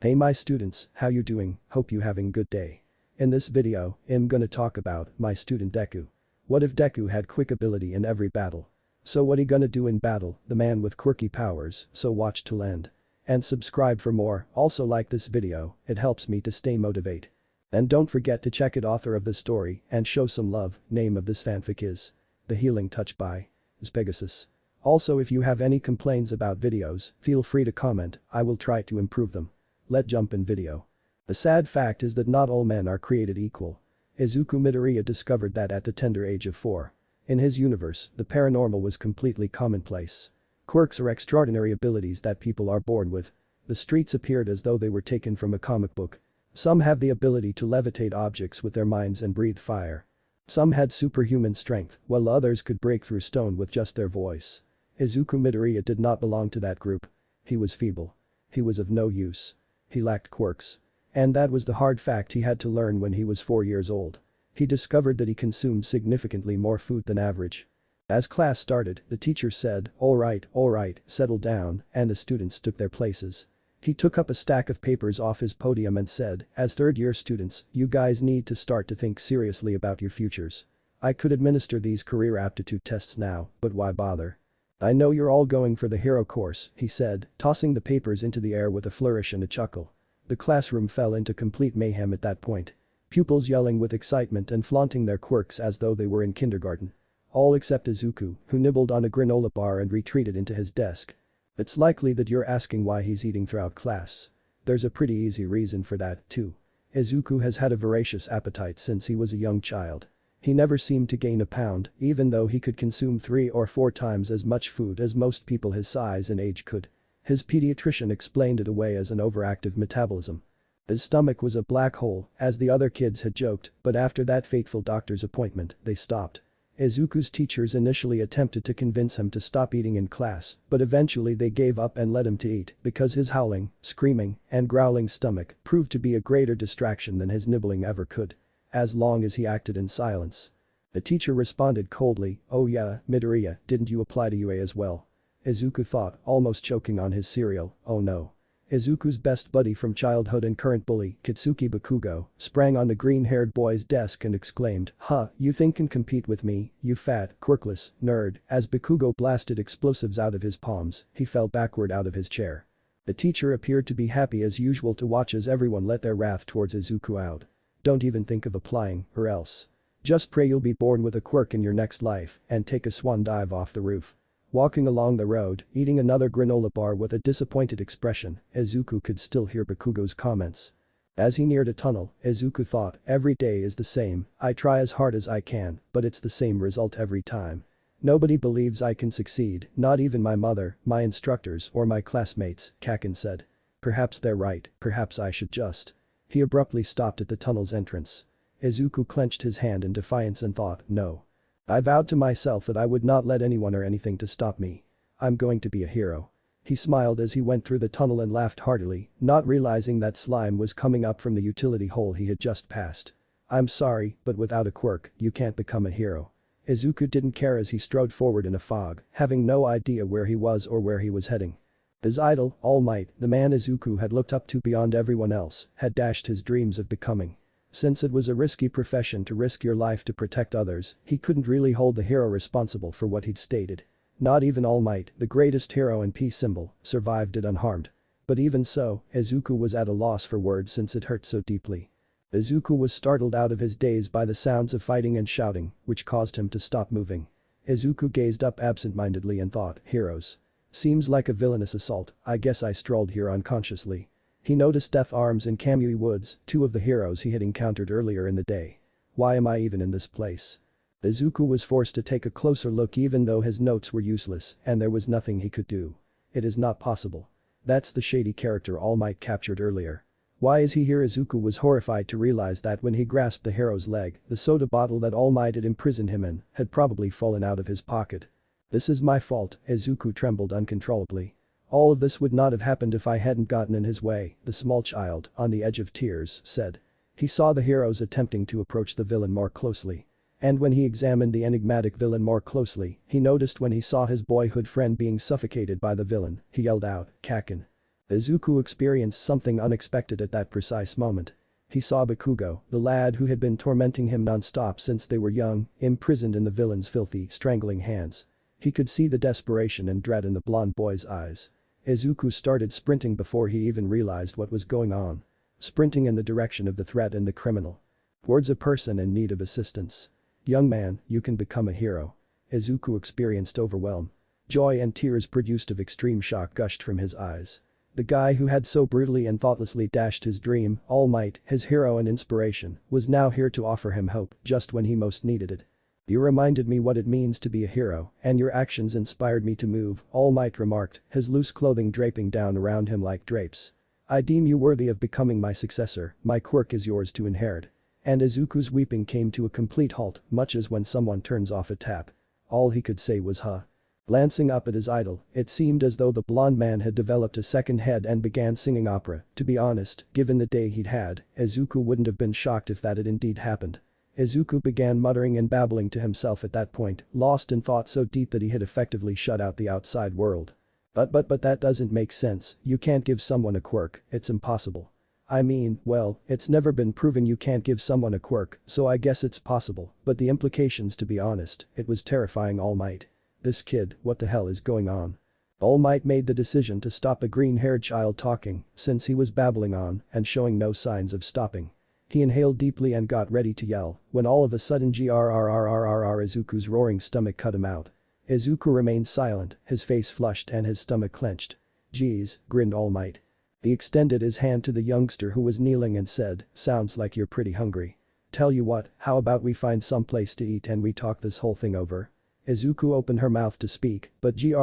Hey my students, how you doing? Hope you having good day. In this video, I'm gonna talk about my student DEKU. What if DEKU had quick ability in every battle? So what he gonna do in battle, the man with quirky powers, so watch till end. And subscribe for more, also like this video, it helps me to stay motivate. And don't forget to check it author of the story and show some love, name of this fanfic is The Healing Touch by xpegasus. Also if you have any complaints about videos, feel free to comment, I will try to improve them. Let's jump in video. The sad fact is that not all men are created equal. Izuku Midoriya discovered that at the tender age of 4. In his universe, the paranormal was completely commonplace. Quirks are extraordinary abilities that people are born with. The streets appeared as though they were taken from a comic book. Some have the ability to levitate objects with their minds and breathe fire. Some had superhuman strength, while others could break through stone with just their voice. Izuku Midoriya did not belong to that group. He was feeble. He was of no use. He lacked quirks. And that was the hard fact he had to learn when he was 4 years old. He discovered that he consumed significantly more food than average. As class started, the teacher said, all right, settle down, and the students took their places. He took up a stack of papers off his podium and said, as third-year students, you guys need to start to think seriously about your futures. I could administer these career aptitude tests now, but why bother? I know you're all going for the hero course, he said, tossing the papers into the air with a flourish and a chuckle. The classroom fell into complete mayhem at that point. Pupils yelling with excitement and flaunting their quirks as though they were in kindergarten. All except Izuku, who nibbled on a granola bar and retreated into his desk. It's likely that you're asking why he's eating throughout class. There's a pretty easy reason for that, too. Izuku has had a voracious appetite since he was a young child. He never seemed to gain a pound, even though he could consume 3 or 4 times as much food as most people his size and age could. His pediatrician explained it away as an overactive metabolism. His stomach was a black hole, as the other kids had joked, but after that fateful doctor's appointment, they stopped. Izuku's teachers initially attempted to convince him to stop eating in class, but eventually they gave up and let him to eat because his howling, screaming, and growling stomach proved to be a greater distraction than his nibbling ever could. As long as he acted in silence. The teacher responded coldly, oh yeah, Midoriya, didn't you apply to UA as well? Izuku thought, almost choking on his cereal, oh no. Izuku's best buddy from childhood and current bully, Kitsuki Bakugo, sprang on the green-haired boy's desk and exclaimed, huh, you think can compete with me, you fat, quirkless, nerd. As Bakugo blasted explosives out of his palms, he fell backward out of his chair. The teacher appeared to be happy as usual to watch as everyone let their wrath towards Izuku out. Don't even think of applying, or else. Just pray you'll be born with a quirk in your next life and take a swan dive off the roof. Walking along the road, eating another granola bar with a disappointed expression, Izuku could still hear Bakugo's comments. As he neared a tunnel, Izuku thought, every day is the same, I try as hard as I can, but it's the same result every time. Nobody believes I can succeed, not even my mother, my instructors, or my classmates, Kaken said. Perhaps they're right, perhaps I should just. He abruptly stopped at the tunnel's entrance. Izuku clenched his hand in defiance and thought, no. I vowed to myself that I would not let anyone or anything to stop me. I'm going to be a hero. He smiled as he went through the tunnel and laughed heartily, not realizing that slime was coming up from the utility hole he had just passed. I'm sorry, but without a quirk, you can't become a hero. Izuku didn't care as he strode forward in a fog, having no idea where he was or where he was heading. His idol, All Might, the man Izuku had looked up to beyond everyone else, had dashed his dreams of becoming. Since it was a risky profession to risk your life to protect others, he couldn't really hold the hero responsible for what he'd stated. Not even All Might, the greatest hero and peace symbol, survived it unharmed. But even so, Izuku was at a loss for words since it hurt so deeply. Izuku was startled out of his daze by the sounds of fighting and shouting, which caused him to stop moving. Izuku gazed up absent-mindedly and thought, heroes. Seems like a villainous assault, I guess I strolled here unconsciously. He noticed Death Arms and Kamui Woods, 2 of the heroes he had encountered earlier in the day. Why am I even in this place? Izuku was forced to take a closer look even though his notes were useless and there was nothing he could do. It is not possible. That's the shady character All Might captured earlier. Why is he here? Izuku was horrified to realize that when he grasped the hero's leg, the soda bottle that All Might had imprisoned him in had probably fallen out of his pocket. This is my fault, Izuku trembled uncontrollably. All of this would not have happened if I hadn't gotten in his way, the small child, on the edge of tears, said. He saw the heroes attempting to approach the villain more closely. And when he examined the enigmatic villain more closely, he noticed when he saw his boyhood friend being suffocated by the villain, he yelled out, Kaken. Izuku experienced something unexpected at that precise moment. He saw Bakugo, the lad who had been tormenting him non-stop since they were young, imprisoned in the villain's filthy, strangling hands. He could see the desperation and dread in the blonde boy's eyes. Izuku started sprinting before he even realized what was going on. Sprinting in the direction of the threat and the criminal. Towards a person in need of assistance. "Young man, you can become a hero." Izuku experienced overwhelm. Joy and tears produced of extreme shock gushed from his eyes. The guy who had so brutally and thoughtlessly dashed his dream, All Might, his hero and inspiration, was now here to offer him hope just when he most needed it. "You reminded me what it means to be a hero, and your actions inspired me to move," All Might remarked, his loose clothing draping down around him like drapes. "I deem you worthy of becoming my successor, my quirk is yours to inherit." And Izuku's weeping came to a complete halt, much as when someone turns off a tap. All he could say was huh. Glancing up at his idol, it seemed as though the blonde man had developed a second head and began singing opera. To be honest, given the day he'd had, Izuku wouldn't have been shocked if that had indeed happened. Izuku began muttering and babbling to himself at that point, lost in thought so deep that he had effectively shut out the outside world. But that doesn't make sense, you can't give someone a quirk, it's impossible. I mean, well, it's never been proven you can't give someone a quirk, so I guess it's possible, but the implications, to be honest, it was terrifying. All Might. This kid, what the hell is going on? All Might made the decision to stop a green-haired child talking, since he was babbling on and showing no signs of stopping. He inhaled deeply and got ready to yell, when all of a sudden Izuku's roaring stomach cut him out. Izuku remained silent, his face flushed and his stomach clenched. "Geez," grinned All Might. He extended his hand to the youngster who was kneeling and said, "Sounds like you're pretty hungry. Tell you what, how about we find some place to eat and we talk this whole thing over?" Izuku opened her mouth to speak, but his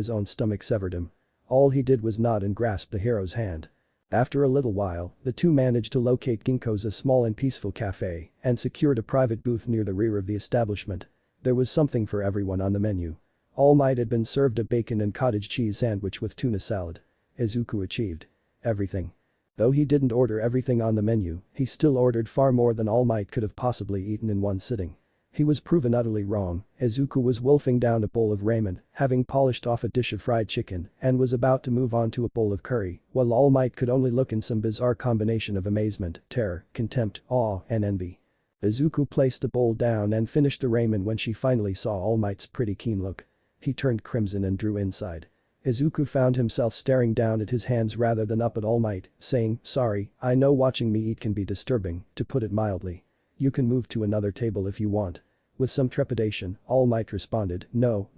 own stomach severed him. All he did was nod and grasp the hero's hand. After a little while, the two managed to locate Ginkgo's a small and peaceful cafe and secured a private booth near the rear of the establishment. There was something for everyone on the menu. All Might had been served a bacon and cottage cheese sandwich with tuna salad. Izuku achieved everything. Though he didn't order everything on the menu, he still ordered far more than All Might could have possibly eaten in one sitting. He was proven utterly wrong. Izuku was wolfing down a bowl of ramen, having polished off a dish of fried chicken, and was about to move on to a bowl of curry, while All Might could only look in some bizarre combination of amazement, terror, contempt, awe, and envy. Izuku placed the bowl down and finished the ramen when she finally saw All Might's pretty keen look. He turned crimson and drew inside. Izuku found himself staring down at his hands rather than up at All Might, saying, "Sorry, I know watching me eat can be disturbing, to put it mildly. You can move to another table if you want." With some trepidation, All Might responded, "No,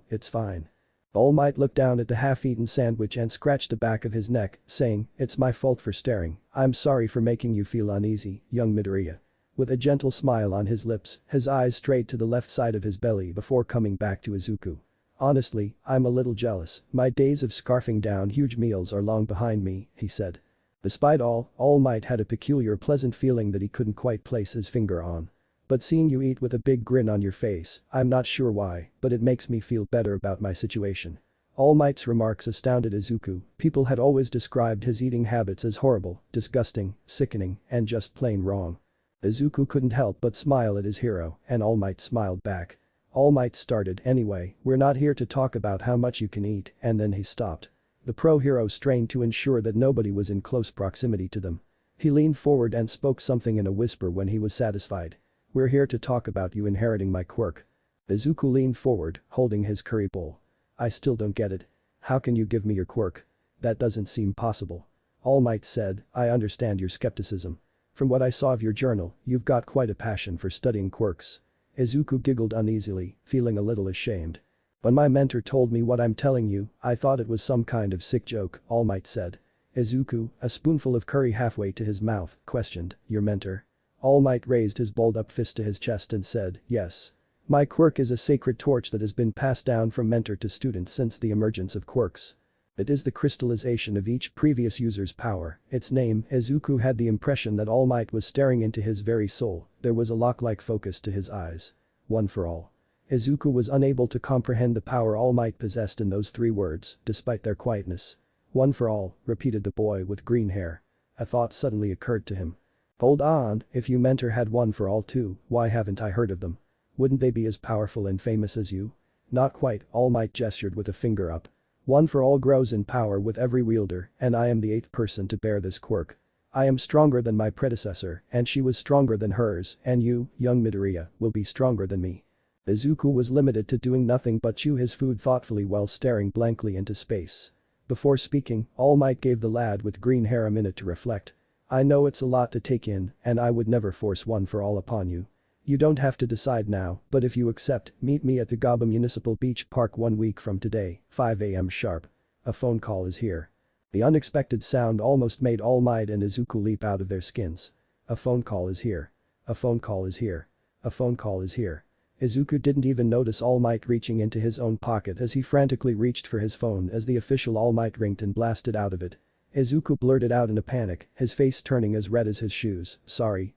it's fine." All Might looked down at the half-eaten sandwich and scratched the back of his neck, saying, "It's my fault for staring, I'm sorry for making you feel uneasy, young Midoriya." With a gentle smile on his lips, his eyes strayed to the left side of his belly before coming back to Izuku. "Honestly, I'm a little jealous, my days of scarfing down huge meals are long behind me," he said. Despite All Might had a peculiar pleasant feeling that he couldn't quite place his finger on. "But seeing you eat with a big grin on your face, I'm not sure why, but it makes me feel better about my situation." All Might's remarks astounded Izuku. People had always described his eating habits as horrible, disgusting, sickening, and just plain wrong. Izuku couldn't help but smile at his hero, and All Might smiled back. All Might started, "Anyway, we're not here to talk about how much you can eat," and then he stopped. The pro-hero strained to ensure that nobody was in close proximity to them. He leaned forward and spoke something in a whisper when he was satisfied. "We're here to talk about you inheriting my quirk." Izuku leaned forward, holding his curry bowl. "I still don't get it. How can you give me your quirk? That doesn't seem possible." All Might said, "I understand your skepticism. From what I saw of your journal, you've got quite a passion for studying quirks." Izuku giggled uneasily, feeling a little ashamed. "When my mentor told me what I'm telling you, I thought it was some kind of sick joke," All Might said. Izuku, a spoonful of curry halfway to his mouth, questioned, "Your mentor?" All Might raised his balled-up fist to his chest and said, "Yes. My quirk is a sacred torch that has been passed down from mentor to student since the emergence of quirks. It is the crystallization of each previous user's power, its name." Izuku had the impression that All Might was staring into his very soul, there was a lock-like focus to his eyes. "One for all." Izuku was unable to comprehend the power All Might possessed in those three words, despite their quietness. "One for all," repeated the boy with green hair. A thought suddenly occurred to him. Hold on, if you mentor had one for all too, why haven't I heard of them? Wouldn't they be as powerful and famous as you? Not quite, All Might gestured with a finger up. One for all grows in power with every wielder, and I am the 8th person to bear this quirk. I am stronger than my predecessor, and she was stronger than hers, and you, young Midoriya, will be stronger than me. Izuku was limited to doing nothing but chew his food thoughtfully while staring blankly into space. Before speaking, All Might gave the lad with green hair a minute to reflect. I know it's a lot to take in, and I would never force one for all upon you. You don't have to decide now, but if you accept, meet me at the Gaba Municipal Beach Park 1 week from today, 5 a.m. sharp. A phone call is here. The unexpected sound almost made All Might and Izuku leap out of their skins. A phone call is here. A phone call is here. A phone call is here. Izuku didn't even notice All Might reaching into his own pocket as he frantically reached for his phone as the official All Might ringed and blasted out of it. Izuku blurted out in a panic, his face turning as red as his shoes, sorry.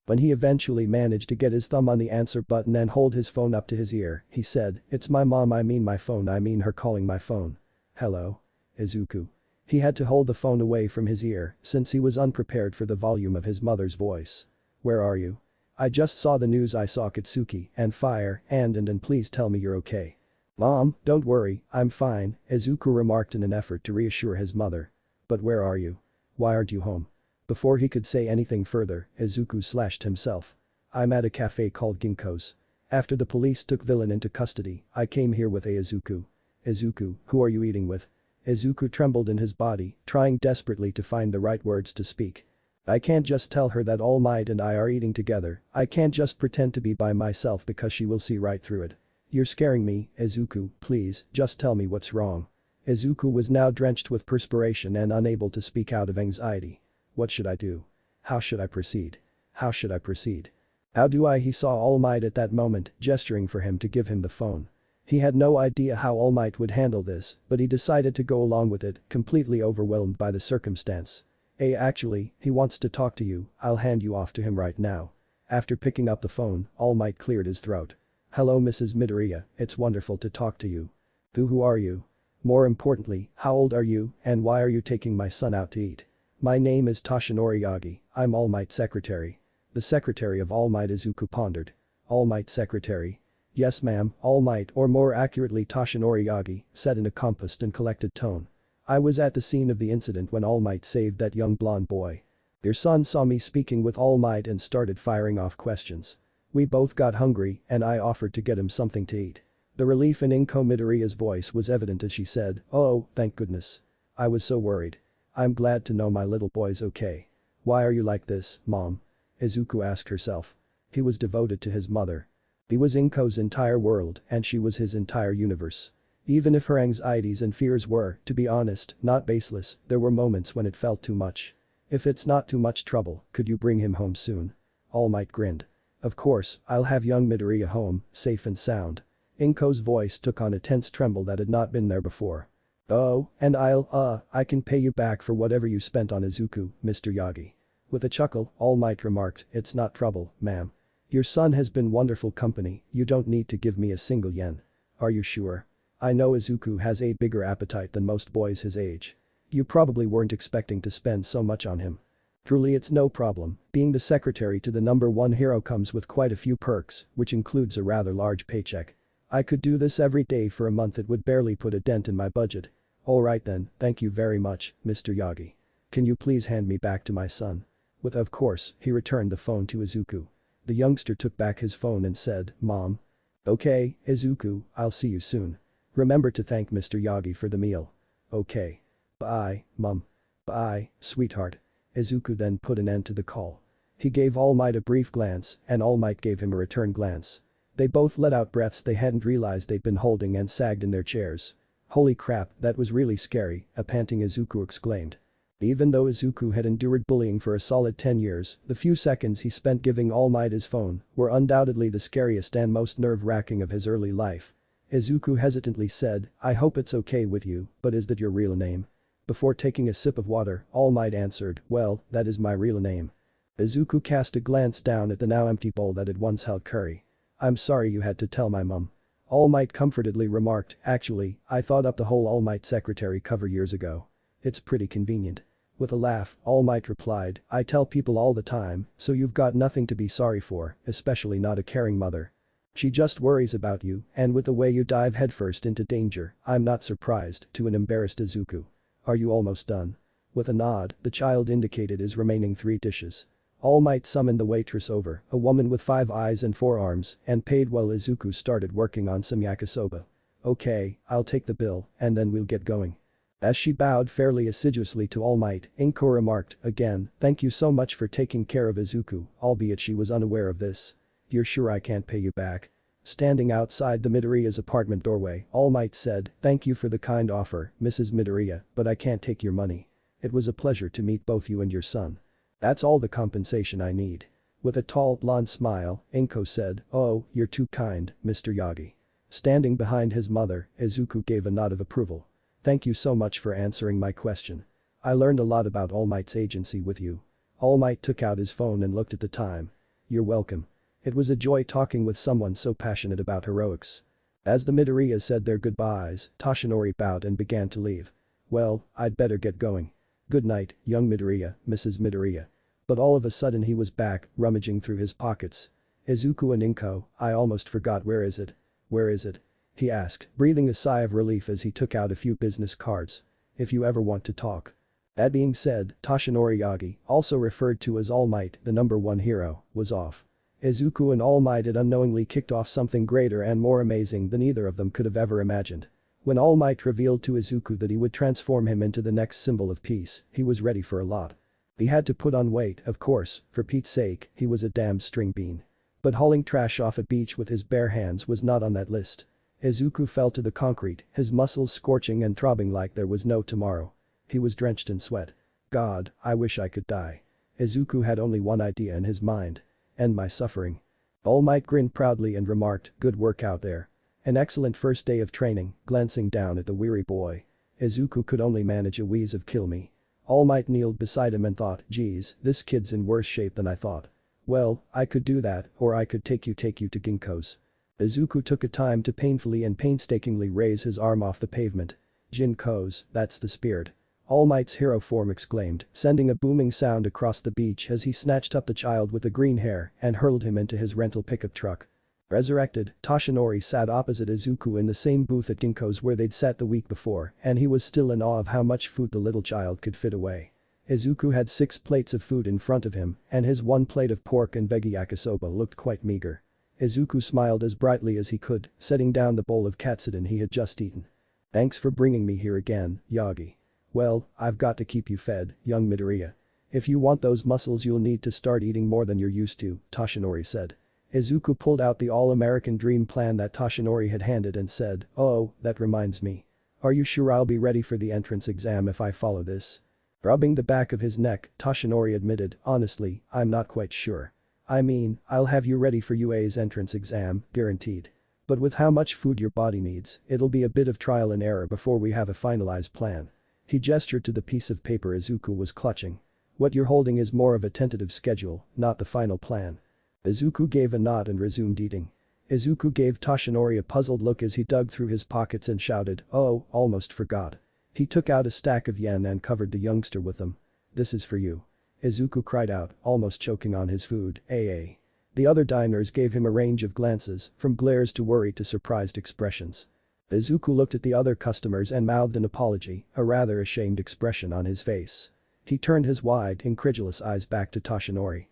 When he eventually managed to get his thumb on the answer button and hold his phone up to his ear, he said, "It's my mom, I mean my phone, I mean her calling my phone." Hello? Izuku. He had to hold the phone away from his ear since he was unprepared for the volume of his mother's voice. "Where are you? I just saw the news, I saw Katsuki and fire and please tell me you're okay." "Mom, don't worry, I'm fine," Izuku remarked in an effort to reassure his mother. "But where are you? Why aren't you home?" Before he could say anything further, Izuku slashed himself. "I'm at a cafe called Ginkgo's. After the police took Villain into custody, I came here with Izuku." "Izuku, who are you eating with?" Izuku trembled in his body, trying desperately to find the right words to speak. "I can't just tell her that All Might and I are eating together, I can't just pretend to be by myself because she will see right through it. You're scaring me, Izuku, please, just tell me what's wrong." Izuku was now drenched with perspiration and unable to speak out of anxiety. "What should I do? How should I proceed? How should I proceed? How do I?" He saw All Might at that moment, gesturing for him to give him the phone. He had no idea how All Might would handle this, but he decided to go along with it, completely overwhelmed by the circumstance. "Hey, actually, he wants to talk to you, I'll hand you off to him right now." After picking up the phone, All Might cleared his throat. "Hello Mrs. Midoriya, it's wonderful to talk to you. Who are you? More importantly, how old are you and why are you taking my son out to eat?" "My name is Toshinori Yagi, I'm All Might's secretary." "The secretary of All Might?" Izuku pondered. "All Might's secretary?" "Yes ma'am, All Might or more accurately Toshinori Yagi," said in a composed and collected tone. "I was at the scene of the incident when All Might saved that young blonde boy. Your son saw me speaking with All Might and started firing off questions. We both got hungry and I offered to get him something to eat." The relief in Inko Midoriya's voice was evident as she said, "Oh, thank goodness. I was so worried. I'm glad to know my little boy's okay." "Why are you like this, Mom?" Izuku asked herself. He was devoted to his mother. He was Inko's entire world and she was his entire universe. Even if her anxieties and fears were, to be honest, not baseless, there were moments when it felt too much. "If it's not too much trouble, could you bring him home soon?" All Might grinned. "Of course, I'll have young Midoriya home, safe and sound." Inko's voice took on a tense tremble that had not been there before. "Oh, and I can pay you back for whatever you spent on Izuku, Mr. Yagi." With a chuckle, All Might remarked, "It's not trouble, ma'am. Your son has been wonderful company, you don't need to give me a single yen." "Are you sure? I know Izuku has a bigger appetite than most boys his age. You probably weren't expecting to spend so much on him." "Truly it's no problem, being the secretary to the #1 hero comes with quite a few perks, which includes a rather large paycheck. I could do this every day for a month, it would barely put a dent in my budget." "Alright then, thank you very much, Mr. Yagi. Can you please hand me back to my son?" With of course, he returned the phone to Izuku. The youngster took back his phone and said, "Mom." "Okay, Izuku, I'll see you soon. Remember to thank Mr. Yagi for the meal." "Okay. Bye, Mom." "Bye, sweetheart." Izuku then put an end to the call. He gave All Might a brief glance and All Might gave him a return glance. They both let out breaths they hadn't realized they'd been holding and sagged in their chairs. "Holy crap, that was really scary," a panting Izuku exclaimed. Even though Izuku had endured bullying for a solid 10 years, the few seconds he spent giving All Might his phone were undoubtedly the scariest and most nerve-wracking of his early life. Izuku hesitantly said, "I hope it's okay with you, but is that your real name?" Before taking a sip of water, All Might answered, "Well, that is my real name." Izuku cast a glance down at the now empty bowl that had once held curry. "I'm sorry you had to tell my mom." All Might comfortedly remarked, "Actually, I thought up the whole All Might secretary cover years ago. It's pretty convenient." With a laugh, All Might replied, "I tell people all the time, so you've got nothing to be sorry for, especially not a caring mother." She just worries about you, and with the way you dive headfirst into danger, I'm not surprised, to an embarrassed Izuku. Are you almost done? With a nod, the child indicated his remaining 3 dishes. All Might summoned the waitress over, a woman with 5 eyes and 4 arms, and paid while Izuku started working on some yakisoba. Okay, I'll take the bill, and then we'll get going. As she bowed fairly assiduously to All Might, Inko remarked, again, thank you so much for taking care of Izuku, albeit she was unaware of this. You're sure I can't pay you back? Standing outside the Midoriya's apartment doorway, All Might said, thank you for the kind offer, Mrs. Midoriya, but I can't take your money. It was a pleasure to meet both you and your son. That's all the compensation I need. With a tall blonde smile, Inko said, oh, you're too kind, Mr. Yagi. Standing behind his mother, Izuku gave a nod of approval. Thank you so much for answering my question. I learned a lot about All Might's agency with you. All Might took out his phone and looked at the time. You're welcome. It was a joy talking with someone so passionate about heroics. As the Midoriya said their goodbyes, Toshinori bowed and began to leave. Well, I'd better get going. Good night, young Midoriya, Mrs. Midoriya. But all of a sudden he was back, rummaging through his pockets. Izuku and Inko, I almost forgot, where is it? Where is it? He asked, breathing a sigh of relief as he took out a few business cards. If you ever want to talk. That being said, Toshinori Yagi, also referred to as All Might, the #1 hero, was off. Izuku and All Might had unknowingly kicked off something greater and more amazing than either of them could have ever imagined. When All Might revealed to Izuku that he would transform him into the next symbol of peace, he was ready for a lot. He had to put on weight, of course, for Pete's sake, he was a damned string bean. But hauling trash off a beach with his bare hands was not on that list. Izuku fell to the concrete, his muscles scorching and throbbing like there was no tomorrow. He was drenched in sweat. God, I wish I could die. Izuku had only one idea in his mind. End my suffering. All Might grinned proudly and remarked, good work out there. An excellent first day of training, glancing down at the weary boy. Izuku could only manage a wheeze of kill me. All Might kneeled beside him and thought, geez, this kid's in worse shape than I thought. Well, I could do that, or I could take you to Ginko's. Izuku took a time to painfully and painstakingly raise his arm off the pavement. Ginko's, that's the spirit. All Might's hero form exclaimed, sending a booming sound across the beach as he snatched up the child with the green hair and hurled him into his rental pickup truck. Resurrected, Toshinori sat opposite Izuku in the same booth at Ginko's where they'd sat the week before, and he was still in awe of how much food the little child could fit away. Izuku had 6 plates of food in front of him, and his 1 plate of pork and veggie yakisoba looked quite meager. Izuku smiled as brightly as he could, setting down the bowl of katsudon he had just eaten. Thanks for bringing me here again, Yagi. Well, I've got to keep you fed, young Midoriya. If you want those muscles you'll need to start eating more than you're used to, Toshinori said. Izuku pulled out the all-American dream plan that Toshinori had handed and said, oh, that reminds me. Are you sure I'll be ready for the entrance exam if I follow this? Rubbing the back of his neck, Toshinori admitted, honestly, I'm not quite sure. I mean, I'll have you ready for UA's entrance exam, guaranteed. But with how much food your body needs, it'll be a bit of trial and error before we have a finalized plan. He gestured to the piece of paper Izuku was clutching. What you're holding is more of a tentative schedule, not the final plan. Izuku gave a nod and resumed eating. Izuku gave Toshinori a puzzled look as he dug through his pockets and shouted, oh, almost forgot. He took out a stack of yen and covered the youngster with them. This is for you. Izuku cried out, almost choking on his food, AA. The other diners gave him a range of glances, from glares to worried to surprised expressions. Izuku looked at the other customers and mouthed an apology, a rather ashamed expression on his face. He turned his wide, incredulous eyes back to Toshinori.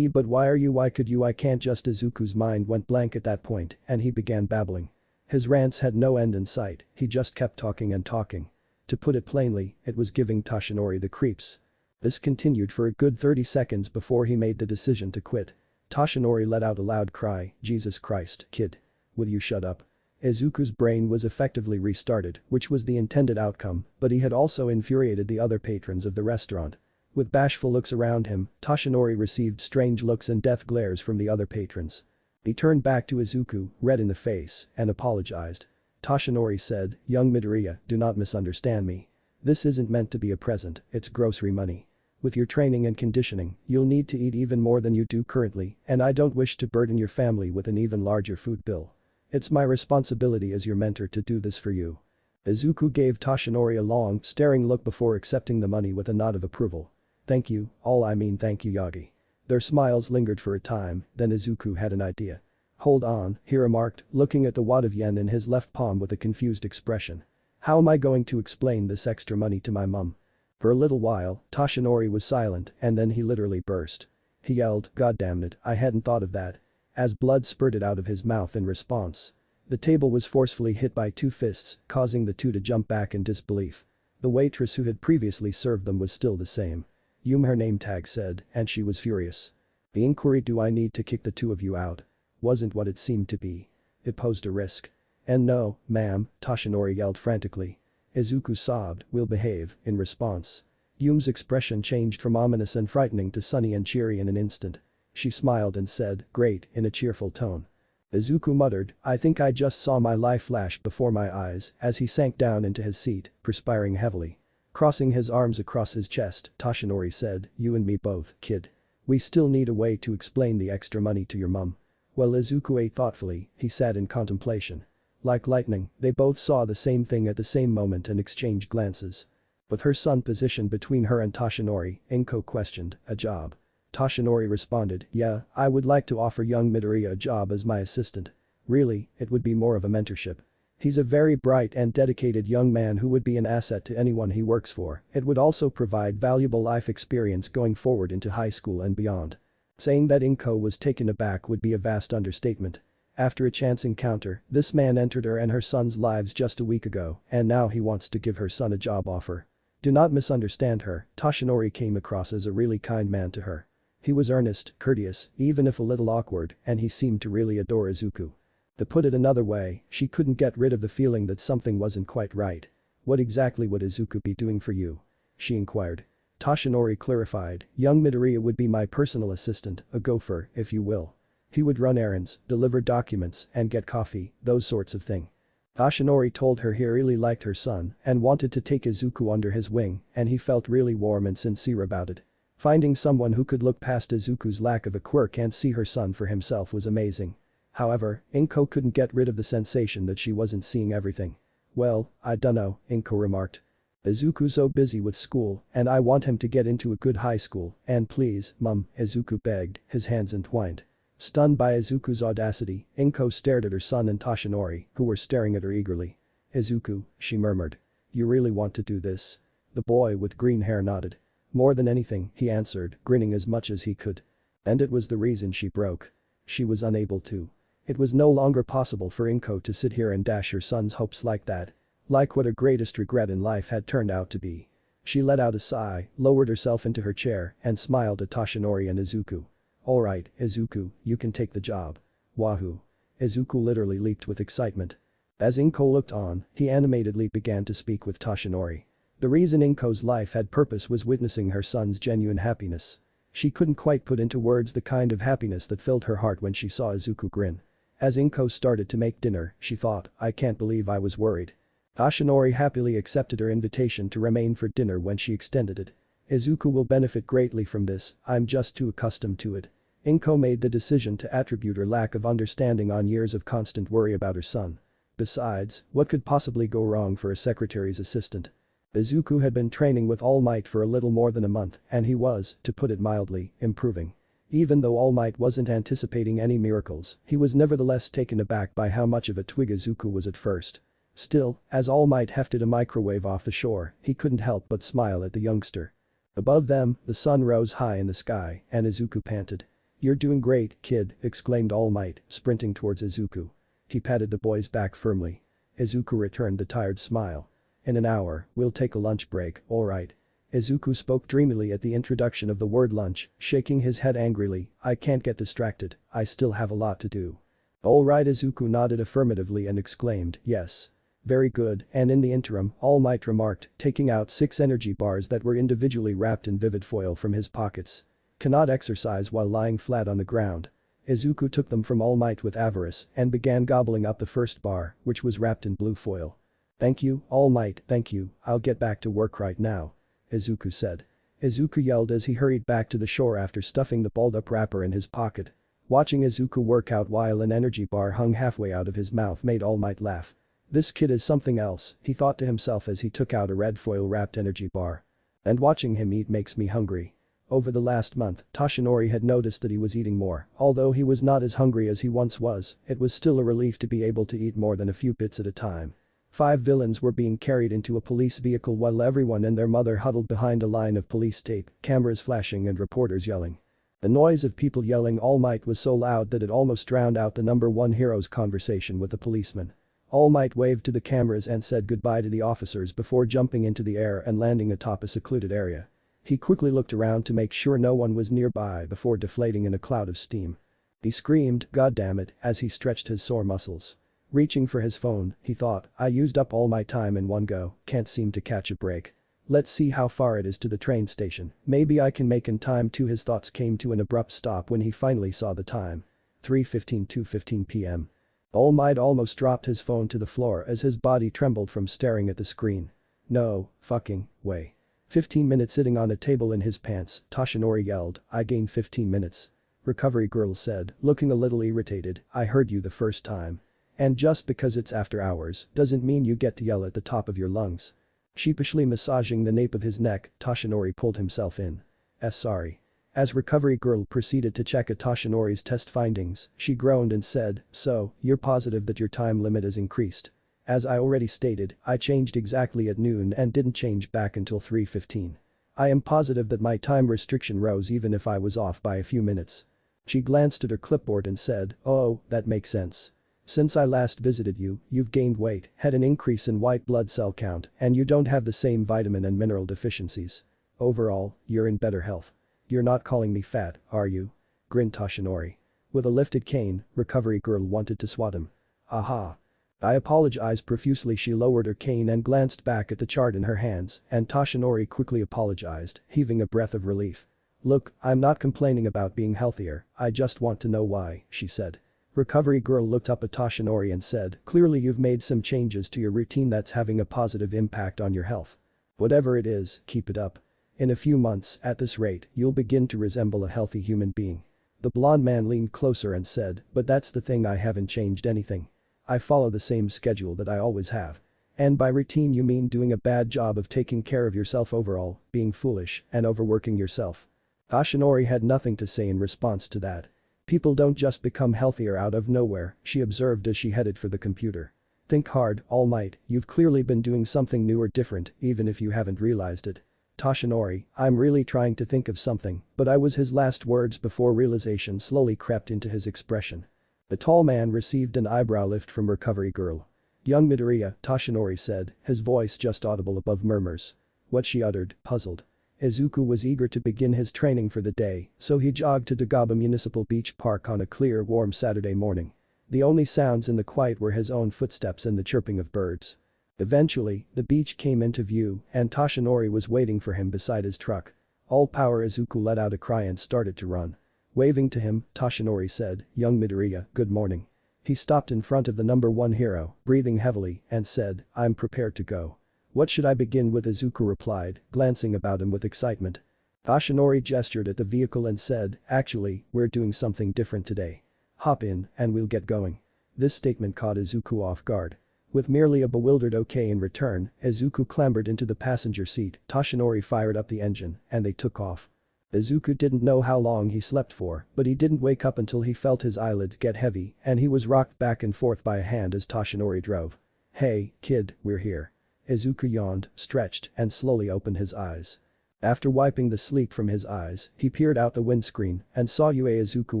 But why could you I can't just Izuku's mind went blank at that point and he began babbling. His rants had no end in sight, he just kept talking and talking. To put it plainly, it was giving Toshinori the creeps. This continued for a good 30 seconds before he made the decision to quit. Toshinori let out a loud cry, Jesus Christ, kid. Will you shut up? Izuku's brain was effectively restarted, which was the intended outcome, but he had also infuriated the other patrons of the restaurant. With bashful looks around him, Toshinori received strange looks and death glares from the other patrons. He turned back to Izuku, red in the face, and apologized. Toshinori said, young Midoriya, do not misunderstand me. This isn't meant to be a present, it's grocery money. With your training and conditioning, you'll need to eat even more than you do currently, and I don't wish to burden your family with an even larger food bill. It's my responsibility as your mentor to do this for you. Izuku gave Toshinori a long, staring look before accepting the money with a nod of approval. Thank you, thank you Yagi. Their smiles lingered for a time, then Izuku had an idea. Hold on, he remarked, looking at the wad of yen in his left palm with a confused expression. How am I going to explain this extra money to my mum? For a little while, Toshinori was silent and then he literally burst. He yelled, "God damn it, I hadn't thought of that." As blood spurted out of his mouth in response. The table was forcefully hit by two fists, causing the two to jump back in disbelief. The waitress who had previously served them was still the same. Her name tag said, and she was furious. The inquiry, "Do I need to kick the two of you out?" wasn't what it seemed to be. It posed a risk. "And no, ma'am," Toshinori yelled frantically. Izuku sobbed, "We'll behave," in response. Yume's expression changed from ominous and frightening to sunny and cheery in an instant. She smiled and said, "Great," in a cheerful tone. Izuku muttered, "I think I just saw my life flash before my eyes," as he sank down into his seat, perspiring heavily. Crossing his arms across his chest, Toshinori said, "You and me both, kid. We still need a way to explain the extra money to your mum." While Izuku ate thoughtfully, he sat in contemplation. Like lightning, they both saw the same thing at the same moment and exchanged glances. With her son positioned between her and Toshinori, Inko questioned, "A job?" Toshinori responded, "Yeah, I would like to offer young Midoriya a job as my assistant. Really, it would be more of a mentorship. He's a very bright and dedicated young man who would be an asset to anyone he works for. It would also provide valuable life experience going forward into high school and beyond." Saying that Inko was taken aback would be a vast understatement. After a chance encounter, this man entered her and her son's lives just a week ago, and now he wants to give her son a job offer. Do not misunderstand her, Toshinori came across as a really kind man to her. He was earnest, courteous, even if a little awkward, and he seemed to really adore Izuku. To put it another way, she couldn't get rid of the feeling that something wasn't quite right. "What exactly would Izuku be doing for you?" she inquired. Toshinori clarified, "Young Midoriya would be my personal assistant, a gopher, if you will. He would run errands, deliver documents, and get coffee, those sorts of thing." Toshinori told her he really liked her son and wanted to take Izuku under his wing, and he felt really warm and sincere about it. Finding someone who could look past Izuku's lack of a quirk and see her son for himself was amazing. However, Inko couldn't get rid of the sensation that she wasn't seeing everything. "Well, I dunno," Inko remarked. "Izuku's so busy with school, and I want him to get into a good high school, and please, mum," Izuku begged, his hands entwined. Stunned by Izuku's audacity, Inko stared at her son and Toshinori, who were staring at her eagerly. "Izuku," she murmured. "You really want to do this?" The boy with green hair nodded. "More than anything," he answered, grinning as much as he could. And it was the reason she broke. She was unable to. It was no longer possible for Inko to sit here and dash her son's hopes like that. Like what her greatest regret in life had turned out to be. She let out a sigh, lowered herself into her chair, and smiled at Toshinori and Izuku. "Alright, Izuku, you can take the job." "Wahoo." Izuku literally leaped with excitement. As Inko looked on, he animatedly began to speak with Toshinori. The reason Inko's life had purpose was witnessing her son's genuine happiness. She couldn't quite put into words the kind of happiness that filled her heart when she saw Izuku grin. As Inko started to make dinner, she thought, "I can't believe I was worried." Toshinori happily accepted her invitation to remain for dinner when she extended it. "Izuku will benefit greatly from this, I'm just too accustomed to it." Inko made the decision to attribute her lack of understanding on years of constant worry about her son. Besides, what could possibly go wrong for a secretary's assistant? Izuku had been training with All Might for a little more than a month, and he was, to put it mildly, improving. Even though All Might wasn't anticipating any miracles, he was nevertheless taken aback by how much of a twig Izuku was at first. Still, as All Might hefted a microwave off the shore, he couldn't help but smile at the youngster. Above them, the sun rose high in the sky, and Izuku panted. "You're doing great, kid," exclaimed All Might, sprinting towards Izuku. He patted the boy's back firmly. Izuku returned the tired smile. "In an hour, we'll take a lunch break, alright?" Izuku spoke dreamily at the introduction of the word lunch, shaking his head angrily, "I can't get distracted, I still have a lot to do." "Alright." Izuku nodded affirmatively and exclaimed, "Yes. Very good," and in the interim, All Might remarked, taking out 6 energy bars that were individually wrapped in vivid foil from his pockets. "Cannot exercise while lying flat on the ground." Izuku took them from All Might with avarice and began gobbling up the first bar, which was wrapped in blue foil. "Thank you, All Might, thank you, I'll get back to work right now," Izuku said. Izuku yelled as he hurried back to the shore after stuffing the balled-up wrapper in his pocket. Watching Izuku work out while an energy bar hung halfway out of his mouth made All Might laugh. "This kid is something else," he thought to himself as he took out a red foil-wrapped energy bar. "And watching him eat makes me hungry." Over the last month, Toshinori had noticed that he was eating more. Although he was not as hungry as he once was, it was still a relief to be able to eat more than a few bits at a time. 5 villains were being carried into a police vehicle while everyone and their mother huddled behind a line of police tape, cameras flashing and reporters yelling. The noise of people yelling All Might was so loud that it almost drowned out the number one hero's conversation with the policeman. All Might waved to the cameras and said goodbye to the officers before jumping into the air and landing atop a secluded area. He quickly looked around to make sure no one was nearby before deflating in a cloud of steam. He screamed, "God damn it," as he stretched his sore muscles. Reaching for his phone, he thought, I used up all my time in one go, can't seem to catch a break. Let's see how far it is to the train station, maybe I can make in time too. His thoughts came to an abrupt stop when he finally saw the time. 3:15 2:15 p.m. All Might almost dropped his phone to the floor as his body trembled from staring at the screen. No fucking way. 15 minutes sitting on a table in his pants, Toshinori yelled, I gained 15 minutes. Recovery girl said, looking a little irritated, I heard you the first time. And just because it's after hours doesn't mean you get to yell at the top of your lungs. Sheepishly massaging the nape of his neck, Toshinori pulled himself in. Sorry. As recovery girl proceeded to check Toshinori's test findings, she groaned and said, so, you're positive that your time limit is increased? As I already stated, I changed exactly at noon and didn't change back until 3:15. I am positive that my time restriction rose even if I was off by a few minutes. She glanced at her clipboard and said, oh, that makes sense. Since I last visited you, you've gained weight, had an increase in white blood cell count, and you don't have the same vitamin and mineral deficiencies. Overall, you're in better health. You're not calling me fat, are you? Grinned Toshinori. With a lifted cane, recovery girl wanted to swat him. Aha. I apologize profusely. She lowered her cane and glanced back at the chart in her hands, and Toshinori quickly apologized, heaving a breath of relief. Look, I'm not complaining about being healthier, I just want to know why, she said. Recovery girl looked up at Toshinori and said, clearly you've made some changes to your routine that's having a positive impact on your health. Whatever it is, keep it up. In a few months, at this rate, you'll begin to resemble a healthy human being. The blonde man leaned closer and said, but that's the thing, I haven't changed anything. I follow the same schedule that I always have. And by routine you mean doing a bad job of taking care of yourself overall, being foolish, and overworking yourself. Toshinori had nothing to say in response to that. People don't just become healthier out of nowhere, she observed as she headed for the computer. Think hard, All Might, you've clearly been doing something new or different, even if you haven't realized it. Toshinori, I'm really trying to think of something, but I was his last words before realization slowly crept into his expression. The tall man received an eyebrow lift from recovery girl. Young Midoriya, Toshinori said, his voice just audible above murmurs. What she uttered, puzzled. Izuku was eager to begin his training for the day, so he jogged to Dagaba Municipal Beach Park on a clear, warm Saturday morning. The only sounds in the quiet were his own footsteps and the chirping of birds. Eventually, the beach came into view and Toshinori was waiting for him beside his truck. All power Izuku let out a cry and started to run. Waving to him, Toshinori said, young Midoriya, good morning. He stopped in front of the number one hero, breathing heavily, and said, I'm prepared to go. What should I begin with? Izuku replied, glancing about him with excitement. Toshinori gestured at the vehicle and said, actually, we're doing something different today. Hop in, and we'll get going. This statement caught Izuku off guard. With merely a bewildered okay in return, Izuku clambered into the passenger seat, Toshinori fired up the engine, and they took off. Izuku didn't know how long he slept for, but he didn't wake up until he felt his eyelids get heavy and he was rocked back and forth by a hand as Toshinori drove. Hey, kid, we're here. Izuku yawned, stretched, and slowly opened his eyes. After wiping the sleep from his eyes, he peered out the windscreen and saw Yue. Izuku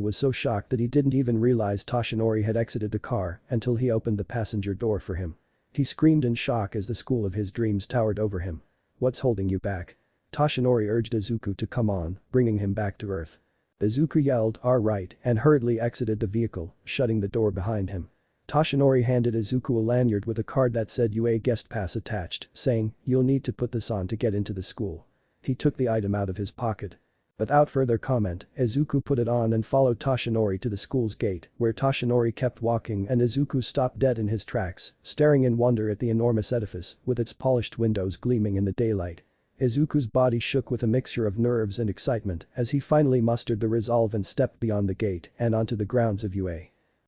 was so shocked that he didn't even realize Toshinori had exited the car until he opened the passenger door for him. He screamed in shock as the school of his dreams towered over him. What's holding you back? Toshinori urged Izuku to come on, bringing him back to earth. Izuku yelled, alright, and hurriedly exited the vehicle, shutting the door behind him. Toshinori handed Izuku a lanyard with a card that said UA guest pass attached, saying, you'll need to put this on to get into the school. He took the item out of his pocket. Without further comment, Izuku put it on and followed Toshinori to the school's gate, where Toshinori kept walking and Izuku stopped dead in his tracks, staring in wonder at the enormous edifice with its polished windows gleaming in the daylight. Izuku's body shook with a mixture of nerves and excitement as he finally mustered the resolve and stepped beyond the gate and onto the grounds of UA.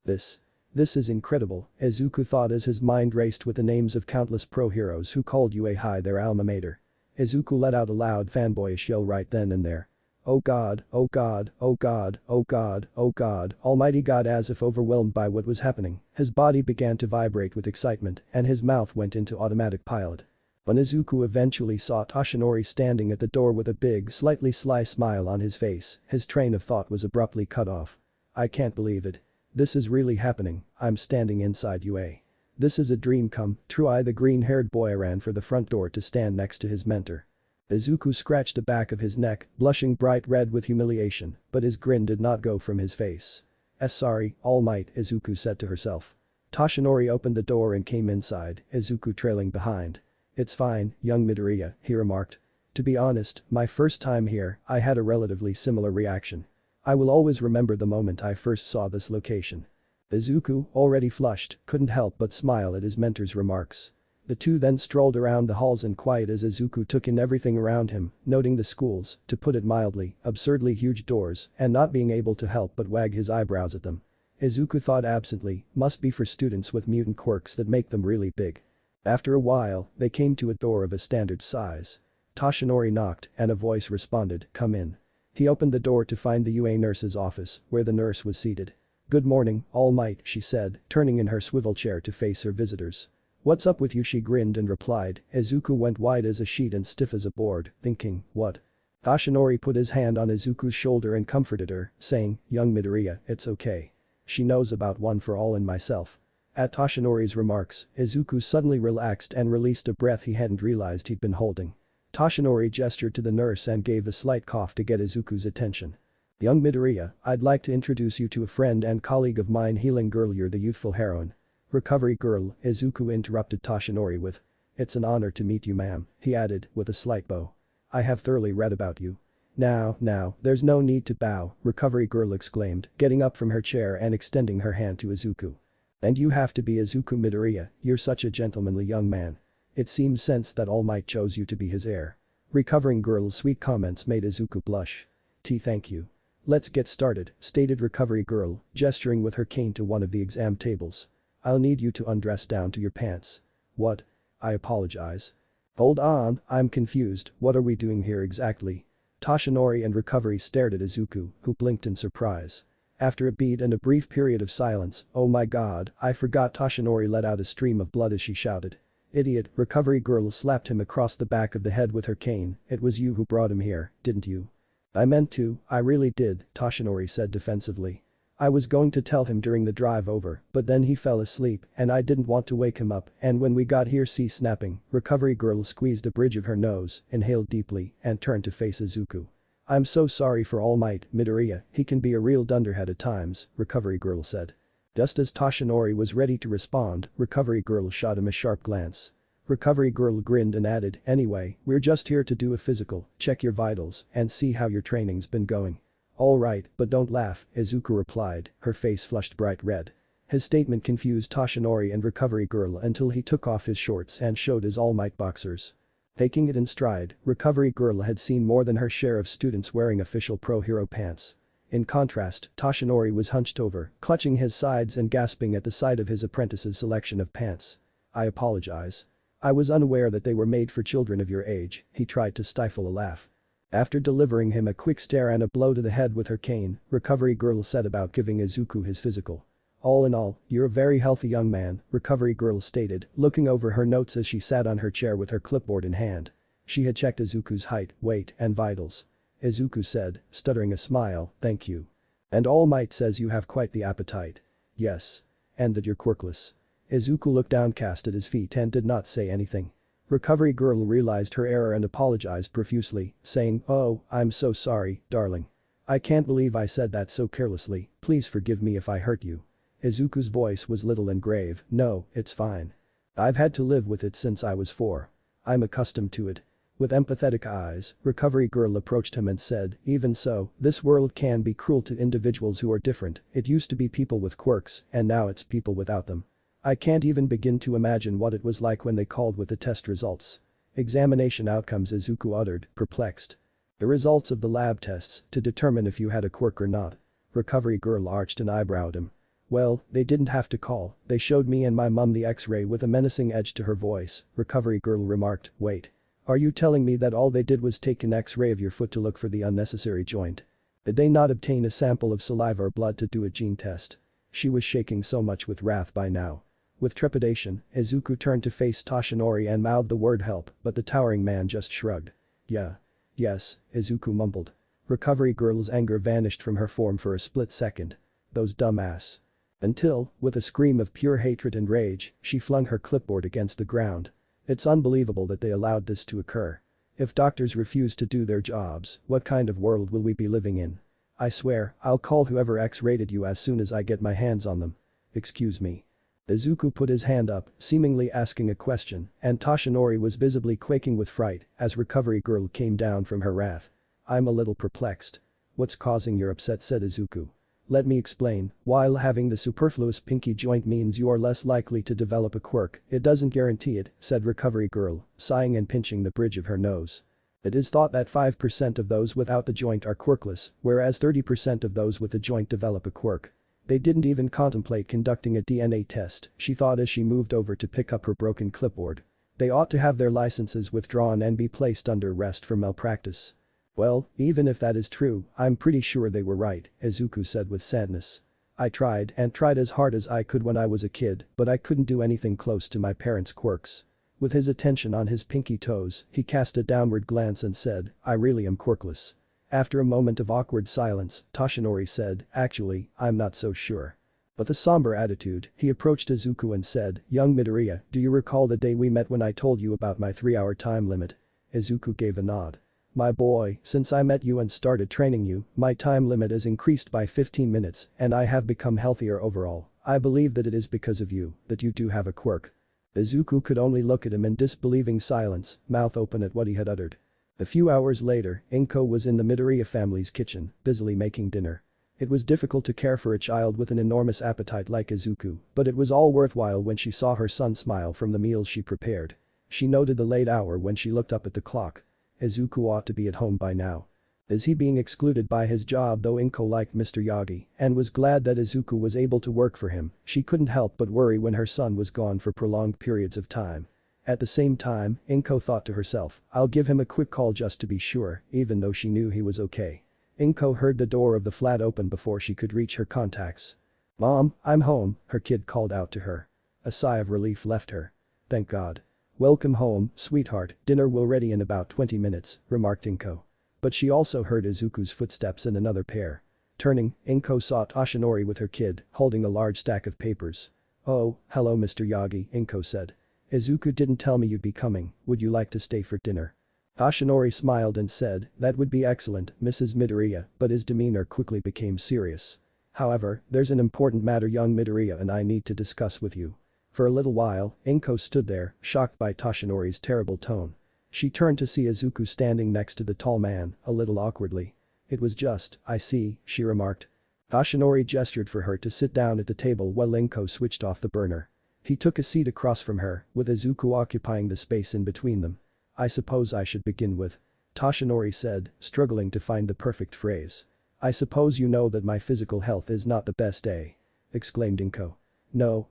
This is incredible, Izuku thought as his mind raced with the names of countless pro heroes who called UA high their alma mater. Izuku let out a loud fanboyish yell right then and there. Oh God, oh God, oh God, oh God, oh God, Almighty God. As if overwhelmed by what was happening, his body began to vibrate with excitement and his mouth went into automatic pilot. When Izuku eventually saw Toshinori standing at the door with a big slightly sly smile on his face, his train of thought was abruptly cut off. I can't believe it. This is really happening, I'm standing inside UA. This is a dream come true. The green-haired boy ran for the front door to stand next to his mentor. Izuku scratched the back of his neck, blushing bright red with humiliation, but his grin did not go from his face. Sorry, All Might, Izuku said to herself. Toshinori opened the door and came inside, Izuku trailing behind. It's fine, young Midoriya, he remarked. To be honest, my first time here, I had a relatively similar reaction. I will always remember the moment I first saw this location. Izuku, already flushed, couldn't help but smile at his mentor's remarks. The two then strolled around the halls in quiet as Izuku took in everything around him, noting the school's, to put it mildly, absurdly huge doors and not being able to help but wag his eyebrows at them. Izuku thought absently, must be for students with mutant quirks that make them really big. After a while, they came to a door of a standard size. Toshinori knocked and a voice responded, come in. He opened the door to find the UA nurse's office, where the nurse was seated. Good morning, All Might, she said, turning in her swivel chair to face her visitors. What's up with you? She grinned and replied. Izuku went white as a sheet and stiff as a board, thinking, what? Toshinori put his hand on Izuku's shoulder and comforted her, saying, young Midoriya, it's okay. She knows about One for All and myself. At Toshinori's remarks, Izuku suddenly relaxed and released a breath he hadn't realized he'd been holding. Toshinori gestured to the nurse and gave a slight cough to get Izuku's attention. Young Midoriya, I'd like to introduce you to a friend and colleague of mine. Healing girl, you're the youthful heroine. Recovery girl, Izuku interrupted Toshinori with. It's an honor to meet you, ma'am, he added with a slight bow. I have thoroughly read about you. Now, there's no need to bow, Recovery girl exclaimed, getting up from her chair and extending her hand to Izuku. And you have to be Izuku Midoriya, you're such a gentlemanly young man. It seems sense that All Might chose you to be his heir. Recovering girl's sweet comments made Izuku blush. Thank you. Let's get started, stated Recovery girl, gesturing with her cane to one of the exam tables. I'll need you to undress down to your pants. What? I apologize. Hold on, I'm confused, what are we doing here exactly? Toshinori and Recovery stared at Izuku, who blinked in surprise. After a beat and a brief period of silence, oh my god, I forgot. Toshinori let out a stream of blood as she shouted. Idiot, Recovery girl slapped him across the back of the head with her cane. It was you who brought him here, didn't you? I meant to, I really did, Toshinori said defensively. I was going to tell him during the drive over, but then he fell asleep and I didn't want to wake him up, and when we got here snapping, Recovery girl squeezed the bridge of her nose, inhaled deeply, and turned to face Izuku. I'm so sorry for All Might, Midoriya, he can be a real dunderhead at times, Recovery girl said. Just as Toshinori was ready to respond, Recovery girl shot him a sharp glance. Recovery girl grinned and added, anyway, we're just here to do a physical, check your vitals, and see how your training's been going. Alright, but don't laugh, Izuku replied, her face flushed bright red. His statement confused Toshinori and Recovery girl until he took off his shorts and showed his All Might boxers. Taking it in stride, Recovery girl had seen more than her share of students wearing official pro hero pants. In contrast, Toshinori was hunched over, clutching his sides and gasping at the sight of his apprentice's selection of pants. I apologize. I was unaware that they were made for children of your age, he tried to stifle a laugh. After delivering him a quick stare and a blow to the head with her cane, Recovery girl set about giving Izuku his physical. All in all, you're a very healthy young man, Recovery girl stated, looking over her notes as she sat on her chair with her clipboard in hand. She had checked Izuku's height, weight, and vitals. Izuku said, stuttering a smile, thank you. And All Might says you have quite the appetite. Yes. And that you're quirkless. Izuku looked downcast at his feet and did not say anything. Recovery girl realized her error and apologized profusely, saying, oh, I'm so sorry, darling. I can't believe I said that so carelessly, please forgive me if I hurt you. Izuku's voice was little and grave, no, it's fine. I've had to live with it since I was 4. I'm accustomed to it. With empathetic eyes, Recovery girl approached him and said, even so, this world can be cruel to individuals who are different. It used to be people with quirks, and now it's people without them. I can't even begin to imagine what it was like when they called with the test results. Examination outcomes, Izuku uttered, perplexed. The results of the lab tests to determine if you had a quirk or not. Recovery girl arched an eyebrow at him. Well, they didn't have to call, they showed me and my mum the x-ray with a menacing edge to her voice, Recovery girl remarked, wait. Are you telling me that all they did was take an X-ray of your foot to look for the unnecessary joint? Did they not obtain a sample of saliva or blood to do a gene test? She was shaking so much with wrath by now. With trepidation, Izuku turned to face Toshinori and mouthed the word help, but the towering man just shrugged. Yeah. Yes, Izuku mumbled. Recovery girl's anger vanished from her form for a split second. Those dumbass. Until, with a scream of pure hatred and rage, she flung her clipboard against the ground. It's unbelievable that they allowed this to occur. If doctors refuse to do their jobs, what kind of world will we be living in? I swear, I'll call whoever X-rated you as soon as I get my hands on them. Excuse me. Izuku put his hand up, seemingly asking a question, and Toshinori was visibly quaking with fright as recovery girl came down from her wrath. I'm a little perplexed. What's causing your upset, said Izuku. Let me explain, while having the superfluous pinky joint means you are less likely to develop a quirk, it doesn't guarantee it, said recovery girl, sighing and pinching the bridge of her nose. It is thought that 5% of those without the joint are quirkless, whereas 30% of those with the joint develop a quirk. They didn't even contemplate conducting a DNA test, she thought as she moved over to pick up her broken clipboard. They ought to have their licenses withdrawn and be placed under arrest for malpractice. Well, even if that is true, I'm pretty sure they were right, Izuku said with sadness. I tried and tried as hard as I could when I was a kid, but I couldn't do anything close to my parents' quirks. With his attention on his pinky toes, he cast a downward glance and said, I really am quirkless. After a moment of awkward silence, Toshinori said, actually, I'm not so sure. With a somber attitude, he approached Izuku and said, young Midoriya, do you recall the day we met when I told you about my 3-hour time limit? Izuku gave a nod. My boy, since I met you and started training you, my time limit has increased by 15 minutes and I have become healthier overall. I believe that it is because of you, that you do have a quirk. Izuku could only look at him in disbelieving silence, mouth open at what he had uttered. A few hours later, Inko was in the Midoriya family's kitchen, busily making dinner. It was difficult to care for a child with an enormous appetite like Izuku, but it was all worthwhile when she saw her son smile from the meals she prepared. She noted the late hour when she looked up at the clock. Izuku ought to be at home by now. Is he being excluded by his job? Though Inko liked Mr. Yagi and was glad that Izuku was able to work for him, she couldn't help but worry when her son was gone for prolonged periods of time. At the same time, Inko thought to herself, I'll give him a quick call just to be sure, even though she knew he was okay. Inko heard the door of the flat open before she could reach her contacts. Mom, I'm home, her kid called out to her. A sigh of relief left her. Thank God. Welcome home, sweetheart, dinner will ready in about 20 minutes, remarked Inko. But she also heard Izuku's footsteps in another pair. Turning, Inko saw Toshinori with her kid, holding a large stack of papers. Oh, hello Mr. Yagi, Inko said. Izuku didn't tell me you'd be coming, would you like to stay for dinner? Toshinori smiled and said, that would be excellent, Mrs. Midoriya, but his demeanor quickly became serious. However, there's an important matter young Midoriya and I need to discuss with you. For a little while, Inko stood there, shocked by Toshinori's terrible tone. She turned to see Izuku standing next to the tall man, a little awkwardly. It was just, I see, she remarked. Toshinori gestured for her to sit down at the table while Inko switched off the burner. He took a seat across from her, with Izuku occupying the space in between them. I suppose I should begin with. Toshinori said, struggling to find the perfect phrase. I suppose you know that my physical health is not the best, eh? Exclaimed Inko. No,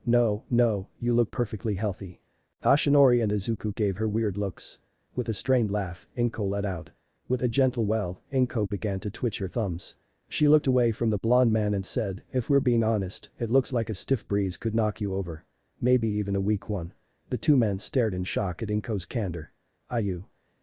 you look perfectly healthy. Toshinori and Izuku gave her weird looks. With a strained laugh, Inko let out. With a gentle well, Inko began to twitch her thumbs. She looked away from the blonde man and said, if we're being honest, it looks like a stiff breeze could knock you over. Maybe even a weak one. The two men stared in shock at Inko's candor.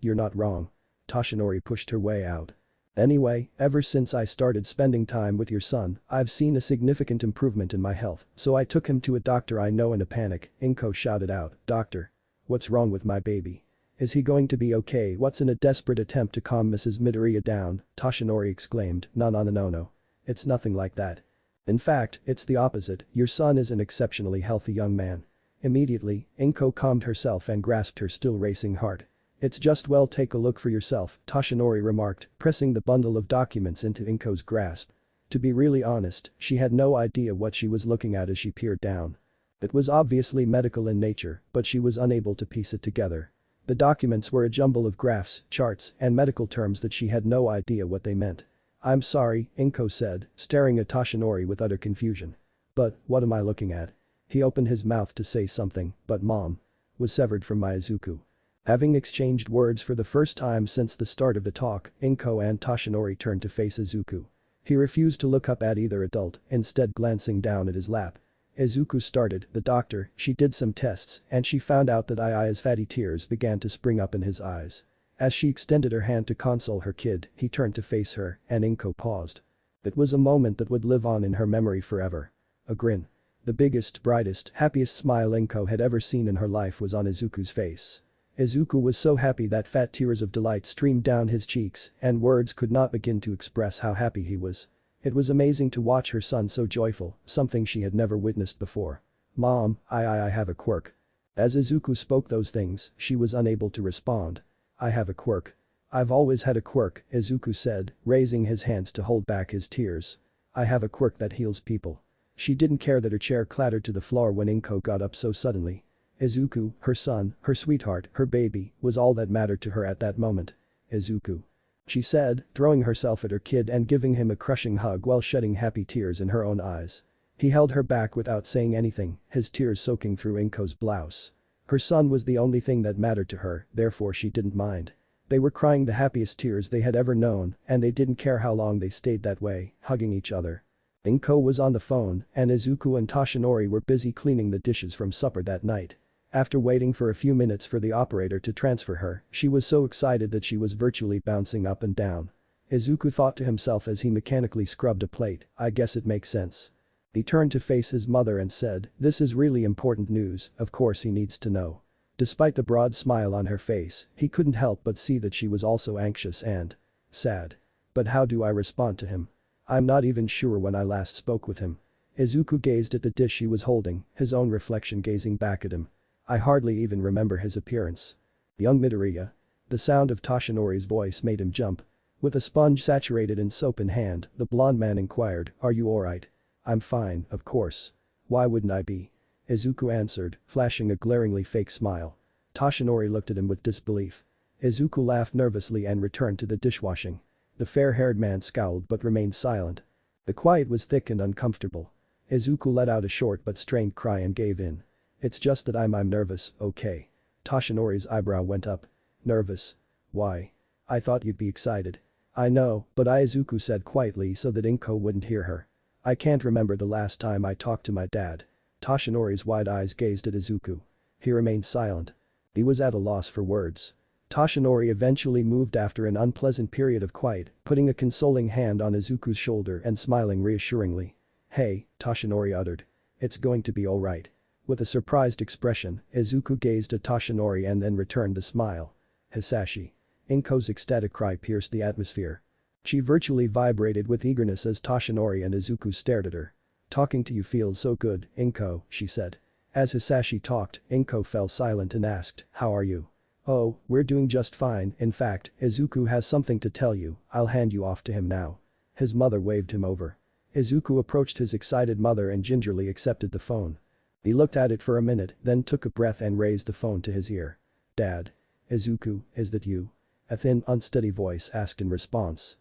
You're not wrong. Toshinori pushed her way out. Anyway, ever since I started spending time with your son, I've seen a significant improvement in my health, so I took him to a doctor I know in a panic, Inko shouted out, Doctor. What's wrong with my baby? Is he going to be okay? What's in a desperate attempt to calm Mrs. Midoriya down, Toshinori exclaimed, no. It's nothing like that. In fact, it's the opposite, your son is an exceptionally healthy young man. Immediately, Inko calmed herself and grasped her still racing heart. It's just well take a look for yourself, Toshinori remarked, pressing the bundle of documents into Inko's grasp. To be really honest, she had no idea what she was looking at as she peered down. It was obviously medical in nature, but she was unable to piece it together. The documents were a jumble of graphs, charts, and medical terms that she had no idea what they meant. I'm sorry, Inko said, staring at Toshinori with utter confusion. But, what am I looking at? He opened his mouth to say something, but Mom was severed from my Izuku. Having exchanged words for the first time since the start of the talk, Inko and Toshinori turned to face Izuku. He refused to look up at either adult, instead glancing down at his lap. Izuku started, the doctor, she did some tests and she found out that Ii's fatty tears began to spring up in his eyes. As she extended her hand to console her kid, he turned to face her and Inko paused. It was a moment that would live on in her memory forever. A grin. The biggest, brightest, happiest smile Inko had ever seen in her life was on Izuku's face. Izuku was so happy that fat tears of delight streamed down his cheeks and words could not begin to express how happy he was. It was amazing to watch her son so joyful, something she had never witnessed before. Mom, I have a quirk. As Izuku spoke those things, she was unable to respond. I have a quirk. I've always had a quirk, Izuku said, raising his hands to hold back his tears. I have a quirk that heals people. She didn't care that her chair clattered to the floor when Inko got up so suddenly. Izuku, her son, her sweetheart, her baby, was all that mattered to her at that moment. Izuku. She said, throwing herself at her kid and giving him a crushing hug while shedding happy tears in her own eyes. He held her back without saying anything, his tears soaking through Inko's blouse. Her son was the only thing that mattered to her, therefore she didn't mind. They were crying the happiest tears they had ever known and they didn't care how long they stayed that way, hugging each other. Inko was on the phone and Izuku and Toshinori were busy cleaning the dishes from supper that night. After waiting for a few minutes for the operator to transfer her, she was so excited that she was virtually bouncing up and down. Izuku thought to himself as he mechanically scrubbed a plate, I guess it makes sense. He turned to face his mother and said, this is really important news, of course he needs to know. Despite the broad smile on her face, he couldn't help but see that she was also anxious and sad. But how do I respond to him? I'm not even sure when I last spoke with him. Izuku gazed at the dish he was holding, his own reflection gazing back at him. I hardly even remember his appearance. Young Midoriya. The sound of Toshinori's voice made him jump. With a sponge saturated in soap in hand, the blond man inquired, are you alright? I'm fine, of course. Why wouldn't I be? Izuku answered, flashing a glaringly fake smile. Toshinori looked at him with disbelief. Izuku laughed nervously and returned to the dishwashing. The fair-haired man scowled but remained silent. The quiet was thick and uncomfortable. Izuku let out a short but strained cry and gave in. It's just that I'm nervous, okay. Toshinori's eyebrow went up. Nervous? Why? I thought you'd be excited. I know, but Izuku said quietly so that Inko wouldn't hear her. I can't remember the last time I talked to my dad. Toshinori's wide eyes gazed at Izuku. He remained silent. He was at a loss for words. Toshinori eventually moved after an unpleasant period of quiet, putting a consoling hand on Izuku's shoulder and smiling reassuringly. Hey, Toshinori uttered. It's going to be alright. With a surprised expression, Izuku gazed at Toshinori and then returned the smile. Hisashi. Inko's ecstatic cry pierced the atmosphere. She virtually vibrated with eagerness as Toshinori and Izuku stared at her. Talking to you feels so good, Inko, she said. As Hisashi talked, Inko fell silent and asked, how are you? Oh, we're doing just fine, in fact, Izuku has something to tell you, I'll hand you off to him now. His mother waved him over. Izuku approached his excited mother and gingerly accepted the phone. He looked at it for a minute, then took a breath and raised the phone to his ear. Dad. Izuku, is that you? A thin, unsteady voice asked in response.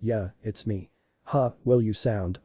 Yeah, it's me. Huh, well you sound,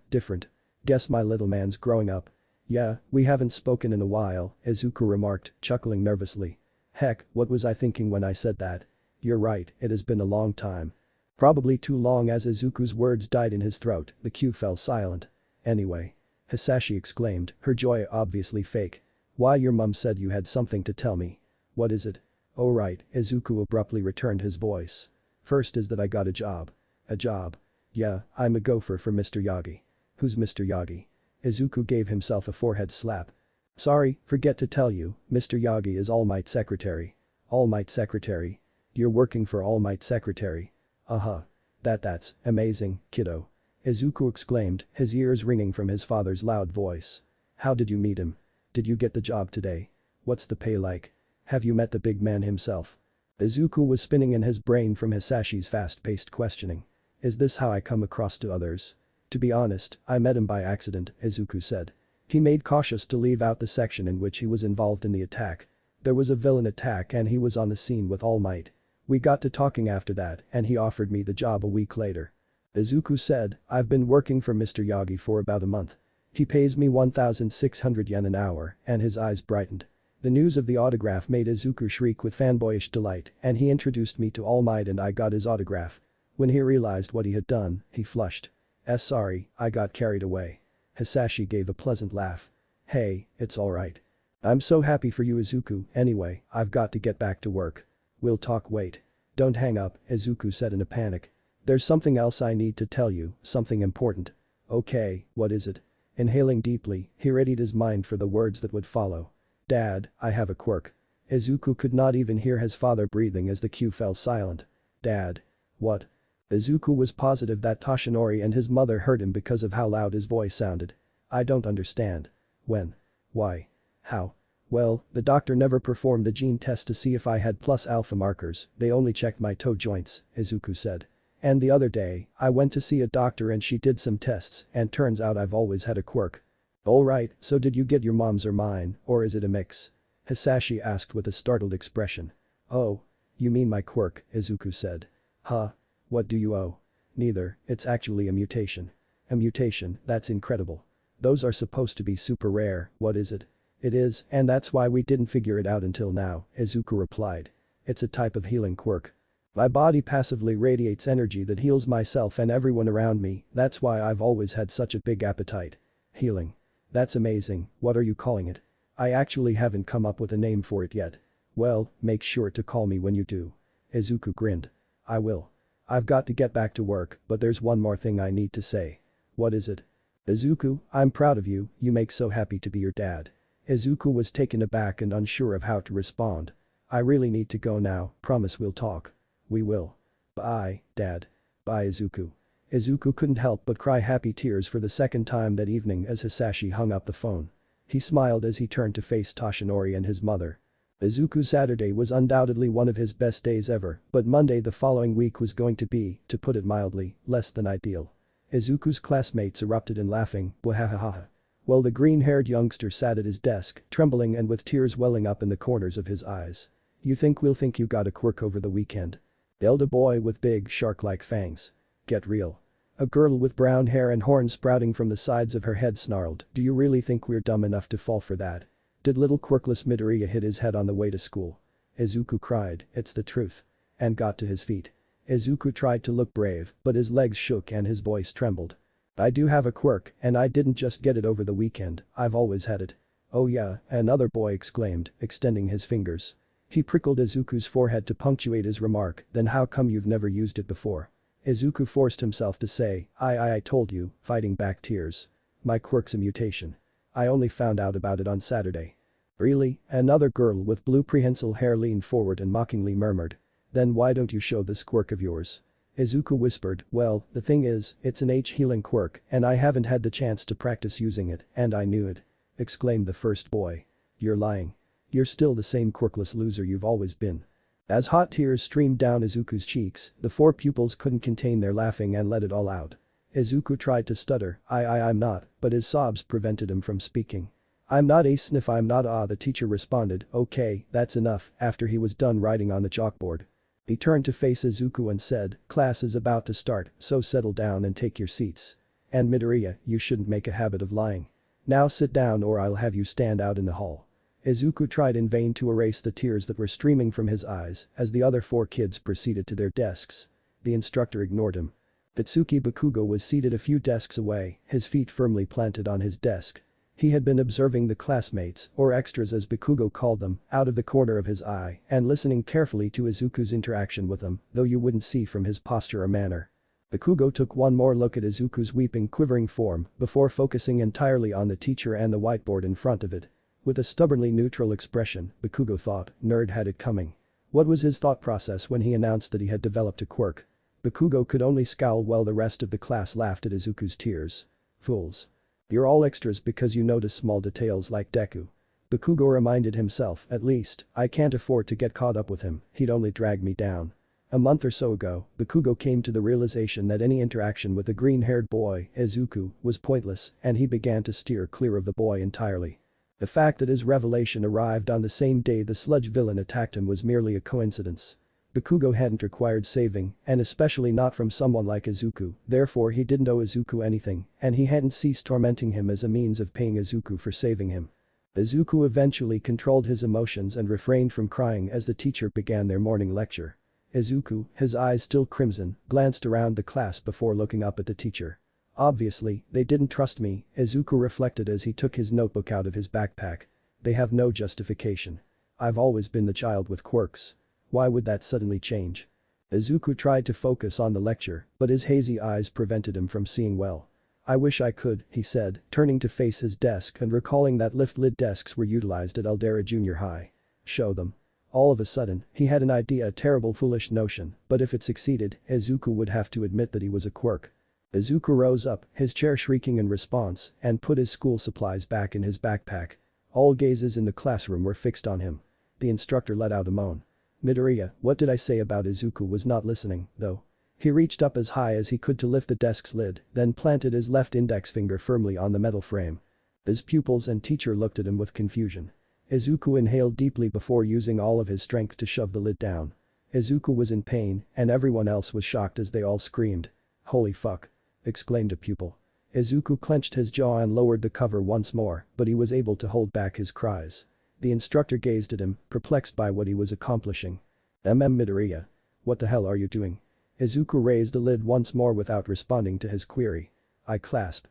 different. Guess my little man's growing up. Yeah, we haven't spoken in a while, Izuku remarked, chuckling nervously. Heck, what was I thinking when I said that? You're right, it has been a long time. Probably too long. As Izuku's words died in his throat, the queue fell silent. Anyway. Hisashi exclaimed, her joy obviously fake. Why, your mum said you had something to tell me. What is it? Oh right, Izuku abruptly returned his voice. First is that I got a job. A job? Yeah, I'm a gopher for Mr. Yagi. Who's Mr. Yagi? Izuku gave himself a forehead slap. Sorry, forget to tell you, Mr. Yagi is All Might's secretary. All Might secretary? You're working for All Might secretary? Uh-huh. That's amazing, kiddo. Izuku exclaimed, his ears ringing from his father's loud voice. How did you meet him? Did you get the job today? What's the pay like? Have you met the big man himself? Izuku was spinning in his brain from Hisashi's fast-paced questioning. Is this how I come across to others? To be honest, I met him by accident, Izuku said. He made cautious to leave out the section in which he was involved in the attack. There was a villain attack and he was on the scene with All Might. We got to talking after that and he offered me the job a week later. Izuku said, I've been working for Mr. Yagi for about a month. He pays me 1,600 yen an hour, and his eyes brightened. The news of the autograph made Izuku shriek with fanboyish delight, and he introduced me to All Might and I got his autograph. When he realized what he had done, he flushed. Sorry, I got carried away. Hisashi gave a pleasant laugh. Hey, it's alright. I'm so happy for you Izuku, anyway, I've got to get back to work. We'll talk wait. Don't hang up, Izuku said in a panic. There's something else I need to tell you, something important. Okay, what is it? Inhaling deeply, he readied his mind for the words that would follow. Dad, I have a quirk. Izuku could not even hear his father breathing as the queue fell silent. Dad. What? Izuku was positive that Toshinori and his mother heard him because of how loud his voice sounded. I don't understand. When? Why? How? Well, the doctor never performed a gene test to see if I had plus alpha markers, they only checked my toe joints, Izuku said. And the other day, I went to see a doctor and she did some tests and turns out I've always had a quirk. Alright, so did you get your mom's or mine, or is it a mix? Hisashi asked with a startled expression. Oh. You mean my quirk, Izuku said. Huh? What do you owe? Neither, it's actually a mutation. A mutation, that's incredible. Those are supposed to be super rare, what is it? It is, and that's why we didn't figure it out until now, Izuku replied. It's a type of healing quirk. My body passively radiates energy that heals myself and everyone around me, that's why I've always had such a big appetite. Healing. That's amazing, what are you calling it? I actually haven't come up with a name for it yet. Well, make sure to call me when you do. Izuku grinned. I will. I've got to get back to work, but there's one more thing I need to say. What is it? Izuku, I'm proud of you, you make so happy to be your dad. Izuku was taken aback and unsure of how to respond. I really need to go now, promise we'll talk. We will. Bye, Dad. Bye Izuku. Izuku couldn't help but cry happy tears for the second time that evening as Hisashi hung up the phone. He smiled as he turned to face Toshinori and his mother. Izuku's Saturday was undoubtedly one of his best days ever, but Monday the following week was going to be, to put it mildly, less than ideal. Izuku's classmates erupted in laughing, wahahaha. While the green-haired youngster sat at his desk, trembling and with tears welling up in the corners of his eyes. You think we'll think you got a quirk over the weekend? Yelled a boy with big shark-like fangs. Get real. A girl with brown hair and horns sprouting from the sides of her head snarled, do you really think we're dumb enough to fall for that? Did little Quirkless Midoriya hit his head on the way to school? Izuku cried, it's the truth. And got to his feet. Izuku tried to look brave, but his legs shook and his voice trembled. I do have a quirk, and I didn't just get it over the weekend, I've always had it. Oh yeah, another boy exclaimed, extending his fingers. He prickled Izuku's forehead to punctuate his remark, then how come you've never used it before? Izuku forced himself to say, I told you, fighting back tears. My quirk's a mutation. I only found out about it on Saturday. Really? Another girl with blue prehensile hair leaned forward and mockingly murmured. Then why don't you show this quirk of yours? Izuku whispered, well, the thing is, it's an H-healing quirk and I haven't had the chance to practice using it, and I knew it. Exclaimed the first boy. You're lying. You're still the same quirkless loser you've always been. As hot tears streamed down Izuku's cheeks, the four pupils couldn't contain their laughing and let it all out. Izuku tried to stutter, I'm not, but his sobs prevented him from speaking. I'm not a sniff I'm not the teacher responded, okay, that's enough, after he was done writing on the chalkboard. He turned to face Izuku and said, class is about to start, so settle down and take your seats. And Midoriya, you shouldn't make a habit of lying. Now sit down or I'll have you stand out in the hall. Izuku tried in vain to erase the tears that were streaming from his eyes as the other four kids proceeded to their desks. The instructor ignored him. Itsuki Bakugo was seated a few desks away, his feet firmly planted on his desk. He had been observing the classmates, or extras as Bakugo called them, out of the corner of his eye and listening carefully to Izuku's interaction with them, though you wouldn't see from his posture or manner. Bakugo took one more look at Izuku's weeping, quivering form before focusing entirely on the teacher and the whiteboard in front of it. With a stubbornly neutral expression, Bakugo thought, nerd had it coming. What was his thought process when he announced that he had developed a quirk? Bakugo could only scowl while the rest of the class laughed at Izuku's tears. Fools. You're all extras because you notice small details like DEKU. Bakugo reminded himself, at least, I can't afford to get caught up with him, he'd only drag me down. A month or so ago, Bakugo came to the realization that any interaction with the green-haired boy, Izuku, was pointless, and he began to steer clear of the boy entirely. The fact that his revelation arrived on the same day the sludge villain attacked him was merely a coincidence. Bakugo hadn't required saving, and especially not from someone like Izuku, therefore he didn't owe Izuku anything, and he hadn't ceased tormenting him as a means of paying Izuku for saving him. Izuku eventually controlled his emotions and refrained from crying as the teacher began their morning lecture. Izuku, his eyes still crimson, glanced around the class before looking up at the teacher. Obviously, they didn't trust me, Izuku reflected as he took his notebook out of his backpack. They have no justification. I've always been the child with quirks. Why would that suddenly change? Izuku tried to focus on the lecture, but his hazy eyes prevented him from seeing well. I wish I could, he said, turning to face his desk and recalling that lift-lid desks were utilized at Eldera Junior High. Show them. All of a sudden, he had an idea, a terrible foolish notion, but if it succeeded, Izuku would have to admit that he was a quirk. Izuku rose up, his chair shrieking in response, and put his school supplies back in his backpack. All gazes in the classroom were fixed on him. The instructor let out a moan. Midoriya, what did I say about Izuku was not listening, though. He reached up as high as he could to lift the desk's lid, then planted his left index finger firmly on the metal frame. His pupils and teacher looked at him with confusion. Izuku inhaled deeply before using all of his strength to shove the lid down. Izuku was in pain, and everyone else was shocked as they all screamed. Holy fuck! Exclaimed a pupil. Izuku clenched his jaw and lowered the cover once more, but he was able to hold back his cries. The instructor gazed at him, perplexed by what he was accomplishing. Midoriya. What the hell are you doing? Izuku raised the lid once more without responding to his query. I clasp.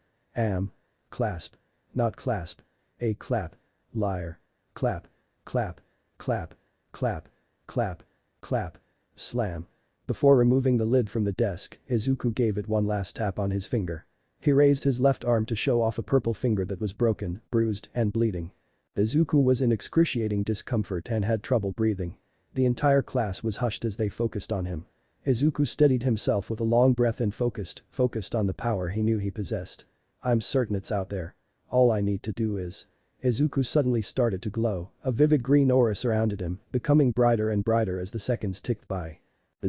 Clasp. Not clasp. A clap. Liar. Clap. Clap. Clap. Clap. Clap. Clap. Slam. Before removing the lid from the desk, Izuku gave it one last tap on his finger. He raised his left arm to show off a purple finger that was broken, bruised, and bleeding. Izuku was in excruciating discomfort and had trouble breathing. The entire class was hushed as they focused on him. Izuku steadied himself with a long breath and focused on the power he knew he possessed. I'm certain it's out there. All I need to do is. Izuku suddenly started to glow, a vivid green aura surrounded him, becoming brighter and brighter as the seconds ticked by.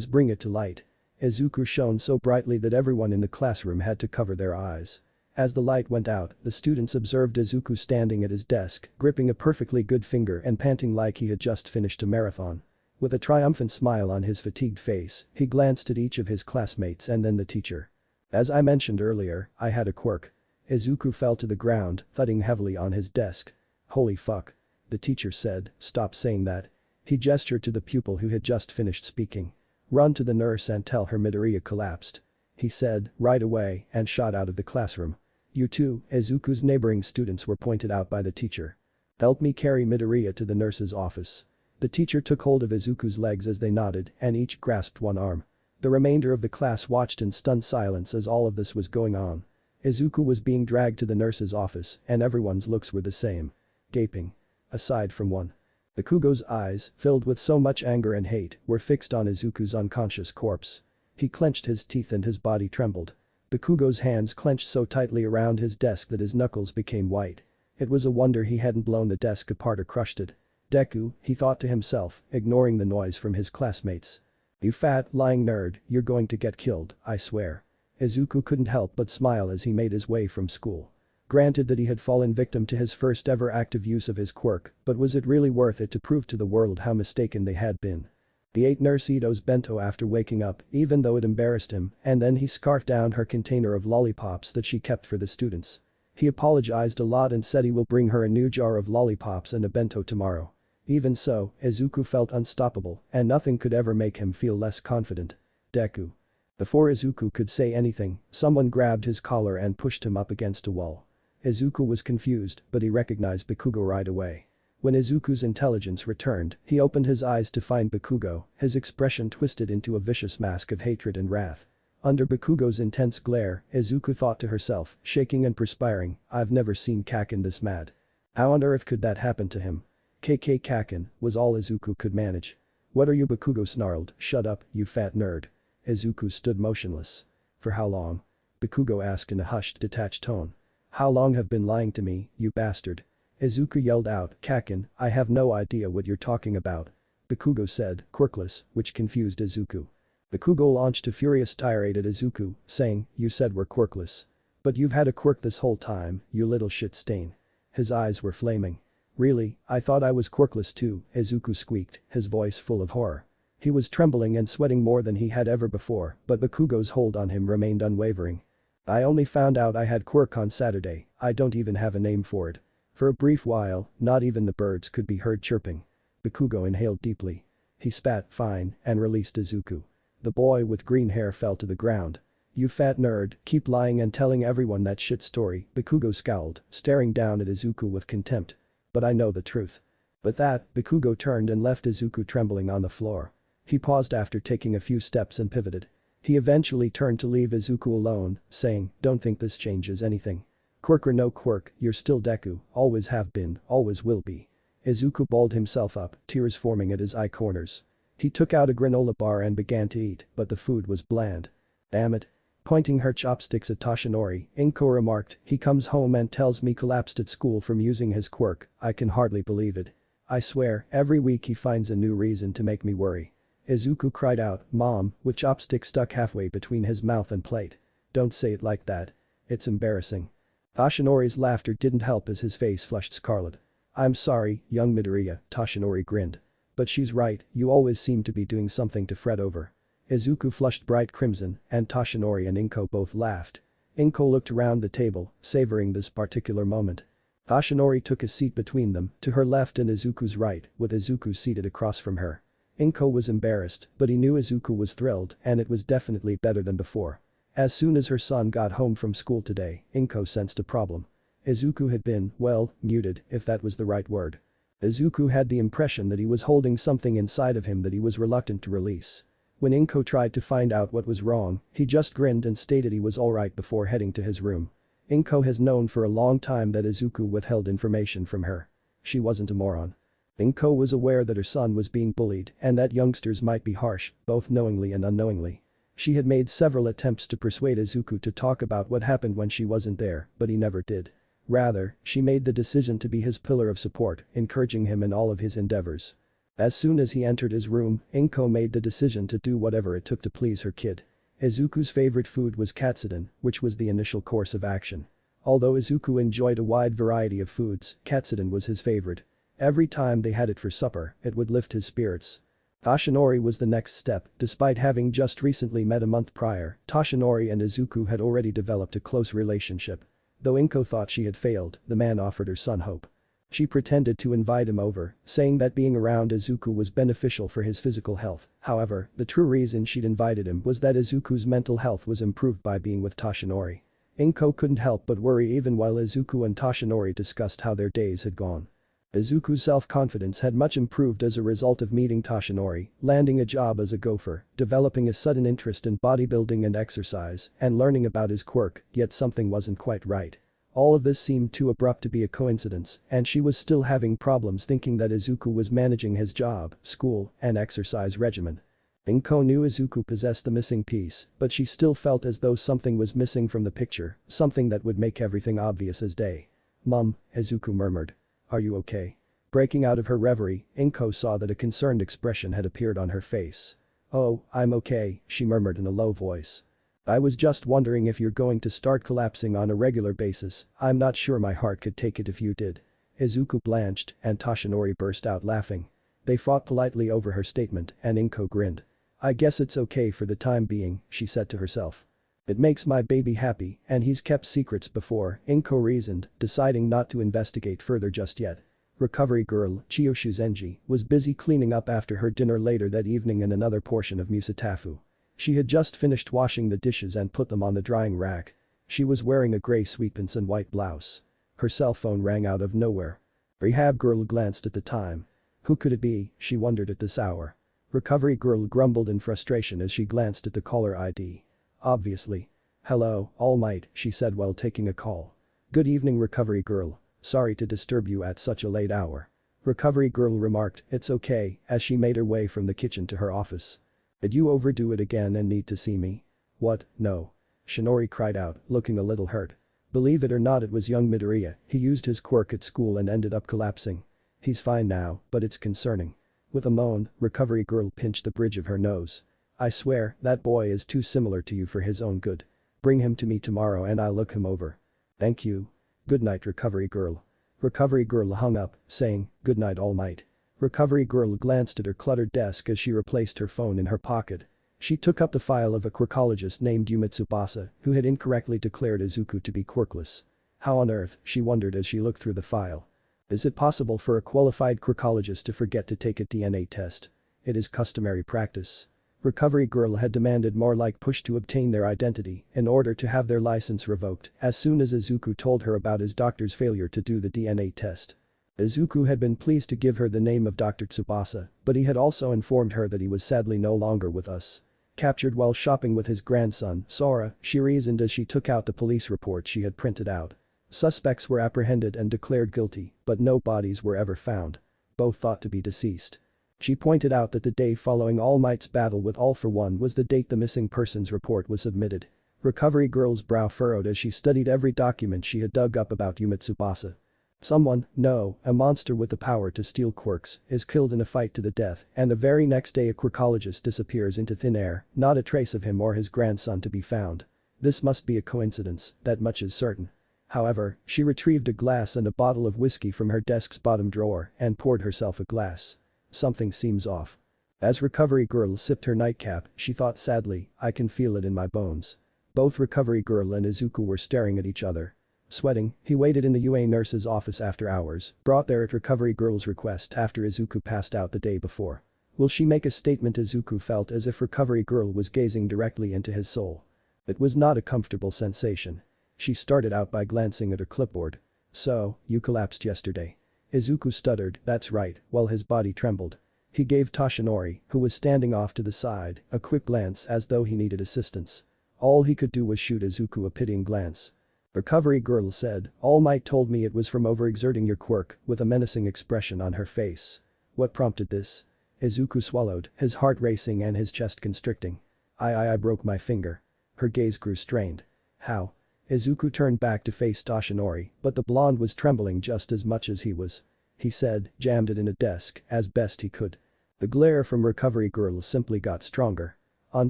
Bring it to light. Izuku shone so brightly that everyone in the classroom had to cover their eyes. As the light went out, the students observed Izuku standing at his desk, gripping a perfectly good finger and panting like he had just finished a marathon. With a triumphant smile on his fatigued face, he glanced at each of his classmates and then the teacher. As I mentioned earlier, I had a quirk. Izuku fell to the ground, thudding heavily on his desk. Holy fuck. The teacher said, stop saying that. He gestured to the pupil who had just finished speaking. Run to the nurse and tell her Midoriya collapsed. He said, right away, and shot out of the classroom. You too, Izuku's neighboring students were pointed out by the teacher. Help me carry Midoriya to the nurse's office. The teacher took hold of Izuku's legs as they nodded and each grasped one arm. The remainder of the class watched in stunned silence as all of this was going on. Izuku was being dragged to the nurse's office and everyone's looks were the same. Gaping. Aside from one. Bakugo's eyes, filled with so much anger and hate, were fixed on Izuku's unconscious corpse. He clenched his teeth and his body trembled. Bakugo's hands clenched so tightly around his desk that his knuckles became white. It was a wonder he hadn't blown the desk apart or crushed it. Deku, he thought to himself, ignoring the noise from his classmates. You fat, lying nerd, you're going to get killed, I swear. Izuku couldn't help but smile as he made his way from school. Granted that he had fallen victim to his first ever active use of his quirk, but was it really worth it to prove to the world how mistaken they had been? He ate Nurse Ito's bento after waking up, even though it embarrassed him, and then he scarfed down her container of lollipops that she kept for the students. He apologized a lot and said he will bring her a new jar of lollipops and a bento tomorrow. Even so, Izuku felt unstoppable, and nothing could ever make him feel less confident. Deku. Before Izuku could say anything, someone grabbed his collar and pushed him up against a wall. Izuku was confused, but he recognized Bakugo right away. When Izuku's intelligence returned, he opened his eyes to find Bakugo, his expression twisted into a vicious mask of hatred and wrath. Under Bakugo's intense glare, Izuku thought to herself, shaking and perspiring, I've never seen Kaken this mad. How on earth could that happen to him? KK Kaken, was all Izuku could manage. What are you? Bakugo snarled, shut up, you fat nerd. Izuku stood motionless. For how long? Bakugo asked in a hushed, detached tone. How long have been lying to me, you bastard? Izuku yelled out, Kaken, I have no idea what you're talking about. Bakugo said, Quirkless, which confused Izuku. Bakugo launched a furious tirade at Izuku, saying, you said we're quirkless. But you've had a quirk this whole time, you little shit stain. His eyes were flaming. Really, I thought I was quirkless too, Izuku squeaked, his voice full of horror. He was trembling and sweating more than he had ever before, but Bakugo's hold on him remained unwavering. I only found out I had quirk on Saturday, I don't even have a name for it. For a brief while, not even the birds could be heard chirping. Bakugo inhaled deeply. He spat fine and released Izuku. The boy with green hair fell to the ground. "You fat nerd, keep lying and telling everyone that shit story," Bakugo scowled, staring down at Izuku with contempt. "But I know the truth." With that, Bakugo turned and left Izuku trembling on the floor. He paused after taking a few steps and pivoted. He eventually turned to leave Izuku alone, saying, "Don't think this changes anything. Quirk or no quirk, you're still Deku, always have been, always will be." Izuku balled himself up, tears forming at his eye corners. He took out a granola bar and began to eat, but the food was bland. "Damn it." Pointing her chopsticks at Toshinori, Inko remarked, "He comes home and tells me collapsed at school from using his quirk, I can hardly believe it. I swear, every week he finds a new reason to make me worry." Izuku cried out, "Mom," with chopsticks stuck halfway between his mouth and plate. "Don't say it like that. It's embarrassing." Toshinori's laughter didn't help as his face flushed scarlet. "I'm sorry, young Midoriya," Toshinori grinned. "But she's right, you always seem to be doing something to fret over." Izuku flushed bright crimson, and Toshinori and Inko both laughed. Inko looked around the table, savoring this particular moment. Toshinori took a seat between them, to her left and Izuku's right, with Izuku seated across from her. Inko was embarrassed, but he knew Izuku was thrilled and it was definitely better than before. As soon as her son got home from school today, Inko sensed a problem. Izuku had been, well, muted, if that was the right word. Izuku had the impression that he was holding something inside of him that he was reluctant to release. When Inko tried to find out what was wrong, he just grinned and stated he was alright before heading to his room. Inko has known for a long time that Izuku withheld information from her. She wasn't a moron. Inko was aware that her son was being bullied and that youngsters might be harsh, both knowingly and unknowingly. She had made several attempts to persuade Izuku to talk about what happened when she wasn't there, but he never did. Rather, she made the decision to be his pillar of support, encouraging him in all of his endeavors. As soon as he entered his room, Inko made the decision to do whatever it took to please her kid. Izuku's favorite food was katsudon, which was the initial course of action. Although Izuku enjoyed a wide variety of foods, katsudon was his favorite. Every time they had it for supper, it would lift his spirits. Toshinori was the next step, despite having just recently met a month prior, Toshinori and Izuku had already developed a close relationship. Though Inko thought she had failed, the man offered her son hope. She pretended to invite him over, saying that being around Izuku was beneficial for his physical health. However, the true reason she'd invited him was that Izuku's mental health was improved by being with Toshinori. Inko couldn't help but worry even while Izuku and Toshinori discussed how their days had gone. Izuku's self-confidence had much improved as a result of meeting Toshinori, landing a job as a gopher, developing a sudden interest in bodybuilding and exercise, and learning about his quirk, yet something wasn't quite right. All of this seemed too abrupt to be a coincidence, and she was still having problems thinking that Izuku was managing his job, school, and exercise regimen. Inko knew Izuku possessed the missing piece, but she still felt as though something was missing from the picture, something that would make everything obvious as day. "Mom," Izuku murmured. "Are you okay?" Breaking out of her reverie, Inko saw that a concerned expression had appeared on her face. "Oh, I'm okay," she murmured in a low voice. "I was just wondering if you're going to start collapsing on a regular basis, I'm not sure my heart could take it if you did." Izuku blanched and Toshinori burst out laughing. They fought politely over her statement and Inko grinned. "I guess it's okay for the time being," she said to herself. "It makes my baby happy and he's kept secrets before," Inko reasoned, deciding not to investigate further just yet. Recovery girl, Chiyoshu Zenji, was busy cleaning up after her dinner later that evening in another portion of Musatafu. She had just finished washing the dishes and put them on the drying rack. She was wearing a gray sweatpants and white blouse. Her cell phone rang out of nowhere. Rehab girl glanced at the time. Who could it be, she wondered at this hour. Recovery girl grumbled in frustration as she glanced at the caller ID. Obviously. "Hello, All Might," she said while taking a call. "Good evening recovery girl. Sorry to disturb you at such a late hour." Recovery girl remarked, "It's okay," as she made her way from the kitchen to her office. "Did you overdo it again and need to see me?" "What, no." Shinori cried out, looking a little hurt. Believe it or not, it was young Midoriya, he used his quirk at school and ended up collapsing. He's fine now, but it's concerning. With a moan, recovery girl pinched the bridge of her nose. "I swear, that boy is too similar to you for his own good. Bring him to me tomorrow and I'll look him over." "Thank you. Good night recovery girl." Recovery girl hung up, saying, "Good night All Might." Recovery girl glanced at her cluttered desk as she replaced her phone in her pocket. She took up the file of a quirkologist named Yuma Tsubasa, who had incorrectly declared Izuku to be quirkless. How on earth, she wondered as she looked through the file. Is it possible for a qualified quirkologist to forget to take a DNA test? It is customary practice. Recovery Girl had demanded more like push to obtain their identity in order to have their license revoked as soon as Izuku told her about his doctor's failure to do the DNA test. Izuku had been pleased to give her the name of Dr. Tsubasa, but he had also informed her that he was sadly no longer with us. Captured while shopping with his grandson, Sora, she reasoned as she took out the police report she had printed out. Suspects were apprehended and declared guilty, but no bodies were ever found. Both thought to be deceased. She pointed out that the day following All Might's battle with All For One was the date the missing persons report was submitted. Recovery Girl's brow furrowed as she studied every document she had dug up about Yuma Tsubasa. Someone, no, a monster with the power to steal quirks, is killed in a fight to the death, and the very next day a quirkologist disappears into thin air, not a trace of him or his grandson to be found. This must be a coincidence, that much is certain. However, she retrieved a glass and a bottle of whiskey from her desk's bottom drawer and poured herself a glass. Something seems off. As Recovery Girl sipped her nightcap, she thought sadly, I can feel it in my bones. Both Recovery Girl and Izuku were staring at each other. Sweating, he waited in the UA nurse's office after hours, brought there at Recovery Girl's request after Izuku passed out the day before. Will she make a statement? Izuku felt as if Recovery Girl was gazing directly into his soul. It was not a comfortable sensation. She started out by glancing at her clipboard. So, you collapsed yesterday. Izuku stuttered, that's right, while his body trembled. He gave Toshinori, who was standing off to the side, a quick glance as though he needed assistance. All he could do was shoot Izuku a pitying glance. Recovery Girl said, All Might told me it was from overexerting your quirk, with a menacing expression on her face. What prompted this? Izuku swallowed, his heart racing and his chest constricting. I broke my finger. Her gaze grew strained. How? Izuku turned back to face Toshinori, but the blonde was trembling just as much as he was. He said, jammed it in a desk, as best he could. The glare from Recovery Girl simply got stronger. On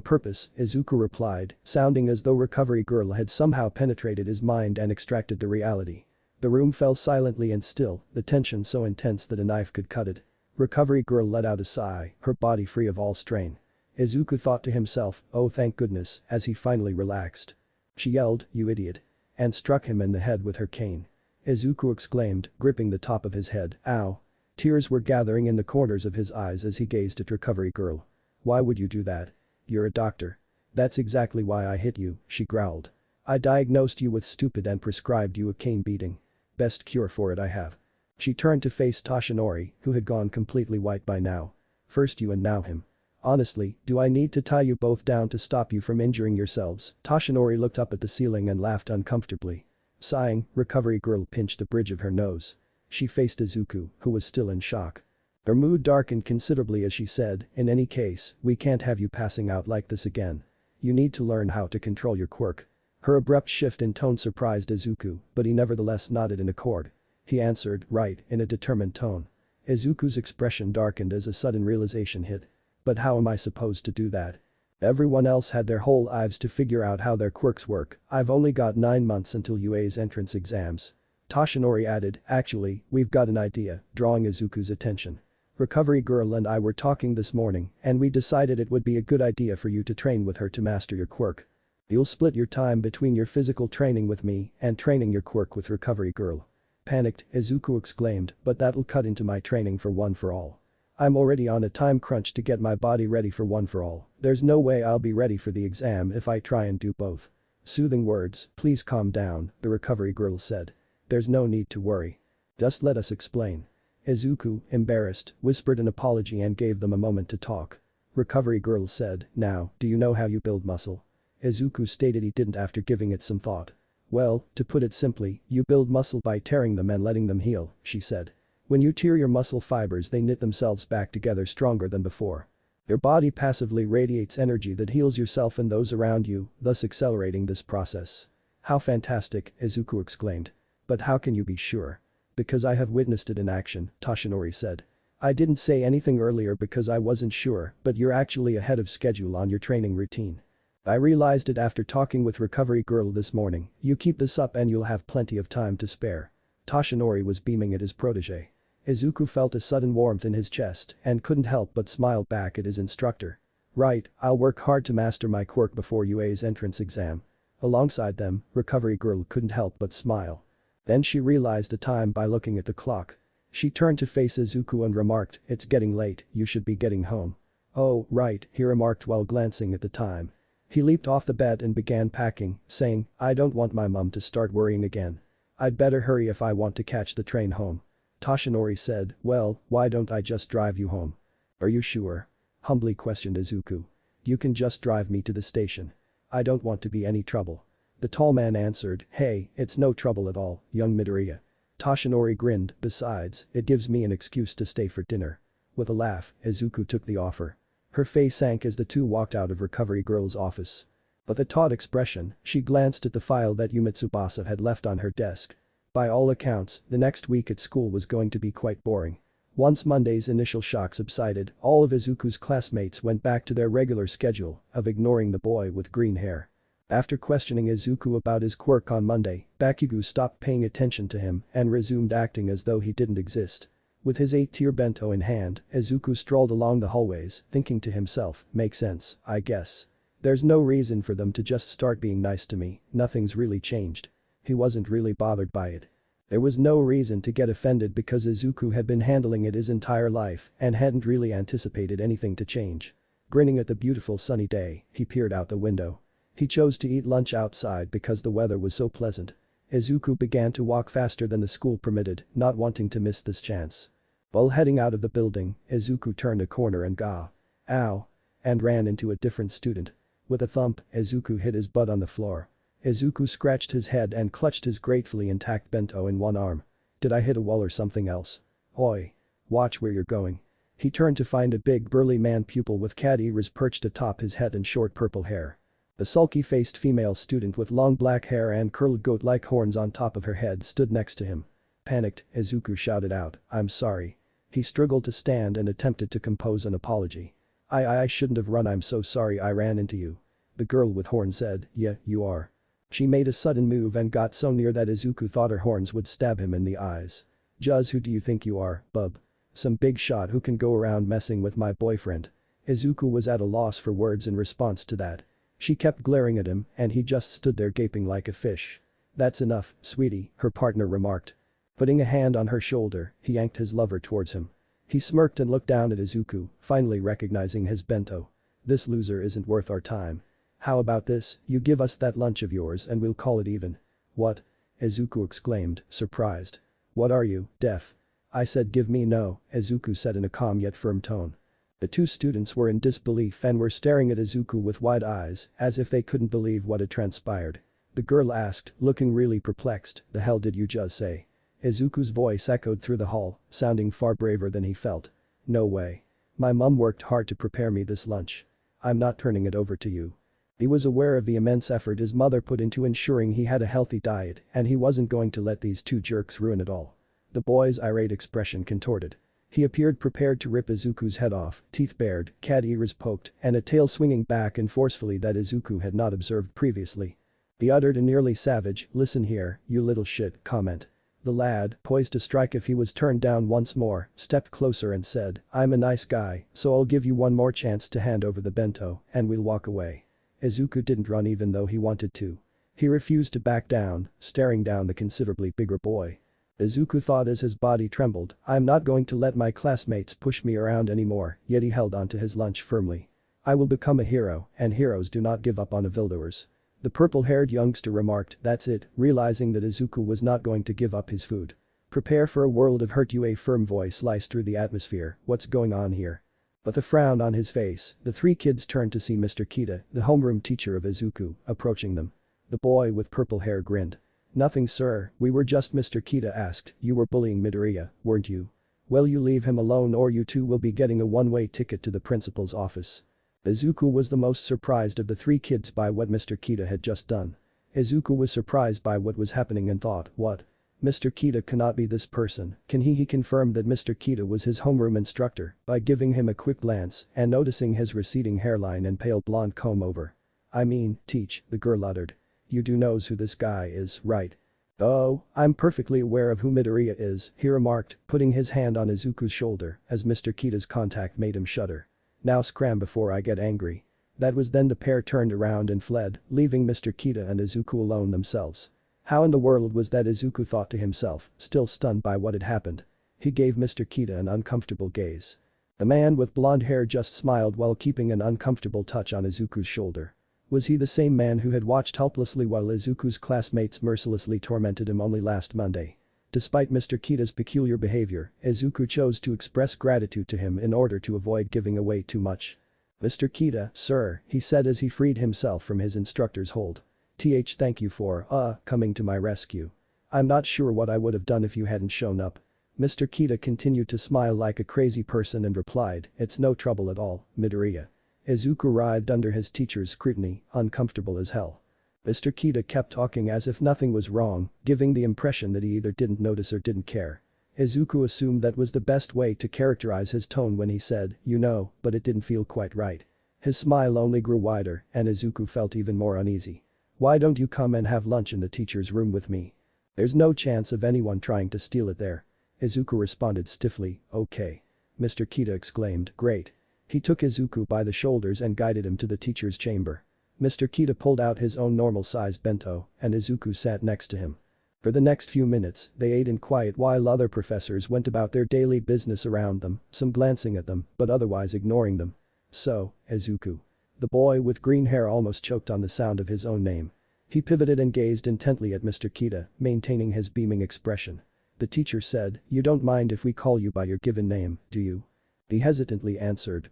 purpose, Izuku replied, sounding as though Recovery Girl had somehow penetrated his mind and extracted the reality. The room fell silently and still, the tension so intense that a knife could cut it. Recovery Girl let out a sigh, her body free of all strain. Izuku thought to himself, oh thank goodness, as he finally relaxed. She yelled, you idiot. And struck him in the head with her cane. Izuku exclaimed, gripping the top of his head, ow. Tears were gathering in the corners of his eyes as he gazed at Recovery Girl. Why would you do that? You're a doctor. That's exactly why I hit you, she growled. I diagnosed you with stupid and prescribed you a cane beating. Best cure for it I have. She turned to face Toshinori, who had gone completely white by now. First you and now him. Honestly, do I need to tie you both down to stop you from injuring yourselves? Toshinori looked up at the ceiling and laughed uncomfortably. Sighing, Recovery Girl pinched the bridge of her nose. She faced Izuku, who was still in shock. Her mood darkened considerably as she said, in any case, we can't have you passing out like this again. You need to learn how to control your quirk. Her abrupt shift in tone surprised Izuku, but he nevertheless nodded in accord. He answered, right, in a determined tone. Izuku's expression darkened as a sudden realization hit. But how am I supposed to do that? Everyone else had their whole lives to figure out how their quirks work, I've only got 9 months until UA's entrance exams. Toshinori added, actually, we've got an idea, drawing Izuku's attention. Recovery Girl and I were talking this morning, and we decided it would be a good idea for you to train with her to master your quirk. You'll split your time between your physical training with me and training your quirk with Recovery Girl. Panicked, Izuku exclaimed, but that'll cut into my training for One For All. I'm already on a time crunch to get my body ready for One For All. There's no way I'll be ready for the exam if I try and do both. Soothing words, please calm down, the Recovery Girl said. There's no need to worry. Just let us explain. Izuku, embarrassed, whispered an apology and gave them a moment to talk. Recovery Girl said, now, do you know how you build muscle? Izuku stated he didn't after giving it some thought. Well, to put it simply, you build muscle by tearing them and letting them heal, she said. When you tear your muscle fibers they knit themselves back together stronger than before. Your body passively radiates energy that heals yourself and those around you, thus accelerating this process. How fantastic, Izuku exclaimed. But how can you be sure? Because I have witnessed it in action, Toshinori said. I didn't say anything earlier because I wasn't sure, but you're actually ahead of schedule on your training routine. I realized it after talking with Recovery Girl this morning, you keep this up and you'll have plenty of time to spare. Toshinori was beaming at his protege. Izuku felt a sudden warmth in his chest and couldn't help but smile back at his instructor. Right, I'll work hard to master my quirk before UA's entrance exam. Alongside them, Recovery Girl couldn't help but smile. Then she realized the time by looking at the clock. She turned to face Izuku and remarked, "It's getting late, you should be getting home." "Oh, right," he remarked while glancing at the time. He leaped off the bed and began packing, saying, "I don't want my mum to start worrying again. I'd better hurry if I want to catch the train home." Toshinori said, "Well, why don't I just drive you home?" "Are you sure?" humbly questioned Izuku. "You can just drive me to the station. I don't want to be any trouble." The tall man answered, "Hey, it's no trouble at all, young Midoriya." Toshinori grinned, "Besides, it gives me an excuse to stay for dinner." With a laugh, Izuku took the offer. Her face sank as the two walked out of Recovery Girl's office. With a taut expression, she glanced at the file that Tsubasa had left on her desk. By all accounts, the next week at school was going to be quite boring. Once Monday's initial shock subsided, all of Izuku's classmates went back to their regular schedule of ignoring the boy with green hair. After questioning Izuku about his quirk on Monday, Bakugo stopped paying attention to him and resumed acting as though he didn't exist. With his 8-tier bento in hand, Izuku strolled along the hallways, thinking to himself, "Makes sense, I guess. There's no reason for them to just start being nice to me, nothing's really changed." He wasn't really bothered by it. There was no reason to get offended because Izuku had been handling it his entire life and hadn't really anticipated anything to change. Grinning at the beautiful sunny day, he peered out the window. He chose to eat lunch outside because the weather was so pleasant. Izuku began to walk faster than the school permitted, not wanting to miss this chance. While heading out of the building, Izuku turned a corner and "Ow," and ran into a different student. With a thump, Izuku hit his butt on the floor. Izuku scratched his head and clutched his gratefully intact bento in one arm. "Did I hit a wall or something else? Oi. Watch where you're going." He turned to find a big burly man pupil with cat ears perched atop his head and short purple hair. The sulky-faced female student with long black hair and curled goat-like horns on top of her head stood next to him. Panicked, Izuku shouted out, "I'm sorry." He struggled to stand and attempted to compose an apology. I shouldn't have run, I'm so sorry I ran into you." The girl with horns said, "Yeah, you are." She made a sudden move and got so near that Izuku thought her horns would stab him in the eyes. "Just who do you think you are, bub? Some big shot who can go around messing with my boyfriend?" Izuku was at a loss for words in response to that. She kept glaring at him and he just stood there gaping like a fish. "That's enough, sweetie," her partner remarked. Putting a hand on her shoulder, he yanked his lover towards him. He smirked and looked down at Izuku, finally recognizing his bento. "This loser isn't worth our time. How about this, you give us that lunch of yours and we'll call it even." "What?" Izuku exclaimed, surprised. "What are you, deaf?" "I said give me no," Izuku said in a calm yet firm tone. The two students were in disbelief and were staring at Izuku with wide eyes, as if they couldn't believe what had transpired. The girl asked, looking really perplexed, "The hell did you just say?" Izuku's voice echoed through the hall, sounding far braver than he felt. "No way. My mum worked hard to prepare me this lunch. I'm not turning it over to you." He was aware of the immense effort his mother put into ensuring he had a healthy diet and he wasn't going to let these two jerks ruin it all. The boy's irate expression contorted. He appeared prepared to rip Izuku's head off, teeth bared, cat ears poked, and a tail swinging back and forcefully that Izuku had not observed previously. He uttered a nearly savage, "Listen here, you little shit," comment. The lad, poised to strike if he was turned down once more, stepped closer and said, "I'm a nice guy, so I'll give you one more chance to hand over the bento, and we'll walk away." Izuku didn't run even though he wanted to. He refused to back down, staring down the considerably bigger boy. Izuku thought as his body trembled, "I'm not going to let my classmates push me around anymore," yet he held onto his lunch firmly. "I will become a hero, and heroes do not give up on evildoers." The purple-haired youngster remarked, "That's it," realizing that Izuku was not going to give up his food. "Prepare for a world of hurt," a firm voice sliced through the atmosphere. "What's going on here?" With a frown on his face, the three kids turned to see Mr. Kita, the homeroom teacher of Izuku, approaching them. The boy with purple hair grinned. "Nothing, sir, we were just," Mr. Kita asked, "You were bullying Midoriya, weren't you? Well, you leave him alone or you two will be getting a one-way ticket to the principal's office." Izuku was the most surprised of the three kids by what Mr. Kita had just done. Izuku was surprised by what was happening and thought, "What? Mr. Kita cannot be this person, can he?" He confirmed that Mr. Kita was his homeroom instructor by giving him a quick glance and noticing his receding hairline and pale blonde comb-over. "I mean, teach," the girl uttered. "You do knows who this guy is, right?" "Oh, I'm perfectly aware of who Midoriya is," he remarked, putting his hand on Izuku's shoulder as Mr. Kita's contact made him shudder. "Now scram before I get angry." That was then the pair turned around and fled, leaving Mr. Kita and Izuku alone themselves. How in the world was that, Izuku thought to himself, still stunned by what had happened. He gave Mr. Kita an uncomfortable gaze. The man with blonde hair just smiled while keeping an uncomfortable touch on Izuku's shoulder. Was he the same man who had watched helplessly while Izuku's classmates mercilessly tormented him only last Monday? Despite Mr. Kita's peculiar behavior, Izuku chose to express gratitude to him in order to avoid giving away too much. "Mr. Kita, sir," he said as he freed himself from his instructor's hold. Thank you for, coming to my rescue. I'm not sure what I would have done if you hadn't shown up." Mr. Kita continued to smile like a crazy person and replied, "It's no trouble at all, Midoriya." Izuku writhed under his teacher's scrutiny, uncomfortable as hell. Mr. Kita kept talking as if nothing was wrong, giving the impression that he either didn't notice or didn't care. Izuku assumed that was the best way to characterize his tone when he said, "You know, but it didn't feel quite right." His smile only grew wider and Izuku felt even more uneasy. "Why don't you come and have lunch in the teacher's room with me? There's no chance of anyone trying to steal it there." Izuku responded stiffly, "Okay." Mr. Kita exclaimed, "Great." He took Izuku by the shoulders and guided him to the teacher's chamber. Mr. Kita pulled out his own normal-sized bento, and Izuku sat next to him. For the next few minutes, they ate in quiet while other professors went about their daily business around them, some glancing at them, but otherwise ignoring them. "So, Izuku." The boy with green hair almost choked on the sound of his own name. He pivoted and gazed intently at Mr. Kita, maintaining his beaming expression. The teacher said, "You don't mind if we call you by your given name, do you?" He hesitantly answered,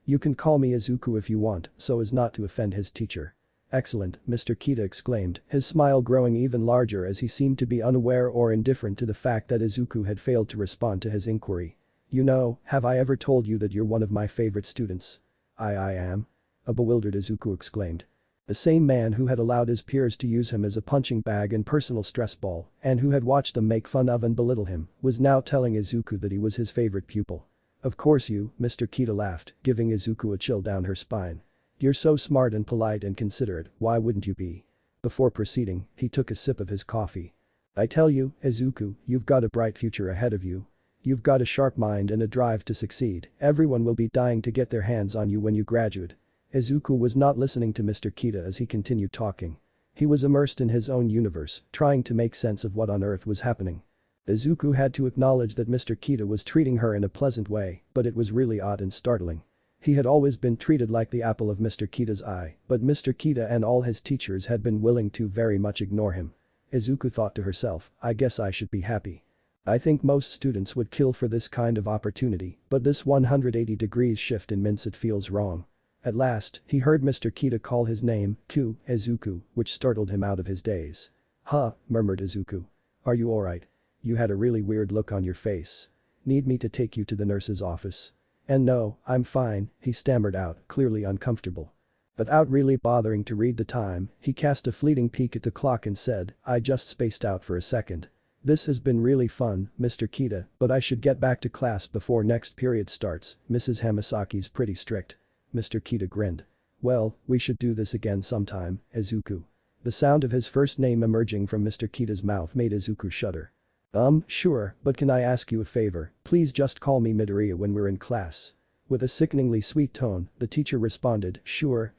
You can call me Izuku if you want, so as not to offend his teacher." "Excellent," Mr. Kita exclaimed, his smile growing even larger as he seemed to be unaware or indifferent to the fact that Izuku had failed to respond to his inquiry. "You know, have I ever told you that you're one of my favorite students?" I am?" a bewildered Izuku exclaimed. The same man who had allowed his peers to use him as a punching bag and personal stress ball, and who had watched them make fun of and belittle him, was now telling Izuku that he was his favorite pupil. "Of course you," Mr. Kita laughed, giving Izuku a chill down her spine. "You're so smart and polite and considerate, why wouldn't you be?" Before proceeding, he took a sip of his coffee. "I tell you, Izuku, you've got a bright future ahead of you. You've got a sharp mind and a drive to succeed, everyone will be dying to get their hands on you when you graduate." Izuku was not listening to Mr. Kita as he continued talking. He was immersed in his own universe, trying to make sense of what on earth was happening. Izuku had to acknowledge that Mr. Kita was treating her in a pleasant way, but it was really odd and startling. He had always been treated like the apple of Mr. Kita's eye, but Mr. Kita and all his teachers had been willing to very much ignore him. Izuku thought to herself, "I guess I should be happy. I think most students would kill for this kind of opportunity, but this 180 degrees shift in mindset feels wrong." At last, he heard Mr. Kita call his name, Izuku, which startled him out of his daze. "Huh," murmured Izuku. "Are you alright? You had a really weird look on your face. Need me to take you to the nurse's office?" "And no, I'm fine," he stammered out, clearly uncomfortable. Without really bothering to read the time, he cast a fleeting peek at the clock and said, "I just spaced out for a second. This has been really fun, Mr. Kita, but I should get back to class before next period starts, Mrs. Hamasaki's pretty strict." Mr. Kita grinned. "Well, we should do this again sometime, Izuku." The sound of his first name emerging from Mr. Kita's mouth made Izuku shudder. Sure, but can I ask you a favor, please just call me Midoriya when we're in class." With a sickeningly sweet tone, the teacher responded, Sure,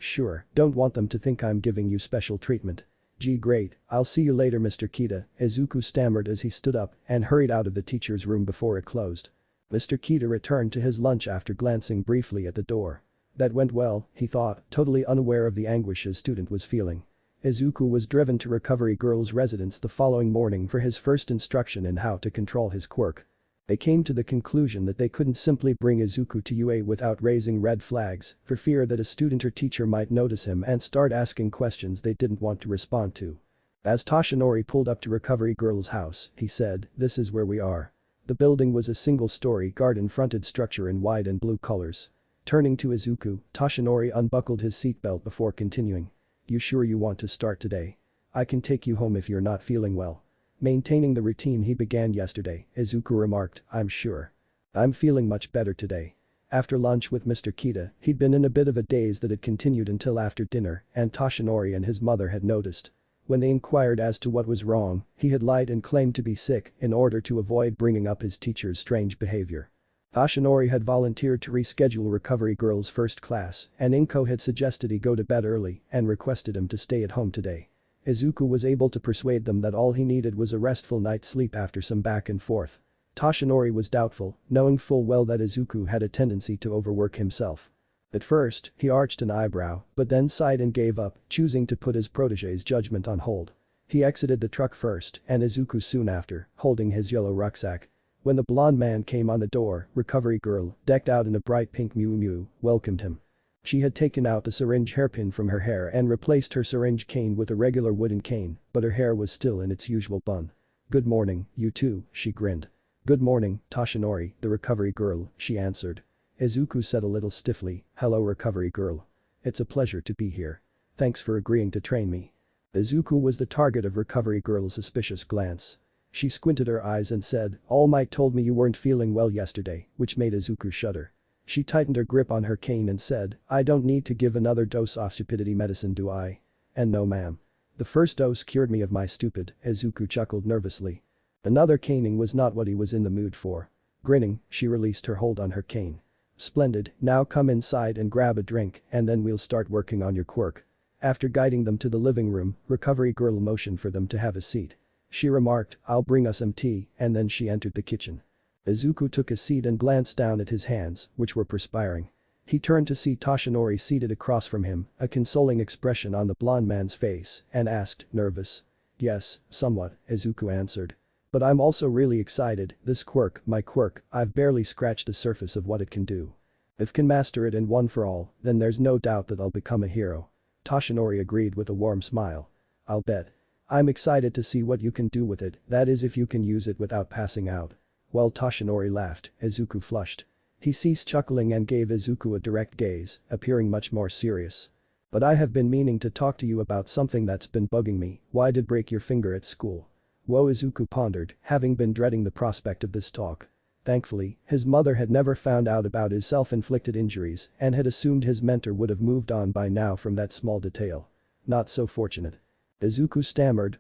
don't want them to think I'm giving you special treatment." "Gee great, I'll see you later Mr. Kita," Izuku stammered as he stood up and hurried out of the teacher's room before it closed. Mr. Kita returned to his lunch after glancing briefly at the door. That went well, he thought, totally unaware of the anguish his student was feeling. Izuku was driven to Recovery Girl's residence the following morning for his first instruction in how to control his quirk. They came to the conclusion that they couldn't simply bring Izuku to UA without raising red flags, for fear that a student or teacher might notice him and start asking questions they didn't want to respond to. As Toshinori pulled up to Recovery Girl's house, he said, "This is where we are." The building was a single-story garden-fronted structure in white and blue colors. Turning to Izuku, Toshinori unbuckled his seatbelt before continuing. "You sure you want to start today? I can take you home if you're not feeling well." Maintaining the routine he began yesterday, Izuku remarked, "I'm sure. I'm feeling much better today." After lunch with Mr. Kita, he'd been in a bit of a daze that had continued until after dinner, and Toshinori and his mother had noticed. When they inquired as to what was wrong, he had lied and claimed to be sick in order to avoid bringing up his teacher's strange behavior. Toshinori had volunteered to reschedule Recovery Girl's first class, and Inko had suggested he go to bed early and requested him to stay at home today. Izuku was able to persuade them that all he needed was a restful night's sleep after some back and forth. Toshinori was doubtful, knowing full well that Izuku had a tendency to overwork himself. At first, he arched an eyebrow, but then sighed and gave up, choosing to put his protege's judgment on hold. He exited the truck first, and Izuku soon after, holding his yellow rucksack. When the blonde man came on the door, Recovery Girl, decked out in a bright pink Miu Miu, welcomed him. She had taken out the syringe hairpin from her hair and replaced her syringe cane with a regular wooden cane, but her hair was still in its usual bun. "Good morning, you two," she grinned. "Good morning, Toshinori, the Recovery Girl," she answered. Izuku said a little stiffly, "Hello Recovery Girl. It's a pleasure to be here. Thanks for agreeing to train me." Izuku was the target of Recovery Girl's suspicious glance. She squinted her eyes and said, "All Might told me you weren't feeling well yesterday," which made Izuku shudder. She tightened her grip on her cane and said, "I don't need to give another dose of stupidity medicine, do I?" "And no ma'am. The first dose cured me of my stupid," Izuku chuckled nervously. Another caning was not what he was in the mood for. Grinning, she released her hold on her cane. "Splendid, now come inside and grab a drink and then we'll start working on your quirk." After guiding them to the living room, Recovery Girl motioned for them to have a seat. She remarked, "I'll bring us some tea," and then she entered the kitchen. Izuku took a seat and glanced down at his hands, which were perspiring. He turned to see Toshinori seated across from him, a consoling expression on the blonde man's face, and asked, "Nervous?" "Yes, somewhat," Izuku answered. "But I'm also really excited, this quirk, my quirk, I've barely scratched the surface of what it can do. If can master it in one for all, then there's no doubt that I'll become a hero." Toshinori agreed with a warm smile. "I'll bet. I'm excited to see what you can do with it, that is if you can use it without passing out." While Toshinori laughed, Izuku flushed. He ceased chuckling and gave Izuku a direct gaze, appearing much more serious. "But I have been meaning to talk to you about something that's been bugging me. Why did break your finger at school?" Whoa, Izuku pondered, having been dreading the prospect of this talk. Thankfully, his mother had never found out about his self-inflicted injuries and had assumed his mentor would have moved on by now from that small detail. Not so fortunate. Izuku stammered,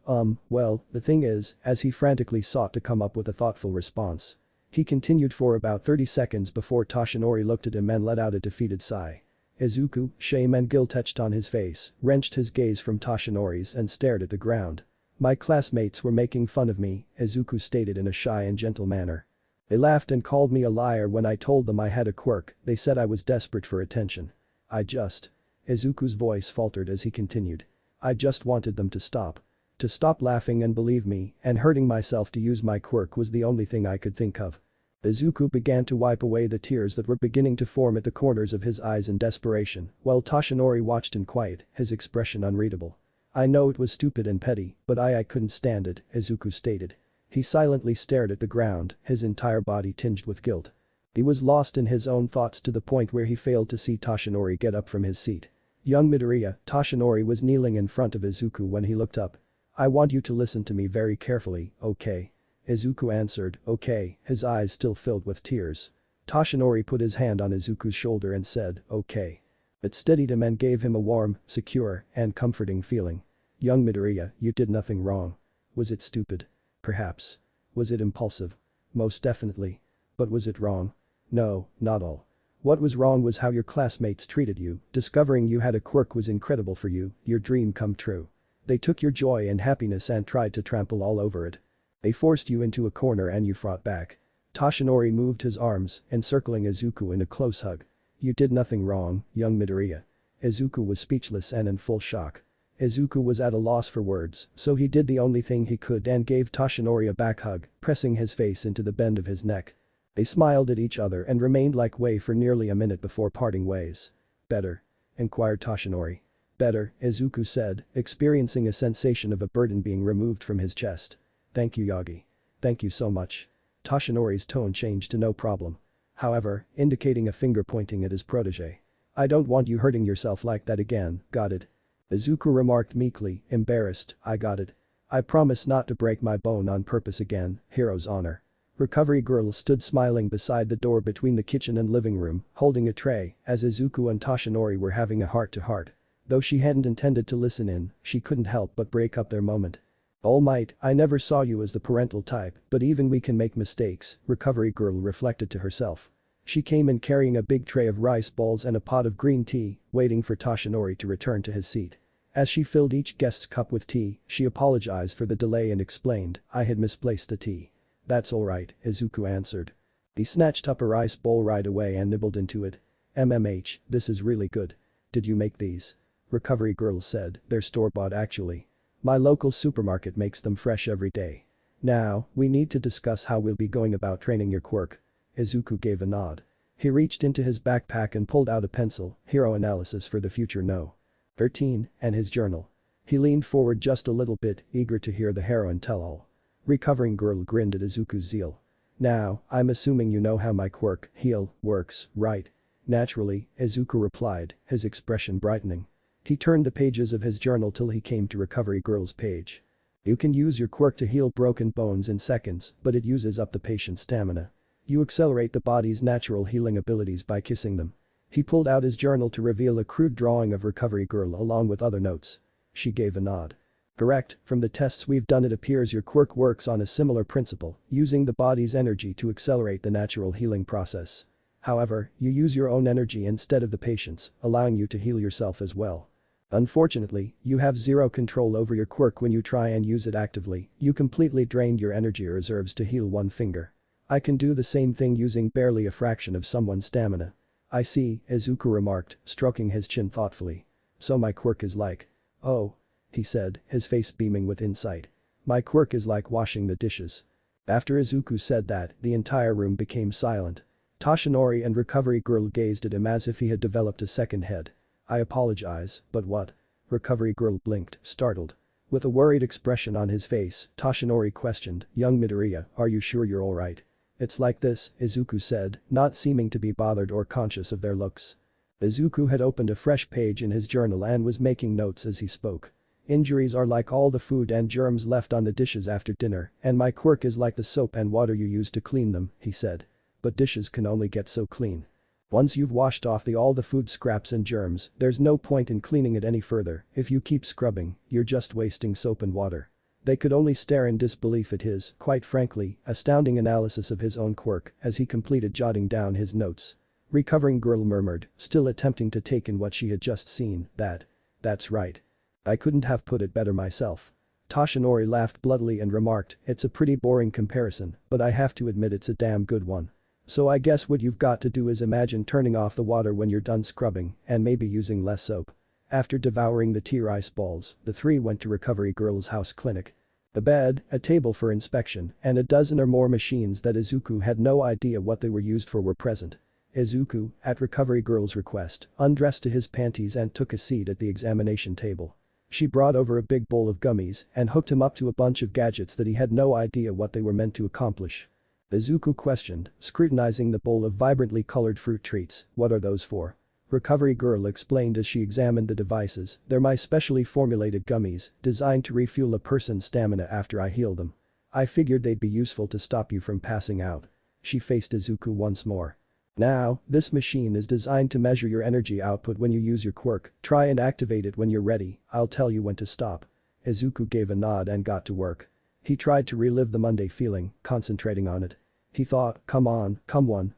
well, the thing is," as he frantically sought to come up with a thoughtful response. He continued for about 30 seconds before Toshinori looked at him and let out a defeated sigh. Izuku, shame and guilt etched on his face, wrenched his gaze from Toshinori's and stared at the ground. "My classmates were making fun of me," Izuku stated in a shy and gentle manner. "They laughed and called me a liar when I told them I had a quirk, they said I was desperate for attention. I just..." Izuku's voice faltered as he continued. "I just wanted them to stop. To stop laughing and believe me, and hurting myself to use my quirk was the only thing I could think of." Izuku began to wipe away the tears that were beginning to form at the corners of his eyes in desperation, while Toshinori watched in quiet, his expression unreadable. "I know it was stupid and petty, but I couldn't stand it," Izuku stated. He silently stared at the ground, his entire body tinged with guilt. He was lost in his own thoughts to the point where he failed to see Toshinori get up from his seat. "Young Midoriya," Toshinori was kneeling in front of Izuku when he looked up. "I want you to listen to me very carefully, okay?" Izuku answered, "Okay," his eyes still filled with tears. Toshinori put his hand on Izuku's shoulder and said, "Okay." It steadied him and gave him a warm, secure, and comforting feeling. "Young Midoriya, you did nothing wrong. Was it stupid? Perhaps. Was it impulsive? Most definitely. But was it wrong? No, not all. What was wrong was how your classmates treated you. Discovering you had a quirk was incredible for you, your dream come true. They took your joy and happiness and tried to trample all over it. They forced you into a corner and you fought back." Toshinori moved his arms, encircling Izuku in a close hug. "You did nothing wrong, young Midoriya." Izuku was speechless and in full shock. Izuku was at a loss for words, so he did the only thing he could and gave Toshinori a back hug, pressing his face into the bend of his neck. They smiled at each other and remained like way for nearly a minute before parting ways. "Better?" inquired Toshinori. "Better," Izuku said, experiencing a sensation of a burden being removed from his chest. "Thank you, Yagi. Thank you so much." Toshinori's tone changed to "no problem." However, indicating a finger pointing at his protege. "I don't want you hurting yourself like that again, got it?" Izuku remarked meekly, embarrassed, "I got it. I promise not to break my bone on purpose again, hero's honor." Recovery Girl stood smiling beside the door between the kitchen and living room, holding a tray, as Izuku and Toshinori were having a heart-to-heart. Though she hadn't intended to listen in, she couldn't help but break up their moment. "All Might, I never saw you as the parental type, but even we can make mistakes," Recovery Girl reflected to herself. She came in carrying a big tray of rice balls and a pot of green tea, waiting for Toshinori to return to his seat. As she filled each guest's cup with tea, she apologized for the delay and explained, "I had misplaced the tea." "That's alright," Izuku answered. He snatched up a rice bowl right away and nibbled into it. This is really good. Did you make these?" Recovery Girl said, "They're store-bought actually. My local supermarket makes them fresh every day. Now, we need to discuss how we'll be going about training your quirk." Izuku gave a nod. He reached into his backpack and pulled out a pencil, hero analysis for the future no. 13, and his journal. He leaned forward just a little bit, eager to hear the heroine tell all. Recovering Girl grinned at Izuku's zeal. "Now, I'm assuming you know how my quirk, heal, works, right?" "Naturally," Izuku replied, his expression brightening. He turned the pages of his journal till he came to Recovery Girl's page. "You can use your quirk to heal broken bones in seconds, but it uses up the patient's stamina. You accelerate the body's natural healing abilities by kissing them." He pulled out his journal to reveal a crude drawing of Recovery Girl along with other notes. She gave a nod. "Correct, from the tests we've done it appears your quirk works on a similar principle, using the body's energy to accelerate the natural healing process. However, you use your own energy instead of the patient's, allowing you to heal yourself as well. Unfortunately, you have zero control over your quirk when you try and use it actively, you completely drained your energy reserves to heal one finger. I can do the same thing using barely a fraction of someone's stamina." "I see," Izuku remarked, stroking his chin thoughtfully. "So my quirk is like." "Oh," he said, his face beaming with insight. "My quirk is like washing the dishes." After Izuku said that, the entire room became silent. Toshinori and Recovery Girl gazed at him as if he had developed a second head. "I apologize, but what?" Recovery Girl blinked, startled. With a worried expression on his face, Toshinori questioned, "Young Midoriya, are you sure you're alright?" "It's like this," Izuku said, not seeming to be bothered or conscious of their looks. Izuku had opened a fresh page in his journal and was making notes as he spoke. "Injuries are like all the food and germs left on the dishes after dinner, and my quirk is like the soap and water you use to clean them," he said. "But dishes can only get so clean. Once you've washed off all the food scraps and germs, there's no point in cleaning it any further. If you keep scrubbing, you're just wasting soap and water." They could only stare in disbelief at his, quite frankly, astounding analysis of his own quirk as he completed jotting down his notes. Recovering Girl murmured, still attempting to take in what she had just seen, "That's right. I couldn't have put it better myself." Toshinori laughed bloodily and remarked, "It's a pretty boring comparison, but I have to admit it's a damn good one. So I guess what you've got to do is imagine turning off the water when you're done scrubbing and maybe using less soap." After devouring the tea rice balls, the three went to Recovery Girl's house clinic. A bed, a table for inspection, and a dozen or more machines that Izuku had no idea what they were used for were present. Izuku, at Recovery Girl's request, undressed to his panties and took a seat at the examination table. She brought over a big bowl of gummies and hooked him up to a bunch of gadgets that he had no idea what they were meant to accomplish. Izuku questioned, scrutinizing the bowl of vibrantly colored fruit treats, "What are those for?" Recovery Girl explained as she examined the devices, "They're my specially formulated gummies, designed to refuel a person's stamina after I heal them. I figured they'd be useful to stop you from passing out." She faced Izuku once more. "Now, this machine is designed to measure your energy output when you use your quirk, try and activate it when you're ready, I'll tell you when to stop." Izuku gave a nod and got to work. He tried to relive the Monday feeling, concentrating on it. He thought, come on,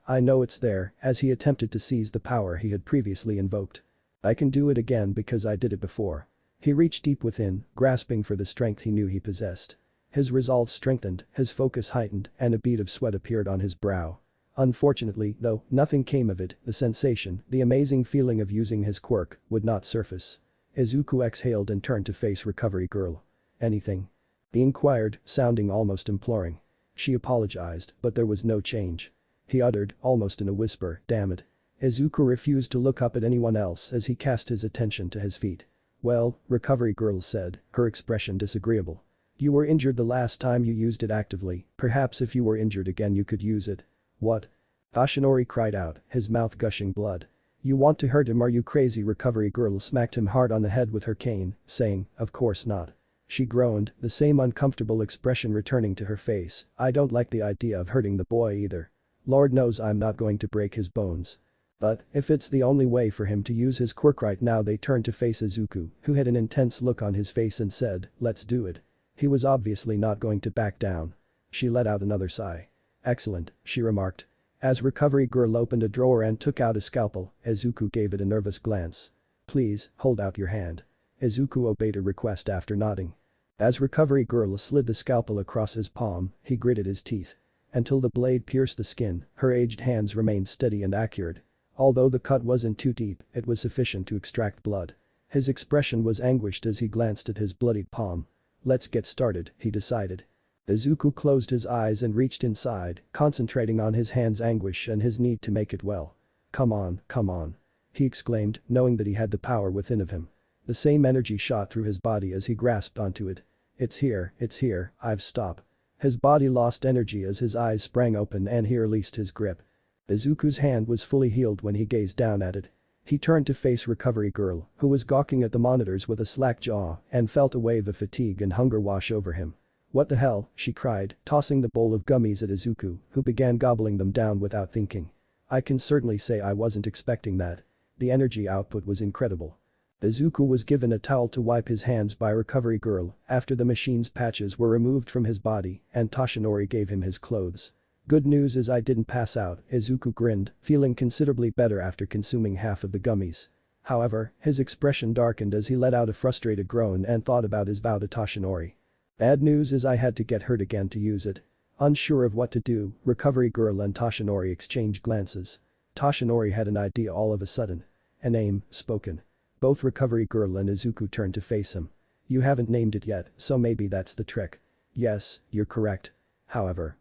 I know it's there," as he attempted to seize the power he had previously invoked. "I can do it again because I did it before." He reached deep within, grasping for the strength he knew he possessed. His resolve strengthened, his focus heightened, and a bead of sweat appeared on his brow. Unfortunately, though, nothing came of it, the sensation, the amazing feeling of using his quirk, would not surface. Izuku exhaled and turned to face Recovery Girl. "Anything?" he inquired, sounding almost imploring. She apologized, but there was no change. He uttered, almost in a whisper, "Damn it." Izuku refused to look up at anyone else as he cast his attention to his feet. "Well," Recovery Girl said, her expression disagreeable. "You were injured the last time you used it actively, perhaps if you were injured again you could use it." "What?" Toshinori cried out, his mouth gushing blood. "You want to hurt him, are you crazy?" Recovery Girl smacked him hard on the head with her cane, saying, "Of course not." She groaned, the same uncomfortable expression returning to her face. "I don't like the idea of hurting the boy either. Lord knows I'm not going to break his bones. But, if it's the only way for him to use his quirk right now." They turned to face Izuku, who had an intense look on his face and said, "Let's do it." He was obviously not going to back down. She let out another sigh. "Excellent," she remarked. As Recovery Girl opened a drawer and took out a scalpel, Izuku gave it a nervous glance. "Please, hold out your hand." Izuku obeyed her request after nodding. As recovery girl slid the scalpel across his palm, he gritted his teeth. Until the blade pierced the skin, her aged hands remained steady and accurate. Although the cut wasn't too deep, it was sufficient to extract blood. His expression was anguished as he glanced at his bloodied palm. "Let's get started," he decided. Izuku closed his eyes and reached inside, concentrating on his hand's anguish and his need to make it well. Come on," he exclaimed, knowing that he had the power within of him. The same energy shot through his body as he grasped onto it. It's here, I've stopped." His body lost energy as his eyes sprang open and he released his grip. Izuku's hand was fully healed when he gazed down at it. He turned to face recovery girl, who was gawking at the monitors with a slack jaw and felt a wave of fatigue and hunger wash over him. "What the hell?" she cried, tossing the bowl of gummies at Izuku, who began gobbling them down without thinking. "I can certainly say I wasn't expecting that. The energy output was incredible." Izuku was given a towel to wipe his hands by recovery girl after the machine's patches were removed from his body and Toshinori gave him his clothes. "Good news is I didn't pass out," Izuku grinned, feeling considerably better after consuming half of the gummies. However, his expression darkened as he let out a frustrated groan and thought about his vow to Toshinori. "Bad news is I had to get hurt again to use it." Unsure of what to do, recovery girl and Toshinori exchanged glances. Toshinori had an idea all of a sudden. A name, spoken. Both recovery girl and Izuku turned to face him. "You haven't named it yet, so maybe that's the trick." "Yes, you're correct. However,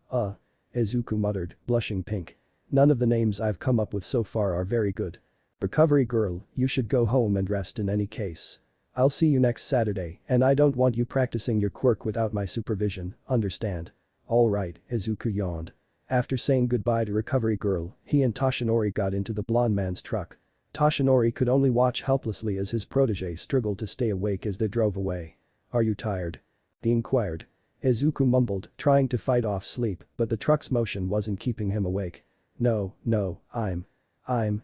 Izuku muttered, blushing pink. "None of the names I've come up with so far are very good." "Recovery girl, you should go home and rest in any case. I'll see you next Saturday and I don't want you practicing your quirk without my supervision, understand?" "Alright," Izuku yawned. After saying goodbye to recovery girl, he and Toshinori got into the blonde man's truck. Toshinori could only watch helplessly as his protege struggled to stay awake as they drove away. "Are you tired?" he inquired. Izuku mumbled, trying to fight off sleep, but the truck's motion wasn't keeping him awake. No, I'm,"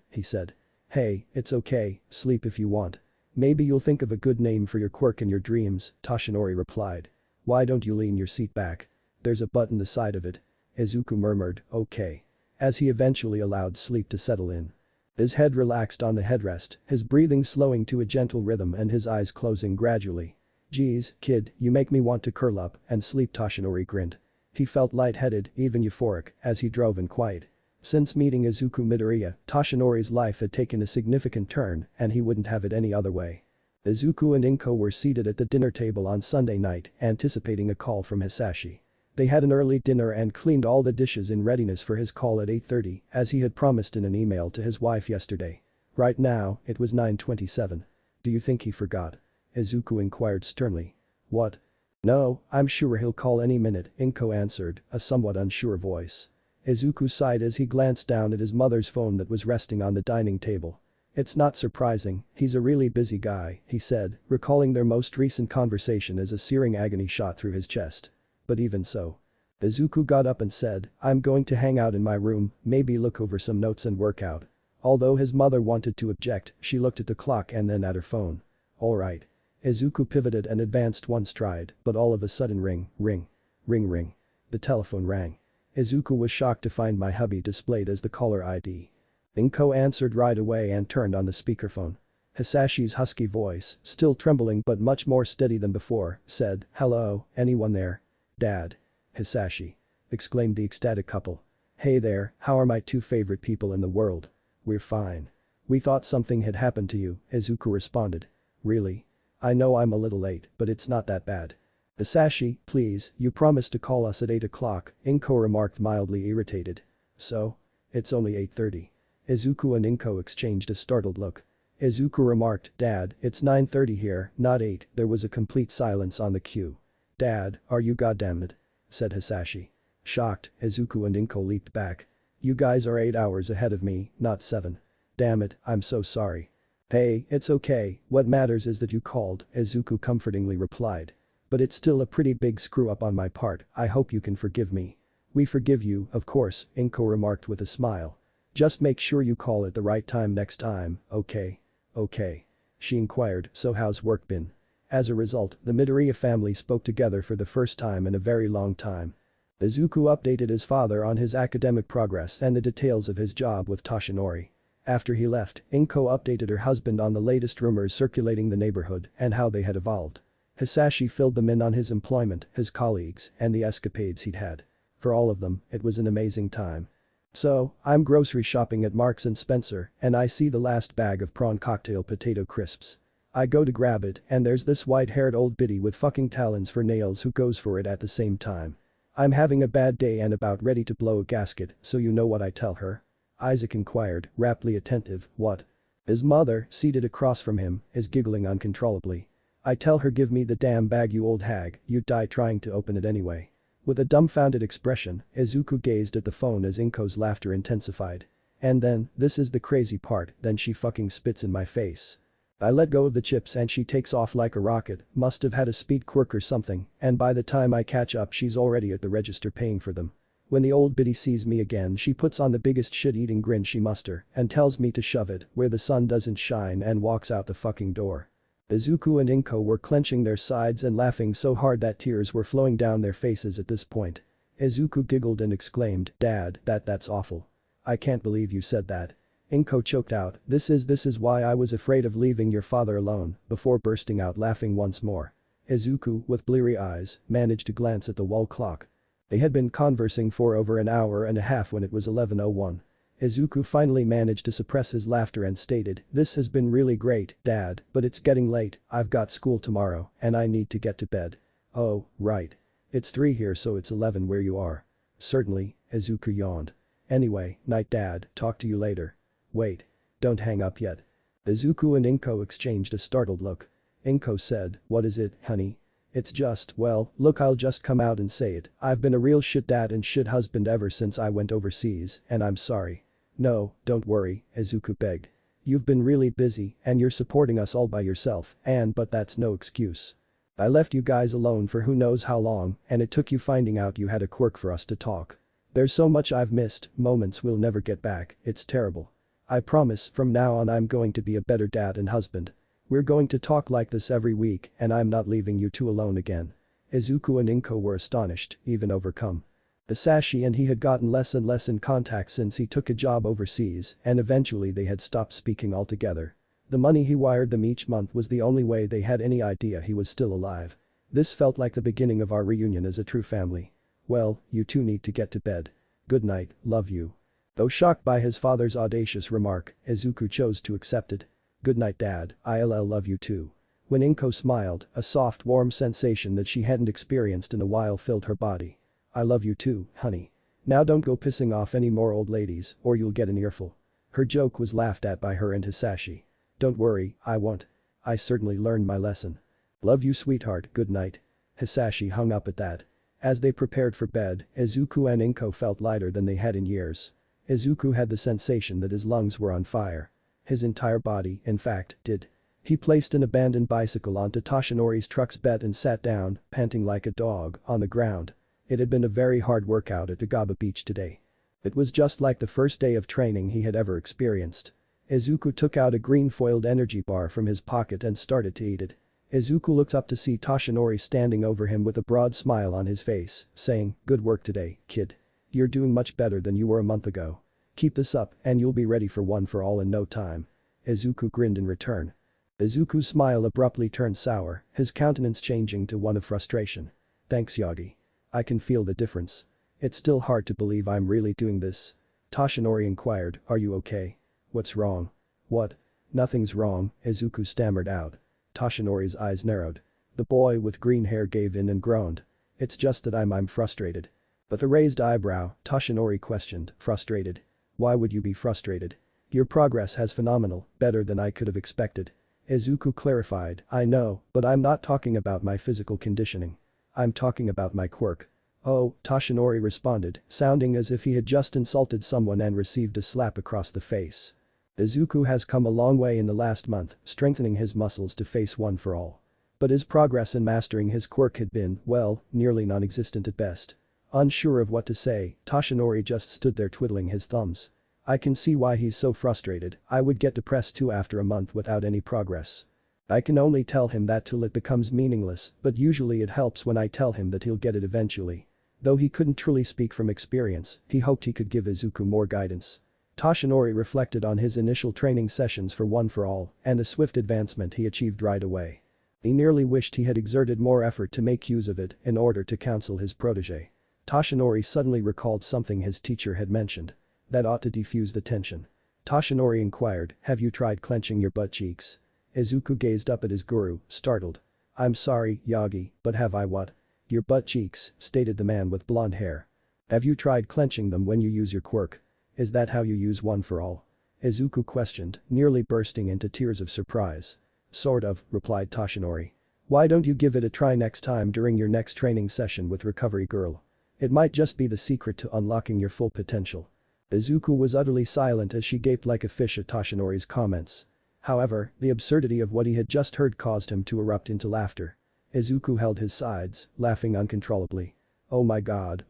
he said. "Hey, it's okay, sleep if you want. Maybe you'll think of a good name for your quirk in your dreams," Toshinori replied. "Why don't you lean your seat back? There's a butt in the side of it." Izuku murmured, "Okay." As he eventually allowed sleep to settle in. His head relaxed on the headrest, his breathing slowing to a gentle rhythm and his eyes closing gradually. "Geez, kid, you make me want to curl up and sleep," Toshinori grinned. He felt lightheaded, even euphoric, as he drove in quiet. Since meeting Izuku Midoriya, Toshinori's life had taken a significant turn and he wouldn't have it any other way. Izuku and Inko were seated at the dinner table on Sunday night, anticipating a call from Hisashi. They had an early dinner and cleaned all the dishes in readiness for his call at 8:30, as he had promised in an email to his wife yesterday. Right now, it was 9:27. "Do you think he forgot?" Izuku inquired sternly. "What?" "No, I'm sure he'll call any minute," Inko answered, a somewhat unsure voice. Izuku sighed as he glanced down at his mother's phone that was resting on the dining table. "It's not surprising, he's a really busy guy," he said, recalling their most recent conversation as a searing agony shot through his chest. But even so. Izuku got up and said, "I'm going to hang out in my room, maybe look over some notes and work out." Although his mother wanted to object, she looked at the clock and then at her phone. "Alright." Izuku pivoted and advanced one stride, but all of a sudden ring. The telephone rang. Izuku was shocked to find my hubby displayed as the caller ID. Inko answered right away and turned on the speakerphone. Hisashi's husky voice, still trembling but much more steady than before, said, "Hello, anyone there?" "Dad." "Hisashi," exclaimed the ecstatic couple. "Hey there, how are my two favorite people in the world?" "We're fine. We thought something had happened to you," Izuku responded. "Really? I know I'm a little late, but it's not that bad." "Hisashi, please, you promised to call us at 8 o'clock, Inko remarked mildly irritated. "So? It's only 8:30. Izuku and Inko exchanged a startled look. Izuku remarked, "Dad, it's 9:30 here, not 8, there was a complete silence on the queue. "Dad, are you goddammit?" said Hisashi. Shocked, Izuku and Inko leaped back. "You guys are 8 hours ahead of me, not 7. Damn it, I'm so sorry." "Hey, it's okay, what matters is that you called," Izuku comfortingly replied. "But it's still a pretty big screw up on my part, I hope you can forgive me." "We forgive you, of course," Inko remarked with a smile. "Just make sure you call at the right time next time, okay?" "Okay." She inquired, "So how's work been?" As a result, the Midoriya family spoke together for the first time in a very long time. Izuku updated his father on his academic progress and the details of his job with Toshinori. After he left, Inko updated her husband on the latest rumors circulating the neighborhood and how they had evolved. Hisashi filled them in on his employment, his colleagues, and the escapades he'd had. For all of them, it was an amazing time. So, I'm grocery shopping at Marks and Spencer and I see the last bag of prawn cocktail potato crisps. I go to grab it and there's this white-haired old biddy with fucking talons for nails who goes for it at the same time. I'm having a bad day and about ready to blow a gasket, so you know what I tell her? Isaac inquired, raptly attentive. What? His mother, seated across from him, is giggling uncontrollably. I tell her give me the damn bag you old hag, you'd die trying to open it anyway. With a dumbfounded expression, Izuku gazed at the phone as Inko's laughter intensified. And then, this is the crazy part, then she fucking spits in my face. I let go of the chips and she takes off like a rocket, must have had a speed quirk or something, and by the time I catch up she's already at the register paying for them. When the old biddy sees me again she puts on the biggest shit-eating grin she muster and tells me to shove it where the sun doesn't shine and walks out the fucking door. Izuku and Inko were clenching their sides and laughing so hard that tears were flowing down their faces at this point. Izuku giggled and exclaimed, Dad, that's awful. I can't believe you said that. Inko choked out, this is why I was afraid of leaving your father alone, before bursting out laughing once more. Izuku, with bleary eyes, managed to glance at the wall clock. They had been conversing for over an hour and a half when it was 11:01. Izuku finally managed to suppress his laughter and stated, this has been really great, Dad, but it's getting late, I've got school tomorrow, and I need to get to bed. Oh, right. It's 3 here so it's 11 where you are. Certainly, Izuku yawned. Anyway, night Dad, talk to you later. Wait. Don't hang up yet. Izuku and Inko exchanged a startled look. Inko said, what is it, honey? It's just, well, look I'll just come out and say it, I've been a real shit dad and shit husband ever since I went overseas, and I'm sorry. No, don't worry, Izuku begged. You've been really busy and you're supporting us all by yourself, but that's no excuse. I left you guys alone for who knows how long and it took you finding out you had a quirk for us to talk. There's so much I've missed, moments we'll never get back, it's terrible. I promise from now on I'm going to be a better dad and husband. We're going to talk like this every week and I'm not leaving you two alone again. Izuku and Inko were astonished, even overcome. Hisashi and he had gotten less and less in contact since he took a job overseas and eventually they had stopped speaking altogether. The money he wired them each month was the only way they had any idea he was still alive. This felt like the beginning of our reunion as a true family. Well, you two need to get to bed. Good night, love you. Though shocked by his father's audacious remark, Izuku chose to accept it. Good night Dad, I'll love you too. When Inko smiled, a soft warm sensation that she hadn't experienced in a while filled her body. I love you too, honey. Now don't go pissing off any more old ladies or you'll get an earful. Her joke was laughed at by her and Hisashi. Don't worry, I won't. I certainly learned my lesson. Love you sweetheart, good night. Hisashi hung up at that. As they prepared for bed, Izuku and Inko felt lighter than they had in years. Izuku had the sensation that his lungs were on fire. His entire body, in fact, did. He placed an abandoned bicycle onto Toshinori's truck's bed and sat down, panting like a dog, on the ground. It had been a very hard workout at Agaba Beach today. It was just like the first day of training he had ever experienced. Izuku took out a green foiled energy bar from his pocket and started to eat it. Izuku looked up to see Toshinori standing over him with a broad smile on his face, saying, good work today, kid. You're doing much better than you were a month ago. Keep this up and you'll be ready for one for all in no time. Izuku grinned in return. Izuku's smile abruptly turned sour, his countenance changing to one of frustration. Thanks Yagi. I can feel the difference. It's still hard to believe I'm really doing this. Toshinori inquired, are you okay? What's wrong? What? Nothing's wrong, Izuku stammered out. Toshinori's eyes narrowed. The boy with green hair gave in and groaned. It's just that I'm frustrated. With a raised eyebrow, Toshinori questioned, frustrated? Why would you be frustrated? Your progress has phenomenal, better than I could have expected. Izuku clarified, I know, but I'm not talking about my physical conditioning. I'm talking about my quirk. Oh, Toshinori responded, sounding as if he had just insulted someone and received a slap across the face. Izuku has come a long way in the last month, strengthening his muscles to face one for all. But his progress in mastering his quirk had been, well, nearly non-existent at best. Unsure of what to say, Toshinori just stood there twiddling his thumbs. I can see why he's so frustrated, I would get depressed too after a month without any progress. I can only tell him that till it becomes meaningless, but usually it helps when I tell him that he'll get it eventually. Though he couldn't truly speak from experience, he hoped he could give Izuku more guidance. Toshinori reflected on his initial training sessions for One for All and the swift advancement he achieved right away. He nearly wished he had exerted more effort to make use of it in order to counsel his protege. Toshinori suddenly recalled something his teacher had mentioned. That ought to defuse the tension. Toshinori inquired, "Have you tried clenching your butt cheeks?" Izuku gazed up at his guru, startled. "I'm sorry, Yagi, but have I what?" "Your butt cheeks," stated the man with blonde hair. "Have you tried clenching them when you use your quirk? Is that how you use One for All?" Izuku questioned, nearly bursting into tears of surprise. "Sort of," replied Toshinori. "Why don't you give it a try next time during your next training session with Recovery Girl? It might just be the secret to unlocking your full potential." Izuku was utterly silent as she gaped like a fish at Toshinori's comments. However, the absurdity of what he had just heard caused him to erupt into laughter. Izuku held his sides, laughing uncontrollably. Oh my god,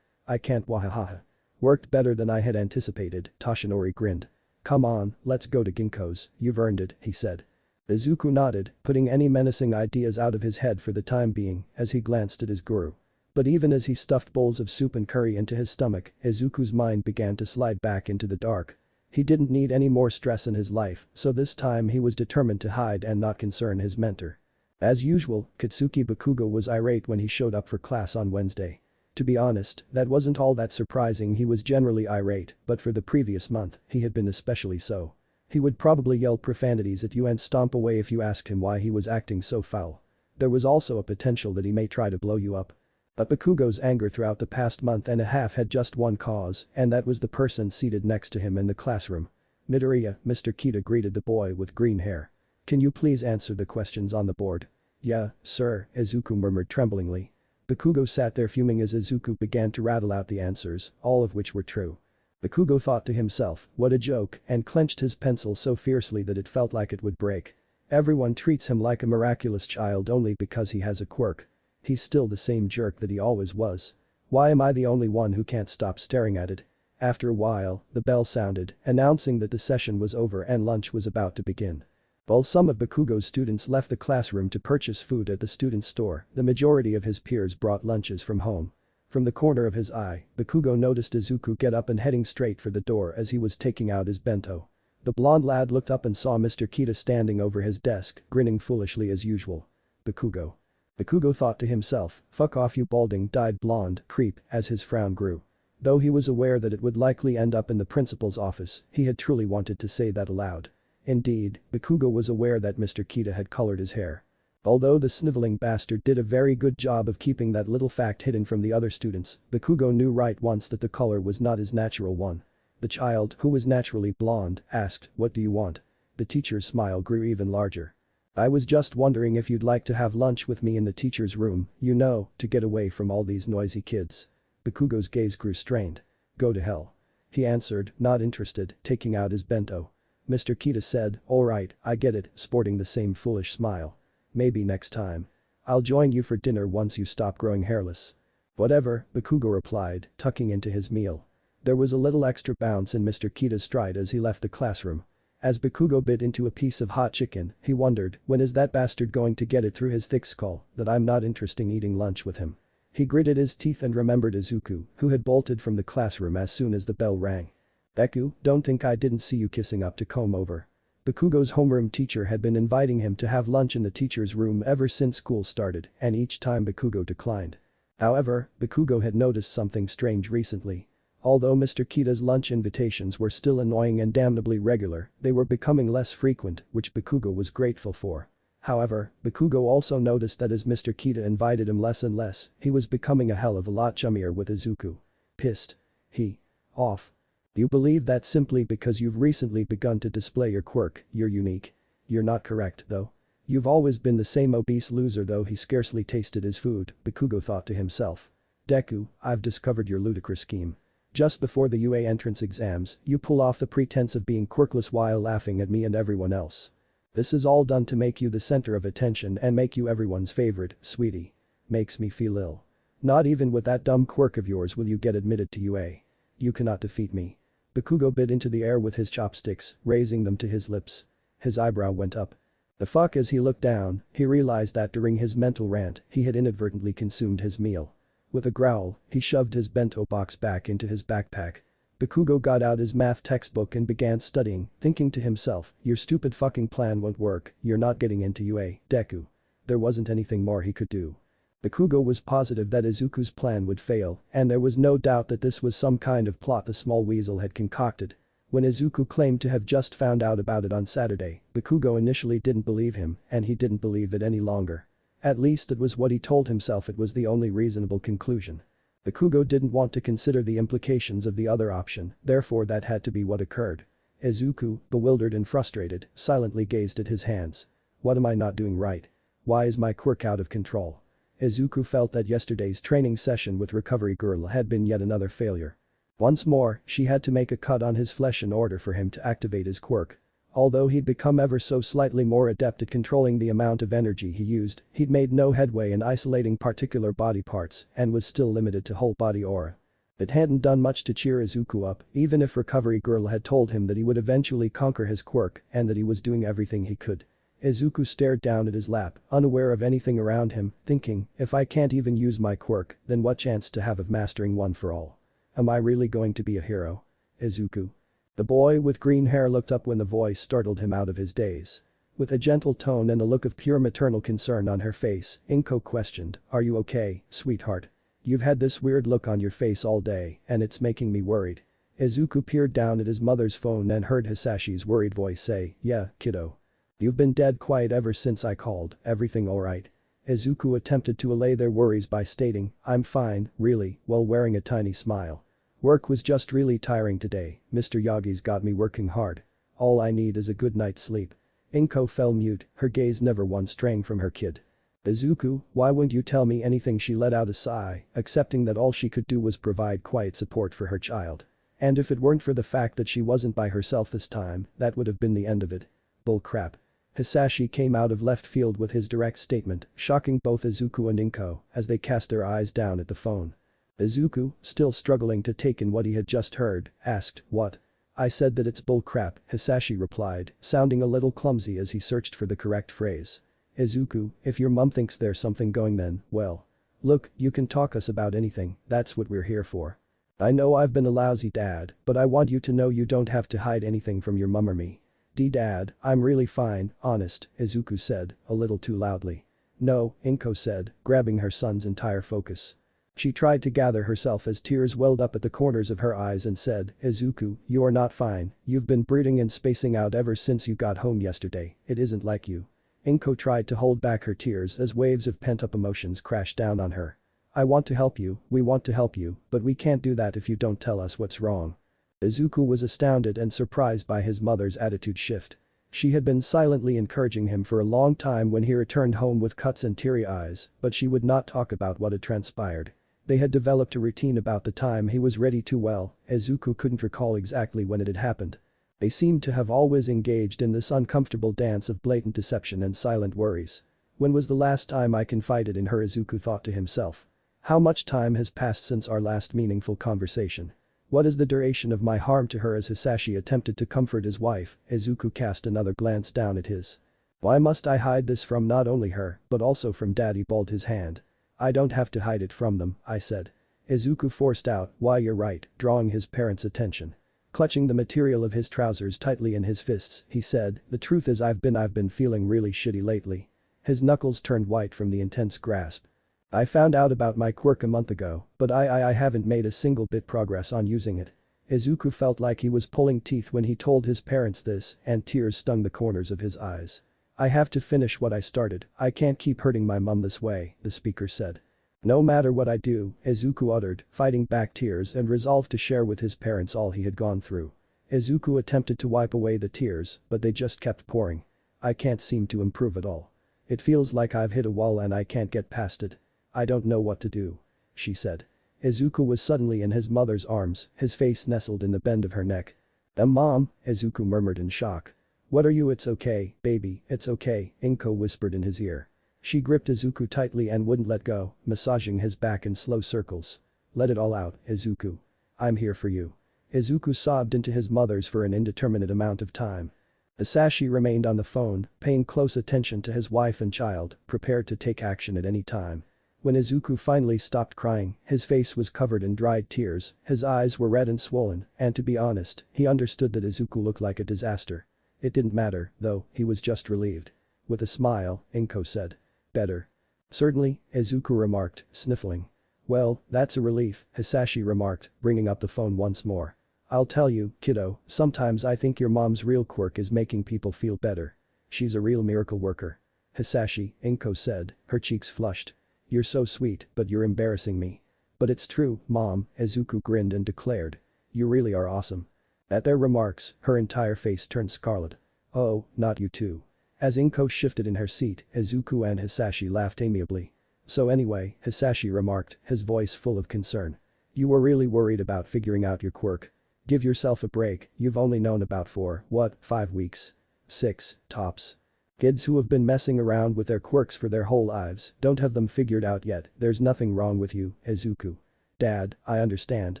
I can't wahahaha. Worked better than I had anticipated, Toshinori grinned. "Come on, let's go to Ginkgo's, you've earned it," he said. Izuku nodded, putting any menacing ideas out of his head for the time being as he glanced at his guru. But even as he stuffed bowls of soup and curry into his stomach, Izuku's mind began to slide back into the dark. He didn't need any more stress in his life, so this time he was determined to hide and not concern his mentor. As usual, Katsuki Bakugo was irate when he showed up for class on Wednesday. To be honest, that wasn't all that surprising. He was generally irate, but for the previous month, he had been especially so. He would probably yell profanities at you and stomp away if you asked him why he was acting so foul. There was also a potential that he may try to blow you up. But Bakugo's anger throughout the past month and a half had just one cause, and that was the person seated next to him in the classroom. "Midoriya," Mr. Kita greeted the boy with green hair. "Can you please answer the questions on the board?" "Yeah, sir," Izuku murmured tremblingly. Bakugo sat there fuming as Izuku began to rattle out the answers, all of which were true. Bakugo thought to himself, what a joke, and clenched his pencil so fiercely that it felt like it would break. Everyone treats him like a miraculous child only because he has a quirk. He's still the same jerk that he always was. Why am I the only one who can't stop staring at it? After a while, the bell sounded, announcing that the session was over and lunch was about to begin. While some of Bakugo's students left the classroom to purchase food at the student store, the majority of his peers brought lunches from home. From the corner of his eye, Bakugo noticed Izuku get up and heading straight for the door as he was taking out his bento. The blonde lad looked up and saw Mr. Kita standing over his desk, grinning foolishly as usual. Bakugo. Bakugo thought to himself, fuck off you balding dyed blonde creep, as his frown grew. Though he was aware that it would likely end up in the principal's office, he had truly wanted to say that aloud. Indeed, Bakugo was aware that Mr. Kita had colored his hair. Although the sniveling bastard did a very good job of keeping that little fact hidden from the other students, Bakugo knew right once that the color was not his natural one. The child, who was naturally blonde, asked, "What do you want?" The teacher's smile grew even larger. "I was just wondering if you'd like to have lunch with me in the teacher's room, you know, to get away from all these noisy kids." Bakugo's gaze grew strained. "Go to hell." He answered, not interested, taking out his bento. Mr. Kita said, "Alright, I get it," sporting the same foolish smile. "Maybe next time. I'll join you for dinner once you stop growing hairless." "Whatever," Bakugo replied, tucking into his meal. There was a little extra bounce in Mr. Kita's stride as he left the classroom. As Bakugo bit into a piece of hot chicken, he wondered, when is that bastard going to get it through his thick skull that I'm not interested in eating lunch with him? He gritted his teeth and remembered Izuku, who had bolted from the classroom as soon as the bell rang. "Deku, don't think I didn't see you kissing up to comb over." Bakugo's homeroom teacher had been inviting him to have lunch in the teacher's room ever since school started, and each time Bakugo declined. However, Bakugo had noticed something strange recently. Although Mr. Kita's lunch invitations were still annoying and damnably regular, they were becoming less frequent, which Bakugo was grateful for. However, Bakugo also noticed that as Mr. Kita invited him less and less, he was becoming a hell of a lot chummier with Izuku. Pissed. He. Off. "You believe that simply because you've recently begun to display your quirk, you're unique? You're not correct, though. You've always been the same obese loser." Though he scarcely tasted his food, Bakugo thought to himself. "Deku, I've discovered your ludicrous scheme. Just before the UA entrance exams, you pull off the pretense of being quirkless while laughing at me and everyone else. This is all done to make you the center of attention and make you everyone's favorite, sweetie. Makes me feel ill. Not even with that dumb quirk of yours will you get admitted to UA. You cannot defeat me." Bakugo bit into the air with his chopsticks, raising them to his lips. His eyebrow went up. The fuck. As he looked down, he realized that during his mental rant, he had inadvertently consumed his meal. With a growl, he shoved his bento box back into his backpack. Bakugo got out his math textbook and began studying, thinking to himself, your stupid fucking plan won't work, you're not getting into UA, Deku. There wasn't anything more he could do. Bakugo was positive that Izuku's plan would fail, and there was no doubt that this was some kind of plot the small weasel had concocted. When Izuku claimed to have just found out about it on Saturday, Bakugo initially didn't believe him, and he didn't believe it any longer. At least it was what he told himself, it was the only reasonable conclusion. Bakugo didn't want to consider the implications of the other option, therefore that had to be what occurred. Izuku, bewildered and frustrated, silently gazed at his hands. What am I not doing right? Why is my quirk out of control? Izuku felt that yesterday's training session with Recovery Girl had been yet another failure. Once more, she had to make a cut on his flesh in order for him to activate his quirk. Although he'd become ever so slightly more adept at controlling the amount of energy he used, he'd made no headway in isolating particular body parts and was still limited to whole body aura. It hadn't done much to cheer Izuku up, even if Recovery Girl had told him that he would eventually conquer his quirk and that he was doing everything he could. Izuku stared down at his lap, unaware of anything around him, thinking, if I can't even use my quirk, then what chance to have of mastering one for all? Am I really going to be a hero? Izuku. The boy with green hair looked up when the voice startled him out of his daze. With a gentle tone and a look of pure maternal concern on her face, Inko questioned, are you okay, sweetheart? You've had this weird look on your face all day, and it's making me worried. Izuku peered down at his mother's phone and heard Hisashi's worried voice say, yeah, kiddo. You've been dead quiet ever since I called, everything alright? Izuku attempted to allay their worries by stating, I'm fine, really, while wearing a tiny smile. Work was just really tiring today, Mr. Yagi's got me working hard. All I need is a good night's sleep. Inko fell mute, her gaze never once straying from her kid. Izuku, why wouldn't you tell me anything? She let out a sigh, accepting that all she could do was provide quiet support for her child. And if it weren't for the fact that she wasn't by herself this time, that would have been the end of it. Bull crap. Hisashi came out of left field with his direct statement, shocking both Izuku and Inko as they cast their eyes down at the phone. Izuku, still struggling to take in what he had just heard, asked, what? I said that it's bull crap, Hisashi replied, sounding a little clumsy as he searched for the correct phrase. Izuku, if your mum thinks there's something going then, well. Look, you can talk us about anything, that's what we're here for. I know I've been a lousy dad, but I want you to know you don't have to hide anything from your mum or me. Dad, I'm really fine, honest, Izuku said, a little too loudly. No, Inko said, grabbing her son's entire focus. She tried to gather herself as tears welled up at the corners of her eyes and said, Izuku, you are not fine, you've been brooding and spacing out ever since you got home yesterday, it isn't like you. Inko tried to hold back her tears as waves of pent-up emotions crashed down on her. I want to help you, we want to help you, but we can't do that if you don't tell us what's wrong. Izuku was astounded and surprised by his mother's attitude shift. She had been silently encouraging him for a long time when he returned home with cuts and teary eyes, but she would not talk about what had transpired. They had developed a routine about the time he was ready to well, Izuku couldn't recall exactly when it had happened. They seemed to have always engaged in this uncomfortable dance of blatant deception and silent worries. When was the last time I confided in her? Izuku thought to himself. How much time has passed since our last meaningful conversation? What is the duration of my harm to her? As Hisashi attempted to comfort his wife, Izuku cast another glance down at his. Why must I hide this from not only her, but also from Dad? He balled his hand. I don't have to hide it from them, I said. Izuku forced out, why you're right, drawing his parents' attention. Clutching the material of his trousers tightly in his fists, he said, the truth is I've been feeling really shitty lately. His knuckles turned white from the intense grasp. I found out about my quirk a month ago, but I haven't made a single bit progress on using it. Izuku felt like he was pulling teeth when he told his parents this, and tears stung the corners of his eyes. I have to finish what I started, I can't keep hurting my mum this way, the speaker said. No matter what I do, Izuku uttered, fighting back tears and resolved to share with his parents all he had gone through. Izuku attempted to wipe away the tears, but they just kept pouring. I can't seem to improve at all. It feels like I've hit a wall and I can't get past it. I don't know what to do. She said. Izuku was suddenly in his mother's arms, his face nestled in the bend of her neck. Mom, Izuku murmured in shock. What are you? It's okay, baby, it's okay, Inko whispered in his ear. She gripped Izuku tightly and wouldn't let go, massaging his back in slow circles. Let it all out, Izuku. I'm here for you. Izuku sobbed into his mother's for an indeterminate amount of time. Hisashi remained on the phone, paying close attention to his wife and child, prepared to take action at any time. When Izuku finally stopped crying, his face was covered in dried tears, his eyes were red and swollen, and to be honest, he understood that Izuku looked like a disaster. It didn't matter, though, he was just relieved. With a smile, Inko said. Better. Certainly, Izuku remarked, sniffling. Well, that's a relief, Hisashi remarked, bringing up the phone once more. I'll tell you, kiddo, sometimes I think your mom's real quirk is making people feel better. She's a real miracle worker. Hisashi, Inko said, her cheeks flushed. You're so sweet, but you're embarrassing me. But it's true, Mom, Izuku grinned and declared. You really are awesome. At their remarks, her entire face turned scarlet. Oh, not you too. As Inko shifted in her seat, Izuku and Hisashi laughed amiably. So anyway, Hisashi remarked, his voice full of concern. You were really worried about figuring out your quirk. Give yourself a break, you've only known about 5 weeks? 6, tops. Kids who have been messing around with their quirks for their whole lives don't have them figured out yet, there's nothing wrong with you, Izuku. Dad, I understand,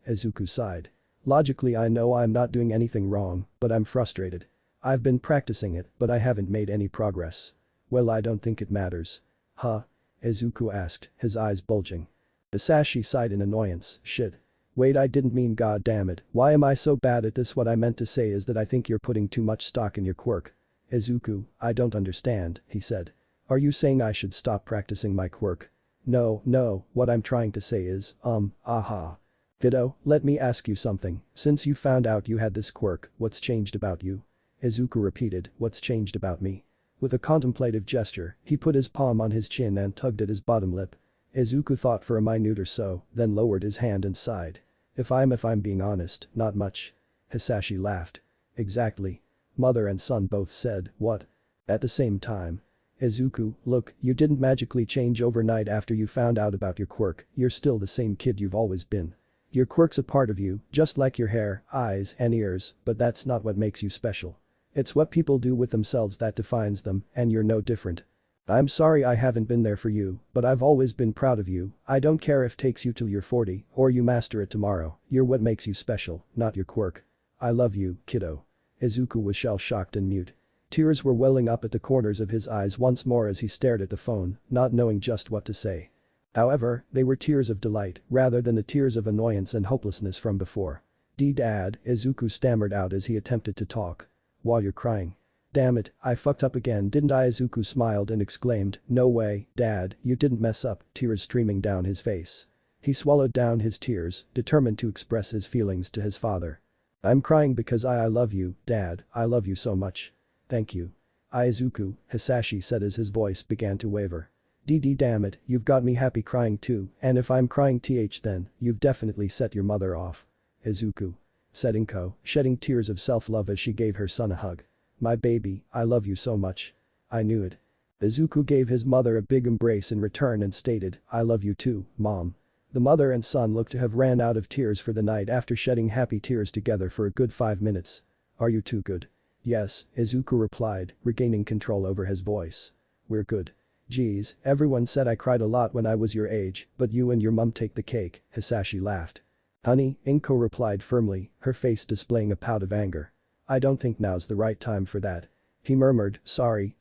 Izuku sighed. Logically I know I'm not doing anything wrong, but I'm frustrated. I've been practicing it, but I haven't made any progress. Well, I don't think it matters. Huh? Izuku asked, his eyes bulging. Hisashi sighed in annoyance, shit. Wait, I didn't mean, god damn it, why am I so bad at this? What I meant to say is that I think you're putting too much stock in your quirk. Izuku, I don't understand, he said. Are you saying I should stop practicing my quirk? No, what I'm trying to say is, aha. Kiddo, let me ask you something, since you found out you had this quirk, what's changed about you? Izuku repeated, what's changed about me? With a contemplative gesture, he put his palm on his chin and tugged at his bottom lip. Izuku thought for a minute or so, then lowered his hand and sighed. If I'm being honest, not much. Hisashi laughed. Exactly. Mother and son both said, what? At the same time. Izuku, look, you didn't magically change overnight after you found out about your quirk, you're still the same kid you've always been. Your quirk's a part of you, just like your hair, eyes, and ears, but that's not what makes you special. It's what people do with themselves that defines them, and you're no different. I'm sorry I haven't been there for you, but I've always been proud of you. I don't care if it takes you till you're 40, or you master it tomorrow, you're what makes you special, not your quirk. I love you, kiddo. Izuku was shell-shocked and mute. Tears were welling up at the corners of his eyes once more as he stared at the phone, not knowing just what to say. However, they were tears of delight, rather than the tears of annoyance and hopelessness from before. Dad, Izuku stammered out as he attempted to talk. While you're crying. Damn it, I fucked up again, didn't I? Izuku smiled and exclaimed, no way, Dad, you didn't mess up, tears streaming down his face. He swallowed down his tears, determined to express his feelings to his father. I'm crying because I love you, Dad, I love you so much. Thank you. Izuku, Hisashi said as his voice began to waver. Damn it, you've got me happy crying too, and if I'm crying then, you've definitely set your mother off. Izuku. Said Inko, shedding tears of self-love as she gave her son a hug. My baby, I love you so much. I knew it. Izuku gave his mother a big embrace in return and stated, I love you too, Mom. The mother and son looked to have ran out of tears for the night after shedding happy tears together for a good 5 minutes. Are you too good? Yes, Izuku replied, regaining control over his voice. We're good. Geez, everyone said I cried a lot when I was your age, but you and your mum take the cake, Hisashi laughed. Honey, Inko replied firmly, her face displaying a pout of anger. I don't think now's the right time for that. He murmured, sorry,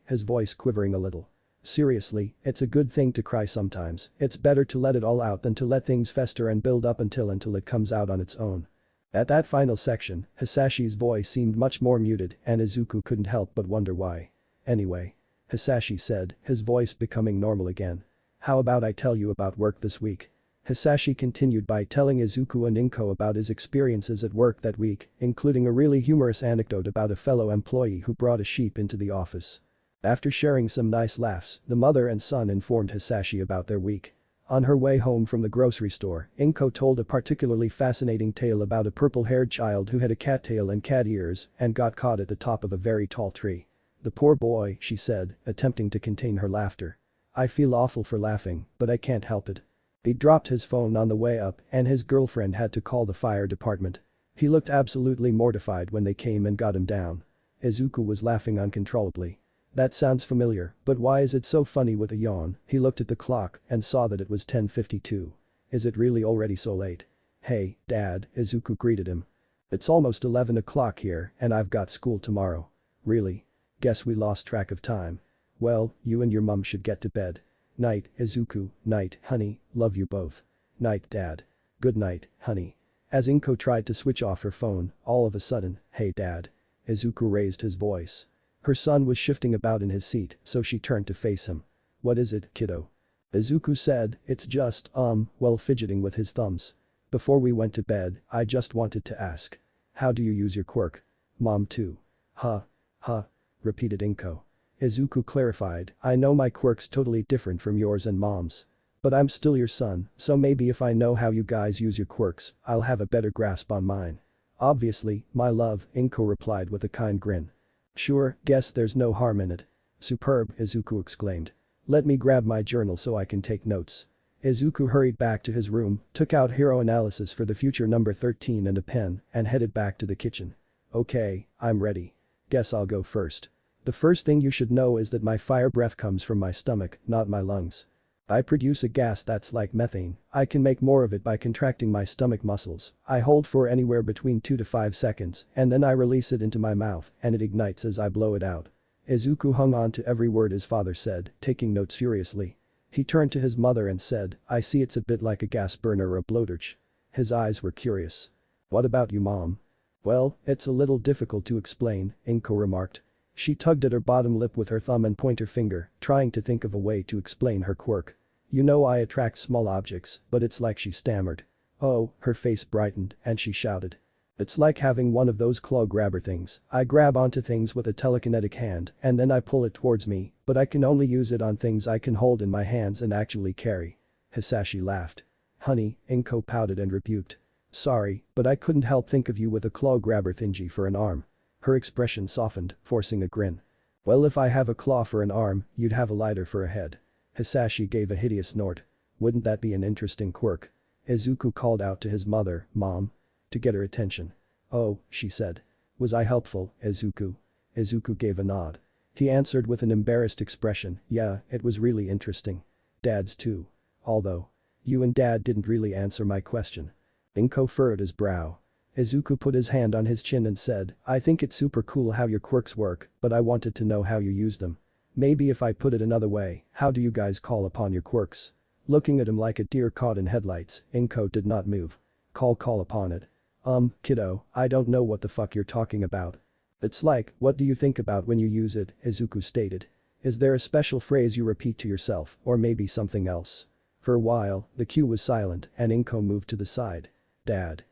his voice quivering a little. Seriously, it's a good thing to cry sometimes, it's better to let it all out than to let things fester and build up until it comes out on its own. At that final section, Hisashi's voice seemed much more muted and Izuku couldn't help but wonder why. Anyway. Hisashi said, his voice becoming normal again. How about I tell you about work this week? Hisashi continued by telling Izuku and Inko about his experiences at work that week, including a really humorous anecdote about a fellow employee who brought a sheep into the office. After sharing some nice laughs, the mother and son informed Hisashi about their week. On her way home from the grocery store, Inko told a particularly fascinating tale about a purple-haired child who had a cattail and cat ears and got caught at the top of a very tall tree. The poor boy, she said, attempting to contain her laughter. I feel awful for laughing, but I can't help it. He dropped his phone on the way up and his girlfriend had to call the fire department. He looked absolutely mortified when they came and got him down. Izuku was laughing uncontrollably. That sounds familiar, but why is it so funny? With a yawn, he looked at the clock and saw that it was 10:52. Is it really already so late? Hey, Dad, Izuku greeted him. It's almost 11 o'clock here and I've got school tomorrow. Really? Guess we lost track of time. Well, you and your mum should get to bed. Night, Izuku, night, honey, love you both. Night, dad. Good night, honey. As Inko tried to switch off her phone, all of a sudden, hey dad. Izuku raised his voice. Her son was shifting about in his seat, so she turned to face him. What is it, kiddo? Izuku said, it's just, well fidgeting with his thumbs. Before we went to bed, I just wanted to ask. How do you use your quirk? Mom too. Huh. Huh. Repeated Inko. Izuku clarified, I know my quirk's totally different from yours and mom's. But I'm still your son, so maybe if I know how you guys use your quirks, I'll have a better grasp on mine. Obviously, my love, Inko replied with a kind grin. Sure, guess there's no harm in it. Superb, Izuku exclaimed. Let me grab my journal so I can take notes. Izuku hurried back to his room, took out hero analysis for the future number 13 and a pen, and headed back to the kitchen. Okay, I'm ready. Guess I'll go first. The first thing you should know is that my fire breath comes from my stomach, not my lungs. I produce a gas that's like methane. I can make more of it by contracting my stomach muscles. I hold for anywhere between 2 to 5 seconds, and then I release it into my mouth, and it ignites as I blow it out. Izuku hung on to every word his father said, taking notes furiously. He turned to his mother and said, I see it's a bit like a gas burner or a blowtorch. His eyes were curious. What about you, Mom? Well, it's a little difficult to explain, Inko remarked. She tugged at her bottom lip with her thumb and pointer finger, trying to think of a way to explain her quirk. You know I attract small objects, but it's like she stammered. Oh, her face brightened, and she shouted. It's like having one of those claw grabber things. I grab onto things with a telekinetic hand, and then I pull it towards me, but I can only use it on things I can hold in my hands and actually carry. Hisashi laughed. Honey, Inko pouted and rebuked. Sorry, but I couldn't help think of you with a claw grabber thingy for an arm. Her expression softened, forcing a grin. Well, if I have a claw for an arm, you'd have a lighter for a head. Hisashi gave a hideous snort. Wouldn't that be an interesting quirk? Izuku called out to his mother, Mom. To get her attention. Oh, she said. Was I helpful, Izuku? Izuku gave a nod. He answered with an embarrassed expression, yeah, it was really interesting. Dad's too. Although. You and Dad didn't really answer my question. Inko furrowed his brow. Izuku put his hand on his chin and said, I think it's super cool how your quirks work, but I wanted to know how you use them. Maybe if I put it another way, how do you guys call upon your quirks? Looking at him like a deer caught in headlights, Inko did not move. Call upon it. Kiddo, I don't know what the fuck you're talking about. It's like, what do you think about when you use it, Izuku stated. Is there a special phrase you repeat to yourself, or maybe something else? For a while, the queue was silent, and Inko moved to the side. Dad.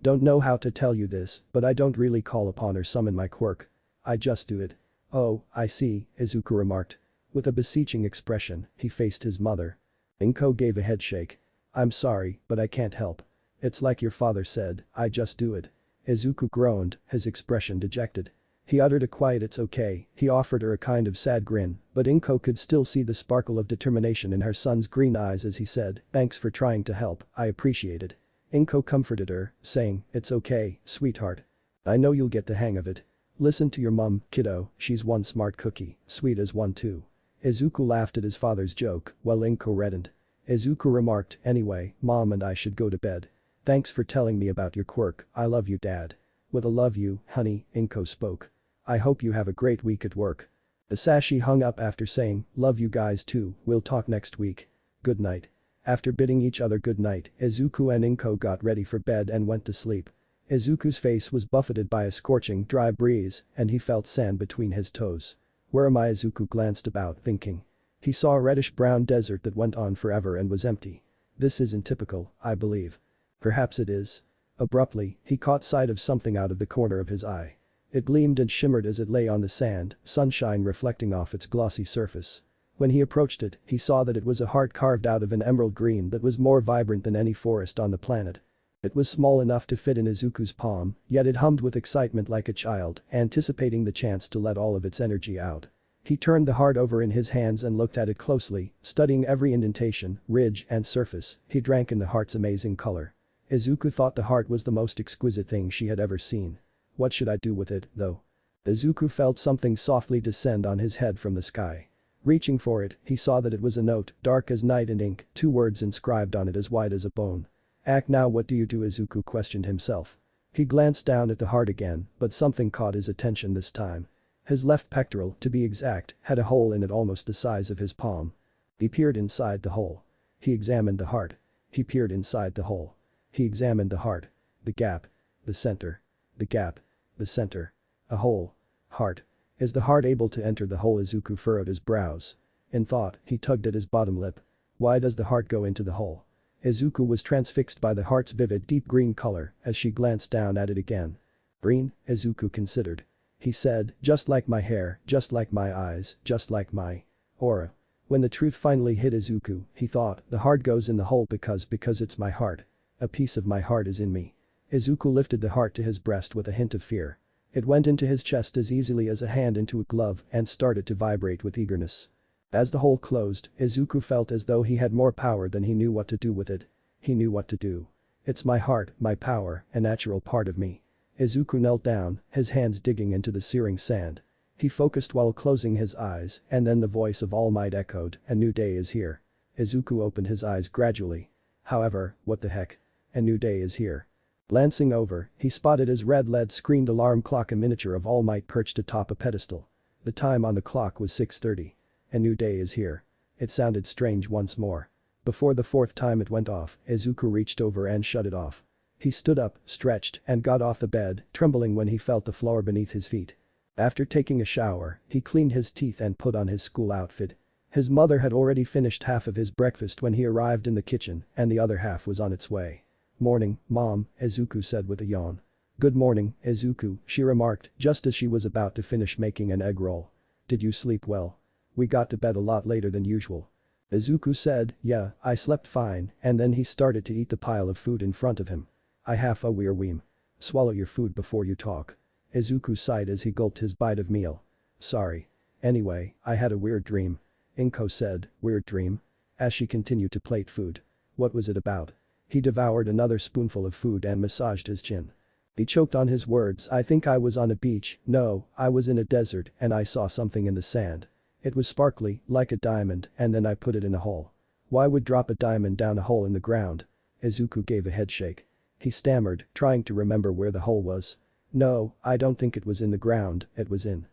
Don't know how to tell you this, but I don't really call upon or summon my quirk. I just do it. Oh, I see, Izuku remarked. With a beseeching expression, he faced his mother. Inko gave a headshake. I'm sorry, but I can't help. It's like your father said, I just do it. Izuku groaned, his expression dejected. He uttered a quiet it's okay, he offered her a kind of sad grin, but Inko could still see the sparkle of determination in her son's green eyes as he said, thanks for trying to help, I appreciate it. Inko comforted her, saying, it's okay, sweetheart. I know you'll get the hang of it. Listen to your mum, kiddo, she's one smart cookie, sweet as one too. Izuku laughed at his father's joke, while Inko reddened. Izuku remarked, anyway, Mom and I should go to bed. Thanks for telling me about your quirk, I love you Dad. With a love you, honey, Inko spoke. I hope you have a great week at work. Hisashi hung up after saying, love you guys too, we'll talk next week. Good night. After bidding each other good night, Izuku and Inko got ready for bed and went to sleep. Izuku's face was buffeted by a scorching, dry breeze, and he felt sand between his toes. Where am I? Izuku glanced about, thinking. He saw a reddish-brown desert that went on forever and was empty. This isn't typical, I believe. Perhaps it is. Abruptly, he caught sight of something out of the corner of his eye. It gleamed and shimmered as it lay on the sand, sunshine reflecting off its glossy surface. When he approached it, he saw that it was a heart carved out of an emerald green that was more vibrant than any forest on the planet. It was small enough to fit in Izuku's palm, yet it hummed with excitement like a child, anticipating the chance to let all of its energy out. He turned the heart over in his hands and looked at it closely, studying every indentation, ridge, and surface. He drank in the heart's amazing color. Izuku thought the heart was the most exquisite thing she had ever seen. What should I do with it, though? Izuku felt something softly descend on his head from the sky. Reaching for it, he saw that it was a note, dark as night and ink, 2 words inscribed on it as white as a bone. Act now, what do you do? Izuku questioned himself. He glanced down at the heart again, but something caught his attention this time. His left pectoral, to be exact, had a hole in it almost the size of his palm. He peered inside the hole. He examined the heart. He peered inside the hole. He examined the heart. The gap. The center. The gap. The center. A hole. Heart. Is the heart able to enter the hole? Izuku furrowed his brows. In thought, he tugged at his bottom lip. Why does the heart go into the hole? Izuku was transfixed by the heart's vivid deep green color as she glanced down at it again. Green, Izuku considered. He said, just like my hair, just like my eyes, just like my aura. When the truth finally hit Izuku, he thought, the heart goes in the hole because it's my heart. A piece of my heart is in me. Izuku lifted the heart to his breast with a hint of fear. It went into his chest as easily as a hand into a glove and started to vibrate with eagerness. As the hole closed, Izuku felt as though he had more power than he knew what to do with it. He knew what to do. It's my heart, my power, a natural part of me. Izuku knelt down, his hands digging into the searing sand. He focused while closing his eyes, and then the voice of All Might echoed, "A new day is here." Izuku opened his eyes gradually. However, what the heck? A new day is here. Glancing over, he spotted his red LED-screened alarm clock, a miniature of All Might perched atop a pedestal. The time on the clock was 6:30. A new day is here. It sounded strange once more. Before the fourth time it went off, Izuku reached over and shut it off. He stood up, stretched, and got off the bed, trembling when he felt the floor beneath his feet. After taking a shower, he cleaned his teeth and put on his school outfit. His mother had already finished half of his breakfast when he arrived in the kitchen, and the other half was on its way. "Morning, Mom," Izuku said with a yawn. "Good morning, Izuku," she remarked just as she was about to finish making an egg roll. "Did you sleep well? We got to bed a lot later than usual." Izuku said, "Yeah, I slept fine," and then he started to eat the pile of food in front of him. "I have a weird dream." "Swallow your food before you talk." Izuku sighed as he gulped his bite of meal. "Sorry. Anyway, I had a weird dream." Inko said, "Weird dream?" as she continued to plate food. "What was it about?" He devoured another spoonful of food and massaged his chin. He choked on his words. "I think I was on a beach, no, I was in a desert and I saw something in the sand. It was sparkly, like a diamond, and then I put it in a hole." "Why would drop a diamond down a hole in the ground?" Izuku gave a headshake. He stammered, trying to remember where the hole was. "No, I don't think it was in the ground, it was in,"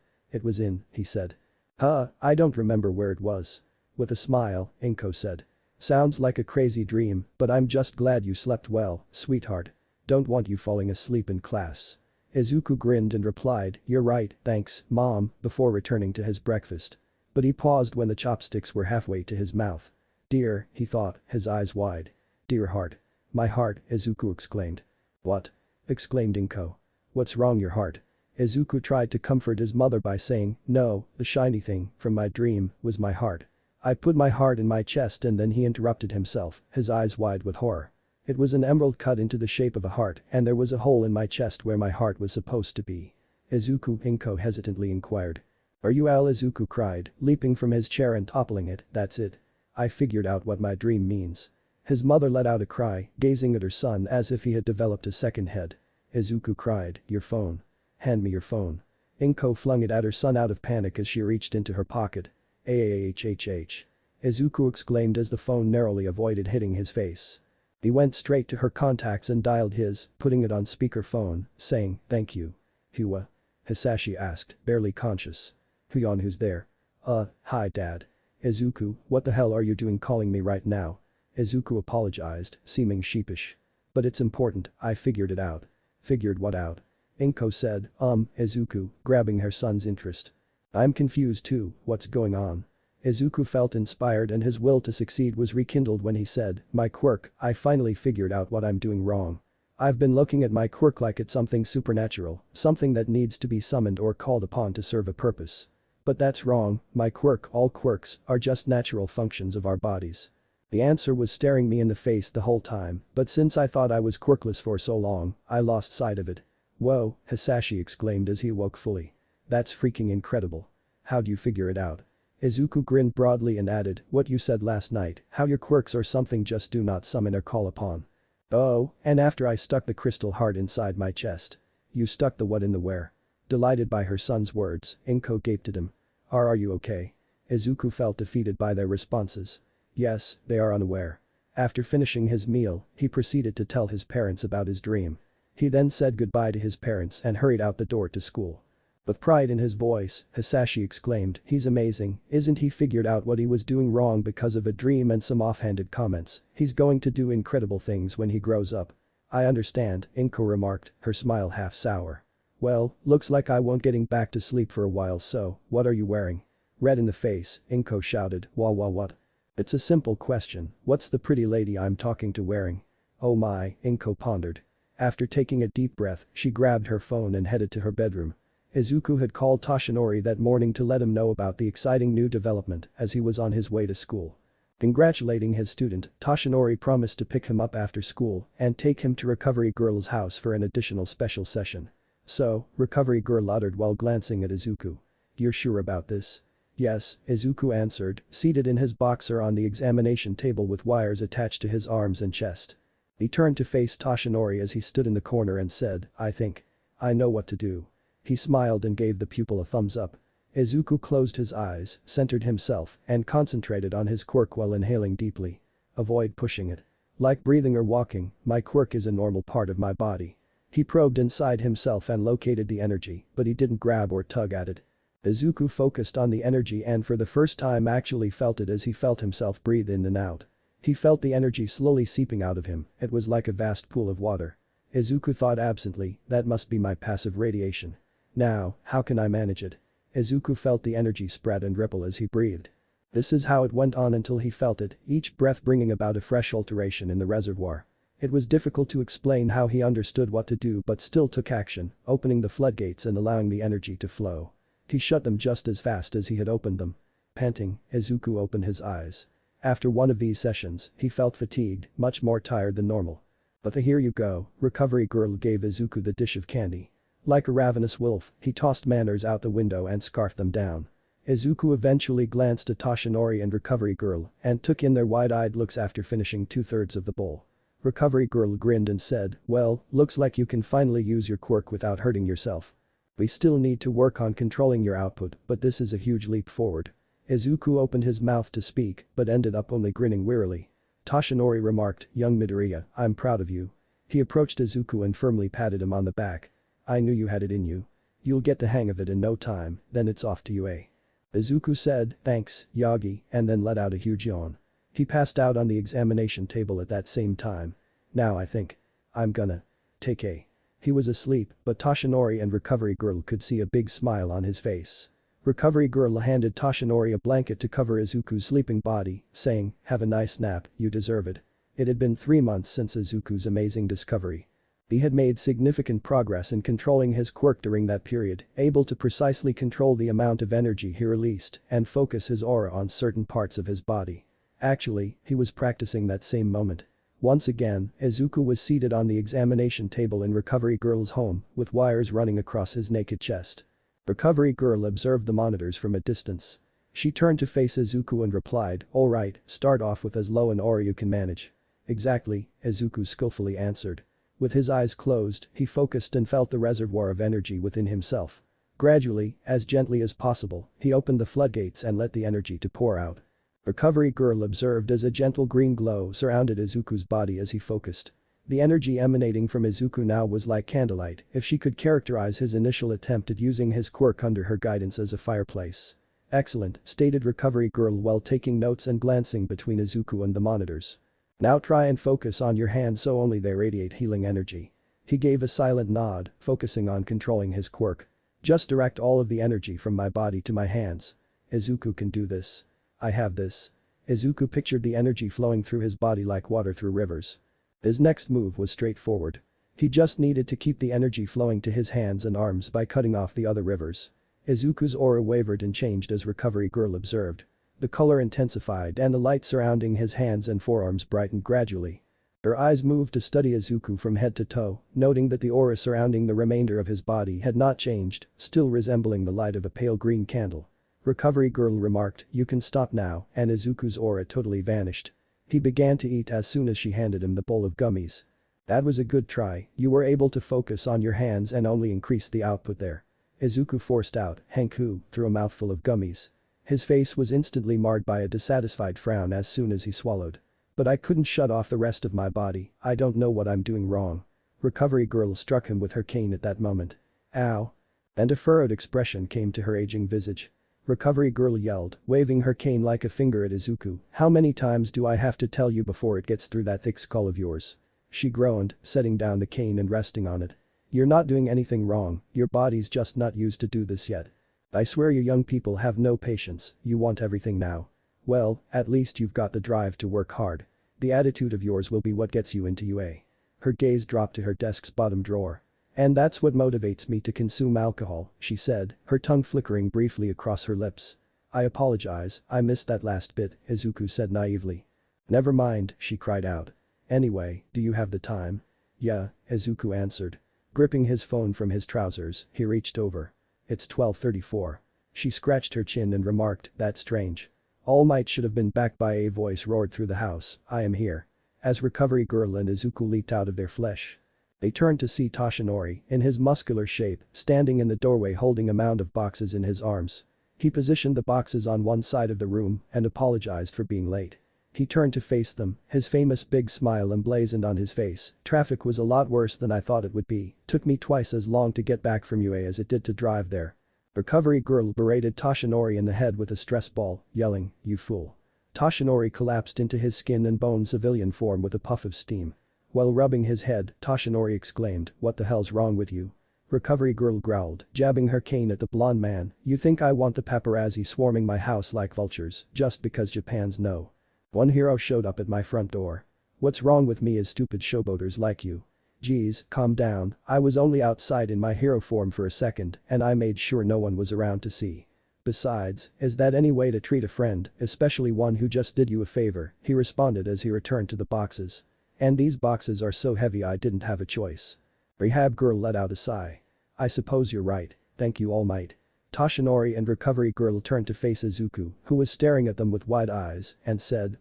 he said. I don't remember where it was." With a smile, Inko said. "Sounds like a crazy dream, but I'm just glad you slept well, sweetheart. Don't want you falling asleep in class." Izuku grinned and replied, "You're right, thanks, Mom," before returning to his breakfast. But he paused when the chopsticks were halfway to his mouth. "Dear," he thought, his eyes wide. "Dear heart." "My heart," Izuku exclaimed. "What?" exclaimed Inko. "What's wrong, your heart?" Izuku tried to comfort his mother by saying, "No, the shiny thing, from my dream, was my heart. I put my heart in my chest," and then he interrupted himself, his eyes wide with horror. "It was an emerald cut into the shape of a heart and there was a hole in my chest where my heart was supposed to be." "Izuku?" Inko hesitantly inquired. "Are you Al?" Izuku cried, leaping from his chair and toppling it. "That's it. I figured out what my dream means." His mother let out a cry, gazing at her son as if he had developed a second head. Izuku cried, "Your phone. Hand me your phone." Inko flung it at her son out of panic as she reached into her pocket. "Ahhhhh." Izuku exclaimed as the phone narrowly avoided hitting his face. He went straight to her contacts and dialed his, putting it on speakerphone, saying, "Thank you." "Who?" Hisashi asked, barely conscious. "Who's there?" Hi Dad." "Izuku, what the hell are you doing calling me right now?" Izuku apologized, seeming sheepish. "But it's important, I figured it out." "Figured what out?" Inko said, Izuku, grabbing her son's interest. "I'm confused too, what's going on?" Izuku felt inspired and his will to succeed was rekindled when he said, "My quirk, I finally figured out what I'm doing wrong. I've been looking at my quirk like it's something supernatural, something that needs to be summoned or called upon to serve a purpose. But that's wrong, my quirk, all quirks, are just natural functions of our bodies." The answer was staring me in the face the whole time, but since I thought I was quirkless for so long, I lost sight of it. "Whoa," Hisashi exclaimed as he awoke fully. "That's freaking incredible. How'd you figure it out?" Izuku grinned broadly and added, "What you said last night, how your quirks or something just do not summon or call upon." "Oh, and after I stuck the crystal heart inside my chest." "You stuck the what in the where?" Delighted by her son's words, Inko gaped at him. Are you okay?" Izuku felt defeated by their responses. Yes, they are unaware. After finishing his meal, he proceeded to tell his parents about his dream. He then said goodbye to his parents and hurried out the door to school. With pride in his voice, Hisashi exclaimed, "He's amazing, isn't he? Figured out what he was doing wrong because of a dream and some offhanded comments. He's going to do incredible things when he grows up." "I understand," Inko remarked, her smile half sour. "Well, looks like I won't getting back to sleep for a while, so, what are you wearing?" Red in the face, Inko shouted, What? "It's a simple question, what's the pretty lady I'm talking to wearing?" "Oh my," Inko pondered. After taking a deep breath, she grabbed her phone and headed to her bedroom. Izuku had called Toshinori that morning to let him know about the exciting new development as he was on his way to school. Congratulating his student, Toshinori promised to pick him up after school and take him to Recovery Girl's house for an additional special session. "So," Recovery Girl uttered while glancing at Izuku. "You're sure about this?" "Yes," Izuku answered, seated in his boxer on the examination table with wires attached to his arms and chest. He turned to face Toshinori as he stood in the corner and said, "I think I know what to do." He smiled and gave the pupil a thumbs up. Izuku closed his eyes, centered himself, and concentrated on his quirk while inhaling deeply. "Avoid pushing it. Like breathing or walking, my quirk is a normal part of my body." He probed inside himself and located the energy, but he didn't grab or tug at it. Izuku focused on the energy and for the first time actually felt it as he felt himself breathe in and out. He felt the energy slowly seeping out of him, it was like a vast pool of water. Izuku thought absently, that must be my passive radiation. Now, how can I manage it? Izuku felt the energy spread and ripple as he breathed. This is how it went on until he felt it, each breath bringing about a fresh alteration in the reservoir. It was difficult to explain how he understood what to do but still took action, opening the floodgates and allowing the energy to flow. He shut them just as fast as he had opened them. Panting, Izuku opened his eyes. After one of these sessions, he felt fatigued, much more tired than normal. But here you go, Recovery Girl gave Izuku the dish of candy. Like a ravenous wolf, he tossed manners out the window and scarfed them down. Izuku eventually glanced at Toshinori and Recovery Girl and took in their wide-eyed looks after finishing 2/3 of the bowl. Recovery Girl grinned and said, "Well, looks like you can finally use your quirk without hurting yourself. We still need to work on controlling your output, but this is a huge leap forward." Izuku opened his mouth to speak but ended up only grinning wearily. Toshinori remarked, "Young Midoriya, I'm proud of you." He approached Izuku and firmly patted him on the back. "I knew you had it in you. You'll get the hang of it in no time, then it's off to you, eh?" Izuku said, "Thanks, Yagi," and then let out a huge yawn. He passed out on the examination table at that same time. "Now I think I'm gonna take a." He was asleep, but Toshinori and Recovery Girl could see a big smile on his face. Recovery Girl handed Toshinori a blanket to cover Izuku's sleeping body, saying, "Have a nice nap, you deserve it." It had been 3 months since Izuku's amazing discovery. He had made significant progress in controlling his quirk during that period, able to precisely control the amount of energy he released and focus his aura on certain parts of his body. Actually, he was practicing that same moment. Once again, Izuku was seated on the examination table in Recovery Girl's home, with wires running across his naked chest. Recovery Girl observed the monitors from a distance. She turned to face Izuku and replied, "Alright, start off with as low an aura you can manage." "Exactly," Izuku skillfully answered. With his eyes closed, he focused and felt the reservoir of energy within himself. Gradually, as gently as possible, he opened the floodgates and let the energy to pour out. Recovery Girl observed as a gentle green glow surrounded Izuku's body as he focused. The energy emanating from Izuku now was like candlelight if she could characterize his initial attempt at using his quirk under her guidance as a fireplace. "Excellent," stated Recovery Girl while taking notes and glancing between Izuku and the monitors. "Now try and focus on your hands so only they radiate healing energy." He gave a silent nod, focusing on controlling his quirk. "Just direct all of the energy from my body to my hands." "Izuku can do this. I have this." Izuku pictured the energy flowing through his body like water through rivers. His next move was straightforward. He just needed to keep the energy flowing to his hands and arms by cutting off the other rivers. Izuku's aura wavered and changed as Recovery Girl observed. The color intensified and the light surrounding his hands and forearms brightened gradually. Her eyes moved to study Izuku from head to toe, noting that the aura surrounding the remainder of his body had not changed, still resembling the light of a pale green candle. Recovery Girl remarked, "You can stop now," and Izuku's aura totally vanished. He began to eat as soon as she handed him the bowl of gummies. "That was a good try, you were able to focus on your hands and only increase the output there." Izuku forced out, "Hanku," through a mouthful of gummies. His face was instantly marred by a dissatisfied frown as soon as he swallowed. "But I couldn't shut off the rest of my body, I don't know what I'm doing wrong." Recovery Girl struck him with her cane at that moment. "Ow." And a furrowed expression came to her aging visage. Recovery girl yelled, waving her cane like a finger at Izuku. How many times do I have to tell you before it gets through that thick skull of yours? She groaned, setting down the cane and resting on it. You're not doing anything wrong, your body's just not used to do this yet. I swear you young people have no patience, you want everything now. Well, at least you've got the drive to work hard. The attitude of yours will be what gets you into UA. Her gaze dropped to her desk's bottom drawer. And that's what motivates me to consume alcohol, she said, her tongue flickering briefly across her lips. I apologize, I missed that last bit, Izuku said naively. Never mind, she cried out. Anyway, do you have the time? Yeah, Izuku answered. Gripping his phone from his trousers, he reached over. It's 12:34. She scratched her chin and remarked, that's strange. All Might should have been back by a voice roared through the house, I am here. As Recovery Girl and Izuku leaped out of their flesh. They turned to see Toshinori, in his muscular shape, standing in the doorway holding a mound of boxes in his arms. He positioned the boxes on one side of the room and apologized for being late. He turned to face them, his famous big smile emblazoned on his face. Traffic was a lot worse than I thought it would be. Took me twice as long to get back from UA as it did to drive there. Recovery Girl berated Toshinori in the head with a stress ball, yelling, you fool. Toshinori collapsed into his skin and bone civilian form with a puff of steam. While rubbing his head, Toshinori exclaimed, what the hell's wrong with you? Recovery Girl growled, jabbing her cane at the blonde man, you think I want the paparazzi swarming my house like vultures just because Japan's no. One hero showed up at my front door. What's wrong with me is stupid showboaters like you. Geez, calm down, I was only outside in my hero form for a second and I made sure no one was around to see. Besides, is that any way to treat a friend, especially one who just did you a favor, he responded as he returned to the boxes. And these boxes are so heavy I didn't have a choice. Rehab Girl let out a sigh. I suppose you're right, thank you All Might. Toshinori and Recovery Girl turned to face Izuku, who was staring at them with wide eyes, and said,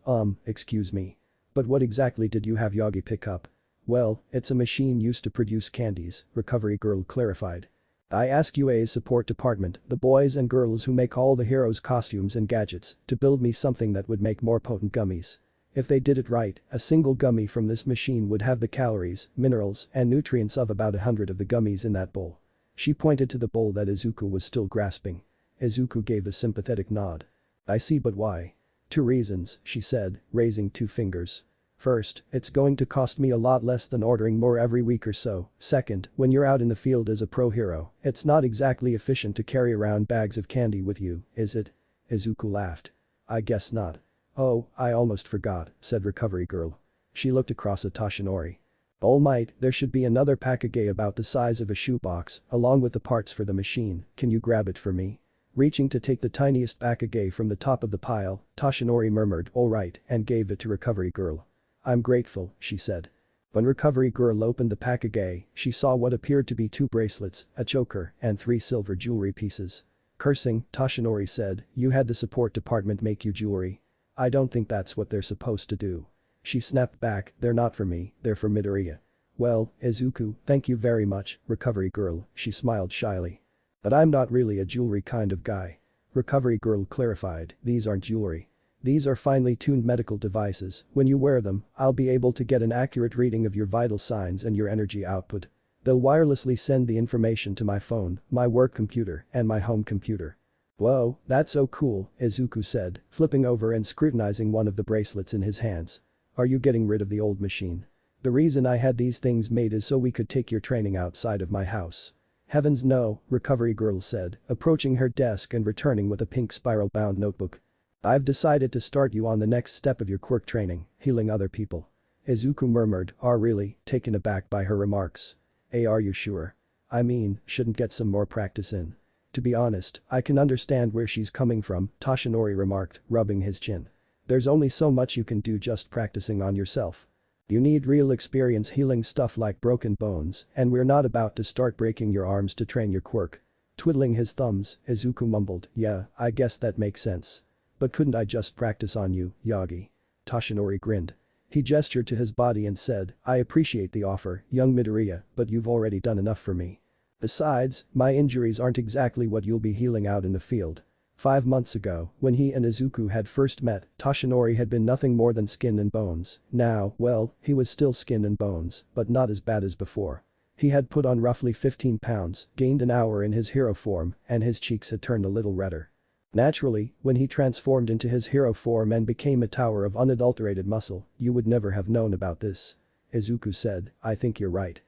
excuse me. But what exactly did you have Yagi pick up? Well, it's a machine used to produce candies, Recovery Girl clarified. I asked UA's support department, the boys and girls who make all the heroes' costumes and gadgets, to build me something that would make more potent gummies. If they did it right, a single gummy from this machine would have the calories, minerals, and nutrients of about 100 of the gummies in that bowl. She pointed to the bowl that Izuku was still grasping. Izuku gave a sympathetic nod. I see, but why? 2 reasons, she said, raising 2 fingers. First, it's going to cost me a lot less than ordering more every week or so. Second, when you're out in the field as a pro hero, it's not exactly efficient to carry around bags of candy with you, is it? Izuku laughed. I guess not. Oh, I almost forgot, said Recovery Girl. She looked across at Toshinori. All Might, there should be another package about the size of a shoebox, along with the parts for the machine, can you grab it for me? Reaching to take the tiniest package from the top of the pile, Toshinori murmured alright and gave it to Recovery Girl. I'm grateful, she said. When Recovery Girl opened the package, she saw what appeared to be 2 bracelets, a choker, and 3 silver jewelry pieces. Cursing, Toshinori said, you had the support department make you jewelry. I don't think that's what they're supposed to do. She snapped back, they're not for me, they're for Midoriya. Well, Izuku, thank you very much, Recovery Girl, she smiled shyly. But I'm not really a jewelry kind of guy. Recovery Girl clarified, these aren't jewelry. These are finely tuned medical devices, when you wear them, I'll be able to get an accurate reading of your vital signs and your energy output. They'll wirelessly send the information to my phone, my work computer, and my home computer. Whoa, that's so cool, Izuku said, flipping over and scrutinizing one of the bracelets in his hands. Are you getting rid of the old machine? The reason I had these things made is so we could take your training outside of my house. Heavens no, Recovery Girl said, approaching her desk and returning with a pink spiral-bound notebook. I've decided to start you on the next step of your quirk training, healing other people. Izuku murmured, really, taken aback by her remarks. Are you sure? I mean, shouldn't get some more practice in. To be honest, I can understand where she's coming from, Toshinori remarked, rubbing his chin. There's only so much you can do just practicing on yourself. You need real experience healing stuff like broken bones, and we're not about to start breaking your arms to train your quirk. Twiddling his thumbs, Izuku mumbled, yeah, I guess that makes sense. But couldn't I just practice on you, Yagi? Toshinori grinned. He gestured to his body and said, I appreciate the offer, young Midoriya, but you've already done enough for me. Besides, my injuries aren't exactly what you'll be healing out in the field. 5 months ago, when he and Izuku had first met, Toshinori had been nothing more than skin and bones. Now, well, he was still skin and bones, but not as bad as before. He had put on roughly 15 pounds, gained an hour in his hero form, and his cheeks had turned a little redder. Naturally, when he transformed into his hero form and became a tower of unadulterated muscle, you would never have known about this. Izuku said, I think you're right.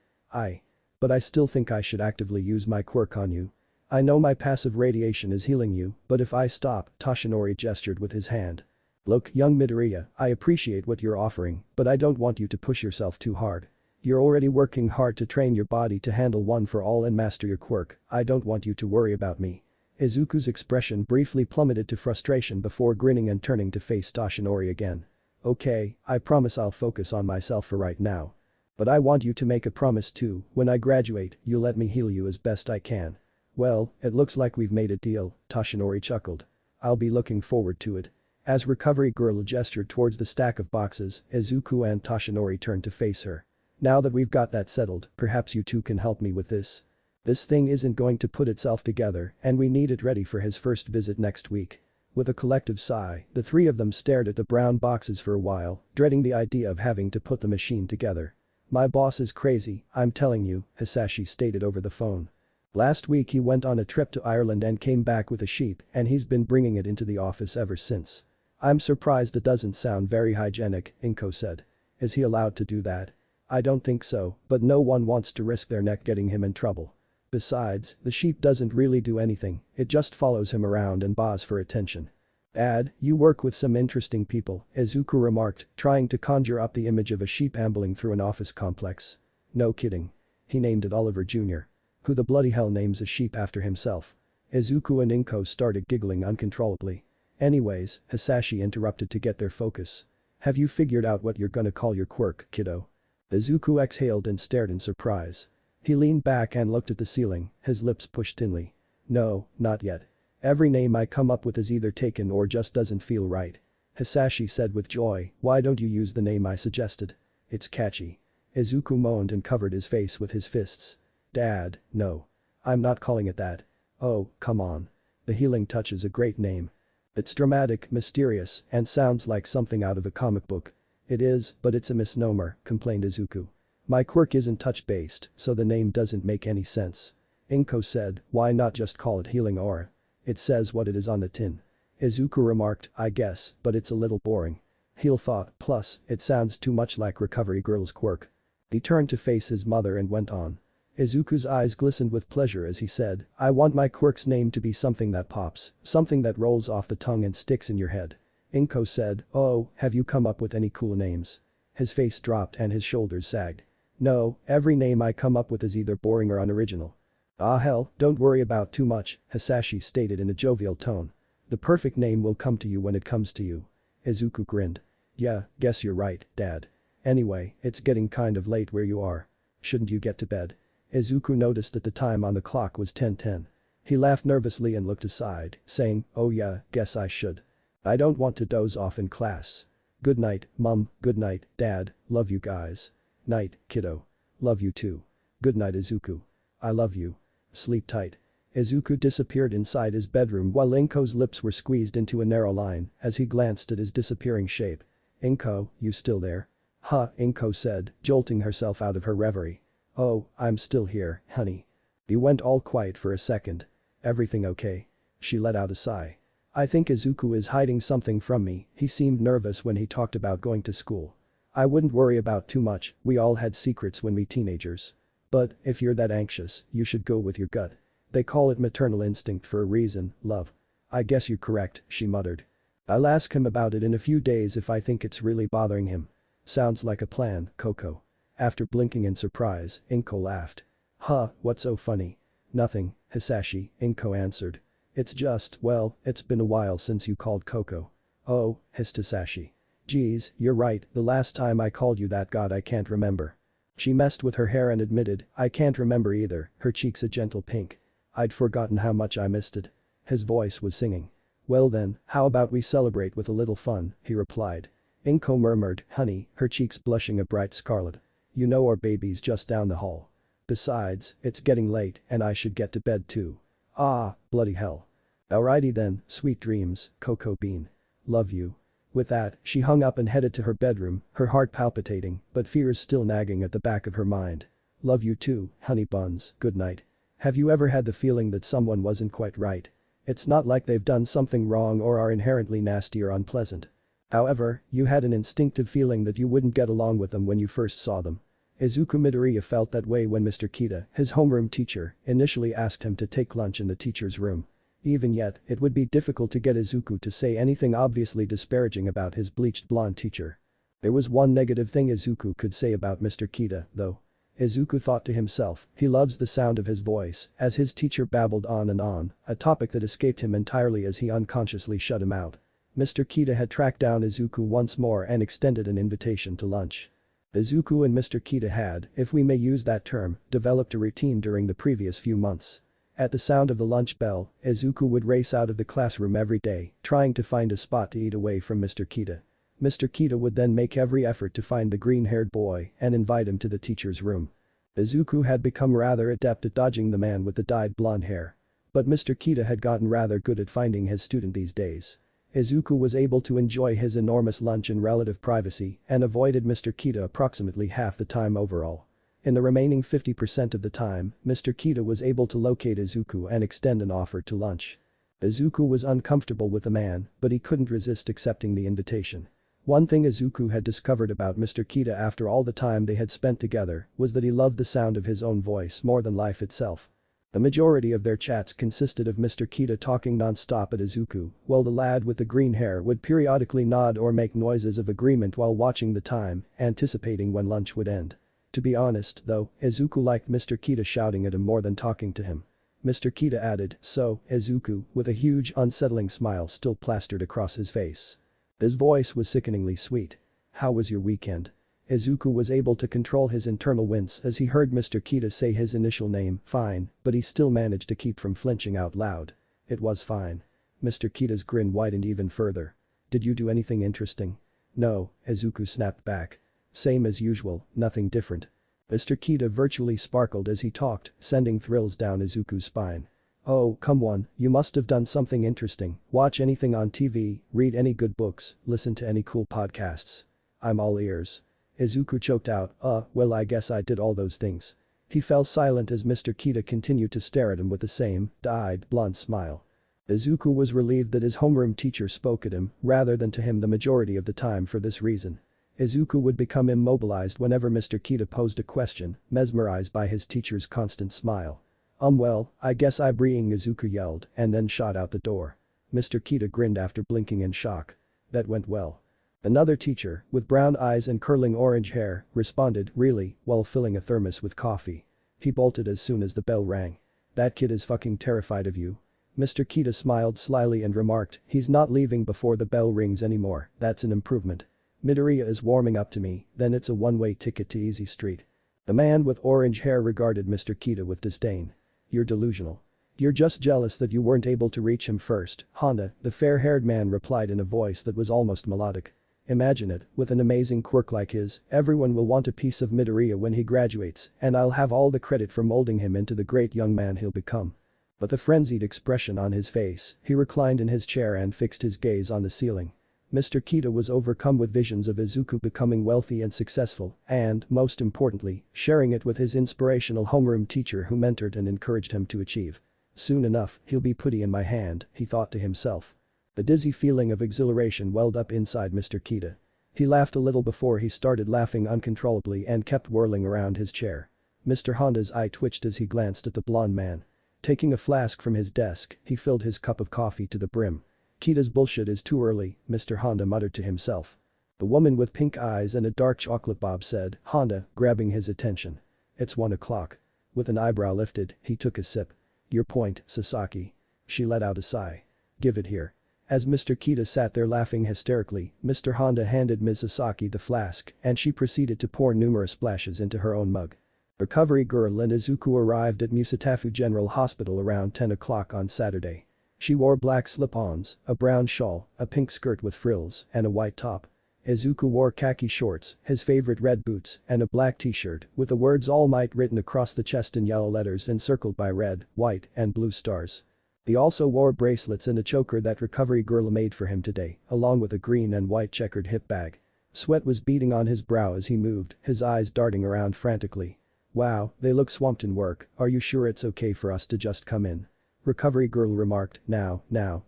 But I still think I should actively use my quirk on you. I know my passive radiation is healing you, but if I stop, Toshinori gestured with his hand. Look, young Midoriya, I appreciate what you're offering, but I don't want you to push yourself too hard. You're already working hard to train your body to handle one for all and master your quirk, I don't want you to worry about me. Izuku's expression briefly plummeted to frustration before grinning and turning to face Toshinori again. Okay, I promise I'll focus on myself for right now. But I want you to make a promise too, when I graduate, you'll let me heal you as best I can. Well, it looks like we've made a deal, Toshinori chuckled. I'll be looking forward to it. As Recovery Girl gestured towards the stack of boxes, Izuku and Toshinori turned to face her. Now that we've got that settled, perhaps you two can help me with this. This thing isn't going to put itself together and we need it ready for his first visit next week. With a collective sigh, the three of them stared at the brown boxes for a while, dreading the idea of having to put the machine together. My boss is crazy, I'm telling you, Hisashi stated over the phone. Last week he went on a trip to Ireland and came back with a sheep and he's been bringing it into the office ever since. I'm surprised it doesn't sound very hygienic, Inko said. Is he allowed to do that? I don't think so, but no one wants to risk their neck getting him in trouble. Besides, the sheep doesn't really do anything, it just follows him around and baws for attention. Dad, you work with some interesting people, Izuku remarked, trying to conjure up the image of a sheep ambling through an office complex. No kidding. He named it Oliver Jr. Who the bloody hell names a sheep after himself? Izuku and Inko started giggling uncontrollably. Anyways, Hisashi interrupted to get their focus. Have you figured out what you're gonna call your quirk, kiddo? Izuku exhaled and stared in surprise. He leaned back and looked at the ceiling, his lips pushed thinly. No, not yet. Every name I come up with is either taken or just doesn't feel right. Hisashi said with joy, why don't you use the name I suggested? It's catchy. Izuku moaned and covered his face with his fists. Dad, no. I'm not calling it that. Oh, come on. The Healing Touch is a great name. It's dramatic, mysterious, and sounds like something out of a comic book. It is, but it's a misnomer, complained Izuku. My quirk isn't touch-based, so the name doesn't make any sense. Inko said, why not just call it Healing Aura? It says what it is on the tin. Izuku remarked, I guess, but it's a little boring. Heal thought, plus, it sounds too much like Recovery Girl's quirk. He turned to face his mother and went on. Izuku's eyes glistened with pleasure as he said, I want my quirk's name to be something that pops, something that rolls off the tongue and sticks in your head. Inko said, oh, have you come up with any cool names? His face dropped and his shoulders sagged. No, every name I come up with is either boring or unoriginal. Ah hell, don't worry about too much, Hisashi stated in a jovial tone. The perfect name will come to you when it comes to you. Izuku grinned. Yeah, guess you're right, Dad. Anyway, it's getting kind of late where you are. Shouldn't you get to bed? Izuku noticed that the time on the clock was 10:10. He laughed nervously and looked aside, saying, oh yeah, guess I should. I don't want to doze off in class. Good night, Mum, good night, Dad, love you guys. Night, kiddo. Love you too. Good night Izuku. I love you. Sleep tight. Izuku disappeared inside his bedroom while Inko's lips were squeezed into a narrow line as he glanced at his disappearing shape. Inko, you still there? Huh, Inko said, jolting herself out of her reverie. Oh, I'm still here, honey. He went all quiet for a second. Everything okay? She let out a sigh. I think Izuku is hiding something from me, he seemed nervous when he talked about going to school. I wouldn't worry about too much, we all had secrets when we teenagers. But, if you're that anxious, you should go with your gut. They call it maternal instinct for a reason, love. I guess you're correct, she muttered. I'll ask him about it in a few days if I think it's really bothering him. Sounds like a plan, Coco. After blinking in surprise, Inko laughed. Huh, what's so funny? Nothing, Hisashi, Inko answered. It's just, well, it's been a while since you called Coco. Oh, hissed Hisashi. Geez, you're right, the last time I called you that god I can't remember. She messed with her hair and admitted, I can't remember either, her cheeks a gentle pink. I'd forgotten how much I missed it. His voice was singing. Well then, how about we celebrate with a little fun, he replied. Inko murmured, honey, her cheeks blushing a bright scarlet. You know our baby's just down the hall. Besides, it's getting late and I should get to bed too. Ah, bloody hell. Alrighty then, sweet dreams, Coco Bean. Love you. With that, she hung up and headed to her bedroom, her heart palpitating, but fears still nagging at the back of her mind. Love you too, honey buns, good night. Have you ever had the feeling that someone wasn't quite right? It's not like they've done something wrong or are inherently nasty or unpleasant. However, you had an instinctive feeling that you wouldn't get along with them when you first saw them. Izuku Midoriya felt that way when Mr. Kita, his homeroom teacher, initially asked him to take lunch in the teacher's room. Even yet, it would be difficult to get Izuku to say anything obviously disparaging about his bleached blonde teacher. There was one negative thing Izuku could say about Mr. Kita, though. Izuku thought to himself, he loves the sound of his voice, as his teacher babbled on, a topic that escaped him entirely as he unconsciously shut him out. Mr. Kita had tracked down Izuku once more and extended an invitation to lunch. Izuku and Mr. Kita had, if we may use that term, developed a routine during the previous few months. At the sound of the lunch bell, Izuku would race out of the classroom every day, trying to find a spot to eat away from Mr. Kita. Mr. Kita would then make every effort to find the green-haired boy and invite him to the teacher's room. Izuku had become rather adept at dodging the man with the dyed blonde hair. But Mr. Kita had gotten rather good at finding his student these days. Izuku was able to enjoy his enormous lunch in relative privacy and avoided Mr. Kita approximately half the time overall. In the remaining 50% of the time, Mr. Kita was able to locate Izuku and extend an offer to lunch. Izuku was uncomfortable with the man, but he couldn't resist accepting the invitation. One thing Izuku had discovered about Mr. Kita after all the time they had spent together was that he loved the sound of his own voice more than life itself. The majority of their chats consisted of Mr. Kita talking non-stop at Izuku, while the lad with the green hair would periodically nod or make noises of agreement while watching the time, anticipating when lunch would end. To be honest, though, Izuku liked Mr. Kita shouting at him more than talking to him. Mr. Kita added, "So, Izuku," with a huge unsettling smile still plastered across his face. His voice was sickeningly sweet. "How was your weekend?" Izuku was able to control his internal wince as he heard Mr. Kita say his initial name, fine, but he still managed to keep from flinching out loud. "It was fine." Mr. Kita's grin widened even further. "Did you do anything interesting?" "No," Izuku snapped back. "Same as usual, nothing different." Mr. Kita virtually sparkled as he talked, sending thrills down Izuku's spine. "Oh, come on, you must have done something interesting, watch anything on TV, read any good books, listen to any cool podcasts. I'm all ears." Izuku choked out, well I guess I did all those things." He fell silent as Mr. Kita continued to stare at him with the same, dyed, blunt smile. Izuku was relieved that his homeroom teacher spoke at him, rather than to him the majority of the time for this reason. Izuku would become immobilized whenever Mr. Kita posed a question, mesmerized by his teacher's constant smile. Well, I guess I breeing," Izuku yelled and then shot out the door. Mr. Kita grinned after blinking in shock. "That went well." Another teacher, with brown eyes and curling orange hair, responded, "Really?" while filling a thermos with coffee. He bolted as soon as the bell rang. "That kid is fucking terrified of you." Mr. Kita smiled slyly and remarked, "He's not leaving before the bell rings anymore, that's an improvement. Midoriya is warming up to me, then it's a one-way ticket to Easy Street." The man with orange hair regarded Mr. Kita with disdain. "You're delusional. You're just jealous that you weren't able to reach him first, Honda," the fair-haired man replied in a voice that was almost melodic. "Imagine it, with an amazing quirk like his, everyone will want a piece of Midoriya when he graduates, and I'll have all the credit for molding him into the great young man he'll become." With a frenzied expression on his face, he reclined in his chair and fixed his gaze on the ceiling. Mr. Kita was overcome with visions of Izuku becoming wealthy and successful and, most importantly, sharing it with his inspirational homeroom teacher who mentored and encouraged him to achieve. "Soon enough, he'll be putty in my hand," he thought to himself. The dizzy feeling of exhilaration welled up inside Mr. Kita. He laughed a little before he started laughing uncontrollably and kept whirling around his chair. Mr. Honda's eye twitched as he glanced at the blonde man. Taking a flask from his desk, he filled his cup of coffee to the brim. "Kita's bullshit is too early," Mr. Honda muttered to himself. The woman with pink eyes and a dark chocolate bob said, Honda, grabbing his attention. "It's 1 o'clock." With an eyebrow lifted, he took a sip. "Your point, Sasaki." She let out a sigh. "Give it here." As Mr. Kita sat there laughing hysterically, Mr. Honda handed Ms. Sasaki the flask and she proceeded to pour numerous splashes into her own mug. Recovery girl and Izuku arrived at Musatafu General Hospital around 10 o'clock on Saturday. She wore black slip-ons, a brown shawl, a pink skirt with frills, and a white top. Izuku wore khaki shorts, his favorite red boots, and a black t-shirt with the words All Might written across the chest in yellow letters encircled by red, white, and blue stars. He also wore bracelets and a choker that recovery girl made for him today, along with a green and white checkered hip bag. Sweat was beading on his brow as he moved, his eyes darting around frantically. Wow, they look swamped in work, are you sure it's okay for us to just come in? Recovery girl remarked, now,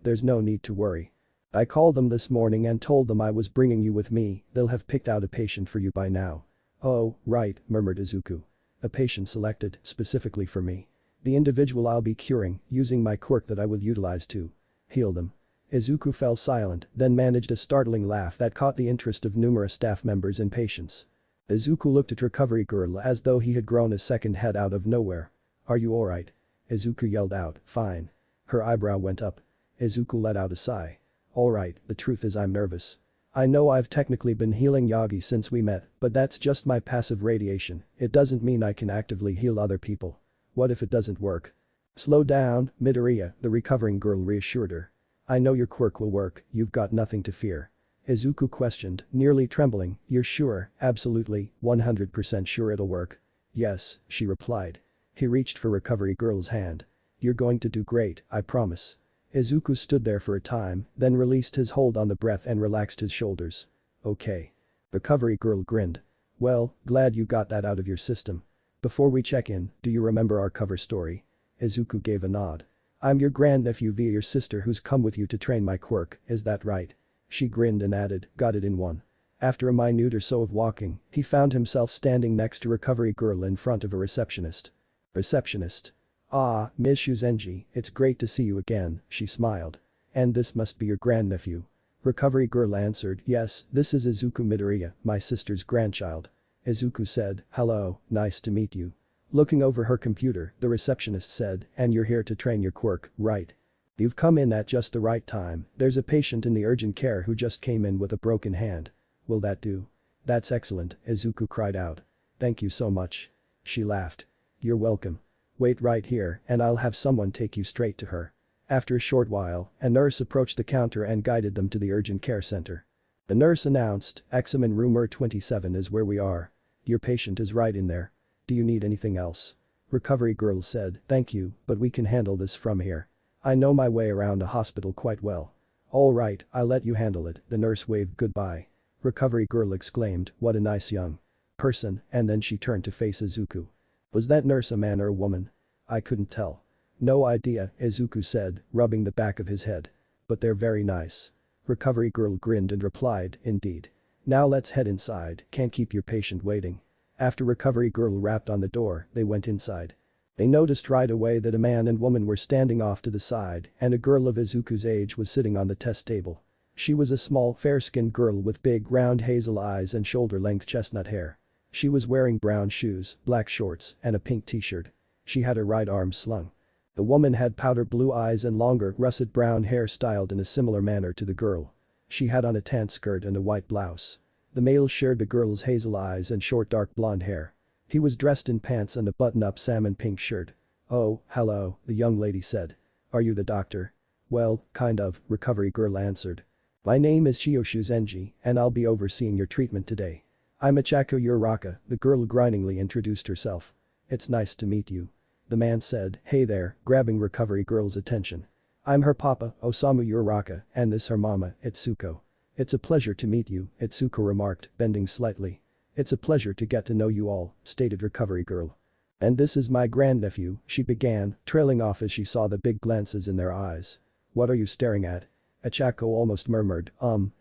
there's no need to worry. I called them this morning and told them I was bringing you with me, they'll have picked out a patient for you by now. Oh, right, murmured Izuku. A patient selected, specifically for me. The individual I'll be curing, using my quirk that I will utilize to heal them. Izuku fell silent, then managed a startling laugh that caught the interest of numerous staff members and patients. Izuku looked at Recovery Girl as though he had grown a second head out of nowhere. Are you alright? Izuku yelled out, fine. Her eyebrow went up. Izuku let out a sigh. Alright, the truth is I'm nervous. I know I've technically been healing Yagi since we met, but that's just my passive radiation, it doesn't mean I can actively heal other people. What if it doesn't work? Slow down, Midoriya, the recovering girl reassured her. I know your quirk will work, you've got nothing to fear. Izuku questioned, nearly trembling, you're sure, absolutely, 100% sure it'll work? Yes, she replied. He reached for Recovery Girl's hand. You're going to do great, I promise. Izuku stood there for a time, then released his hold on the breath and relaxed his shoulders. Okay. Recovery Girl grinned. Well, glad you got that out of your system. Before we check in, do you remember our cover story? Izuku gave a nod. I'm your grandnephew via your sister who's come with you to train my quirk, is that right? She grinned and added, got it in one. After a minute or so of walking, he found himself standing next to Recovery Girl in front of a receptionist. Receptionist. Ah, Ms. Shuzenji, it's great to see you again, she smiled. And this must be your grandnephew. Recovery Girl answered, yes, this is Izuku Midoriya, my sister's grandchild. Izuku said, hello, nice to meet you. Looking over her computer, the receptionist said, and you're here to train your quirk, right? You've come in at just the right time, there's a patient in the urgent care who just came in with a broken hand. Will that do? That's excellent, Izuku cried out. Thank you so much. She laughed. You're welcome. Wait right here and I'll have someone take you straight to her. After a short while, a nurse approached the counter and guided them to the urgent care center. The nurse announced, Examen room 27 is where we are. Your patient is right in there. Do you need anything else? Recovery Girl said, thank you, but we can handle this from here. I know my way around a hospital quite well. Alright, I'll let you handle it, the nurse waved goodbye. Recovery Girl exclaimed, what a nice young person, and then she turned to face Izuku. Was that nurse a man or a woman? I couldn't tell. No idea, Izuku said, rubbing the back of his head. But they're very nice. Recovery Girl grinned and replied, indeed. Now let's head inside, can't keep your patient waiting. After Recovery Girl rapped on the door, they went inside. They noticed right away that a man and woman were standing off to the side and a girl of Izuku's age was sitting on the test table. She was a small, fair-skinned girl with big, round hazel eyes and shoulder-length chestnut hair. She was wearing brown shoes, black shorts, and a pink t-shirt. She had her right arm slung. The woman had powder blue eyes and longer, russet brown hair styled in a similar manner to the girl. She had on a tan skirt and a white blouse. The male shared the girl's hazel eyes and short dark blonde hair. He was dressed in pants and a button-up salmon pink shirt. Oh, hello, the young lady said. Are you the doctor? Well, kind of, Recovery Girl answered. My name is Shiyoshu Zenji, and I'll be overseeing your treatment today. I'm Ichako Uraraka, the girl grindingly introduced herself. It's nice to meet you. The man said, hey there, grabbing Recovery Girl's attention. I'm her papa, Osamu Uraraka, and this her mama, Itsuko. It's a pleasure to meet you, Itsuko remarked, bending slightly. It's a pleasure to get to know you all, stated Recovery Girl. And this is my grandnephew, she began, trailing off as she saw the big glances in their eyes. What are you staring at? Ichako almost murmured,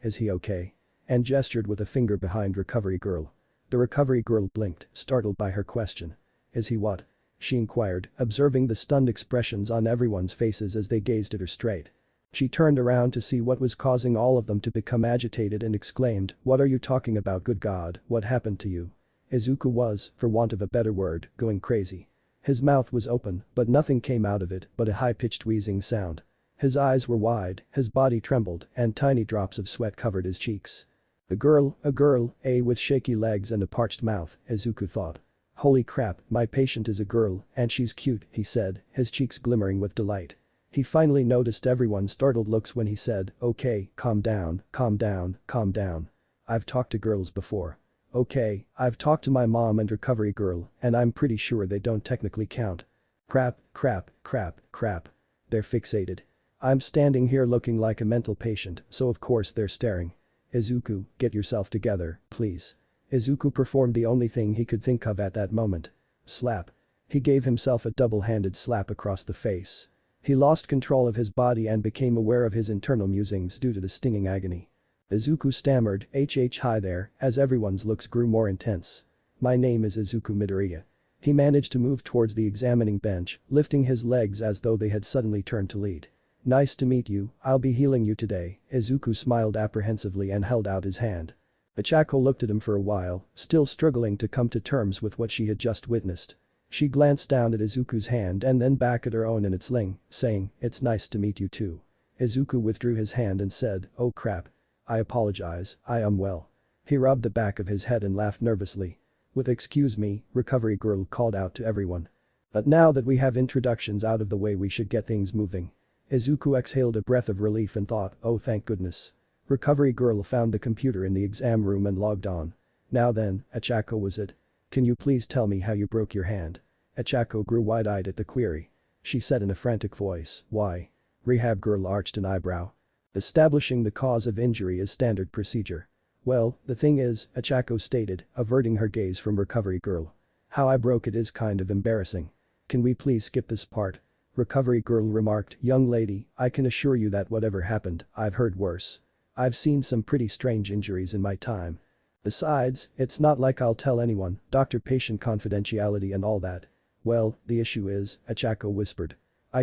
is he okay? And gestured with a finger behind Recovery Girl. The Recovery Girl blinked, startled by her question. Is he what? She inquired, observing the stunned expressions on everyone's faces as they gazed at her straight. She turned around to see what was causing all of them to become agitated and exclaimed, what are you talking about, good God, what happened to you? Izuku was, for want of a better word, going crazy. His mouth was open, but nothing came out of it but a high-pitched wheezing sound. His eyes were wide, his body trembled, and tiny drops of sweat covered his cheeks. A girl, with shaky legs and a parched mouth, Izuku thought. Holy crap, my patient is a girl, and she's cute, he said, his cheeks glimmering with delight. He finally noticed everyone's startled looks when he said, okay, calm down, calm down, calm down. I've talked to girls before. Okay, I've talked to my mom and Recovery Girl, and I'm pretty sure they don't technically count. Crap. They're fixated. I'm standing here looking like a mental patient, so of course they're staring. Izuku, get yourself together, please. Izuku performed the only thing he could think of at that moment. Slap. He gave himself a double-handed slap across the face. He lost control of his body and became aware of his internal musings due to the stinging agony. Izuku stammered, hi there, as everyone's looks grew more intense. My name is Izuku Midoriya. He managed to move towards the examining bench, lifting his legs as though they had suddenly turned to lead. Nice to meet you, I'll be healing you today. Izuku smiled apprehensively and held out his hand. Ichako looked at him for a while, still struggling to come to terms with what she had just witnessed. She glanced down at Izuku's hand and then back at her own in its sling, saying, it's nice to meet you too. Izuku withdrew his hand and said, oh crap. I apologize, I am well. He rubbed the back of his head and laughed nervously. With excuse me, recovery girl called out to everyone. But now that we have introductions out of the way we should get things moving. Izuku exhaled a breath of relief and thought, oh thank goodness. Recovery girl found the computer in the exam room and logged on. Now then, Ichako was it? Can you please tell me how you broke your hand? Ichako grew wide-eyed at the query. She said in a frantic voice, why? Rehab girl arched an eyebrow. Establishing the cause of injury is standard procedure. Well, the thing is, Ichako stated, averting her gaze from recovery girl. How I broke it is kind of embarrassing. Can we please skip this part? Recovery girl remarked, young lady, I can assure you that whatever happened, I've heard worse. I've seen some pretty strange injuries in my time. Besides, it's not like I'll tell anyone, doctor-patient confidentiality and all that. Well, the issue is, Ichako whispered. I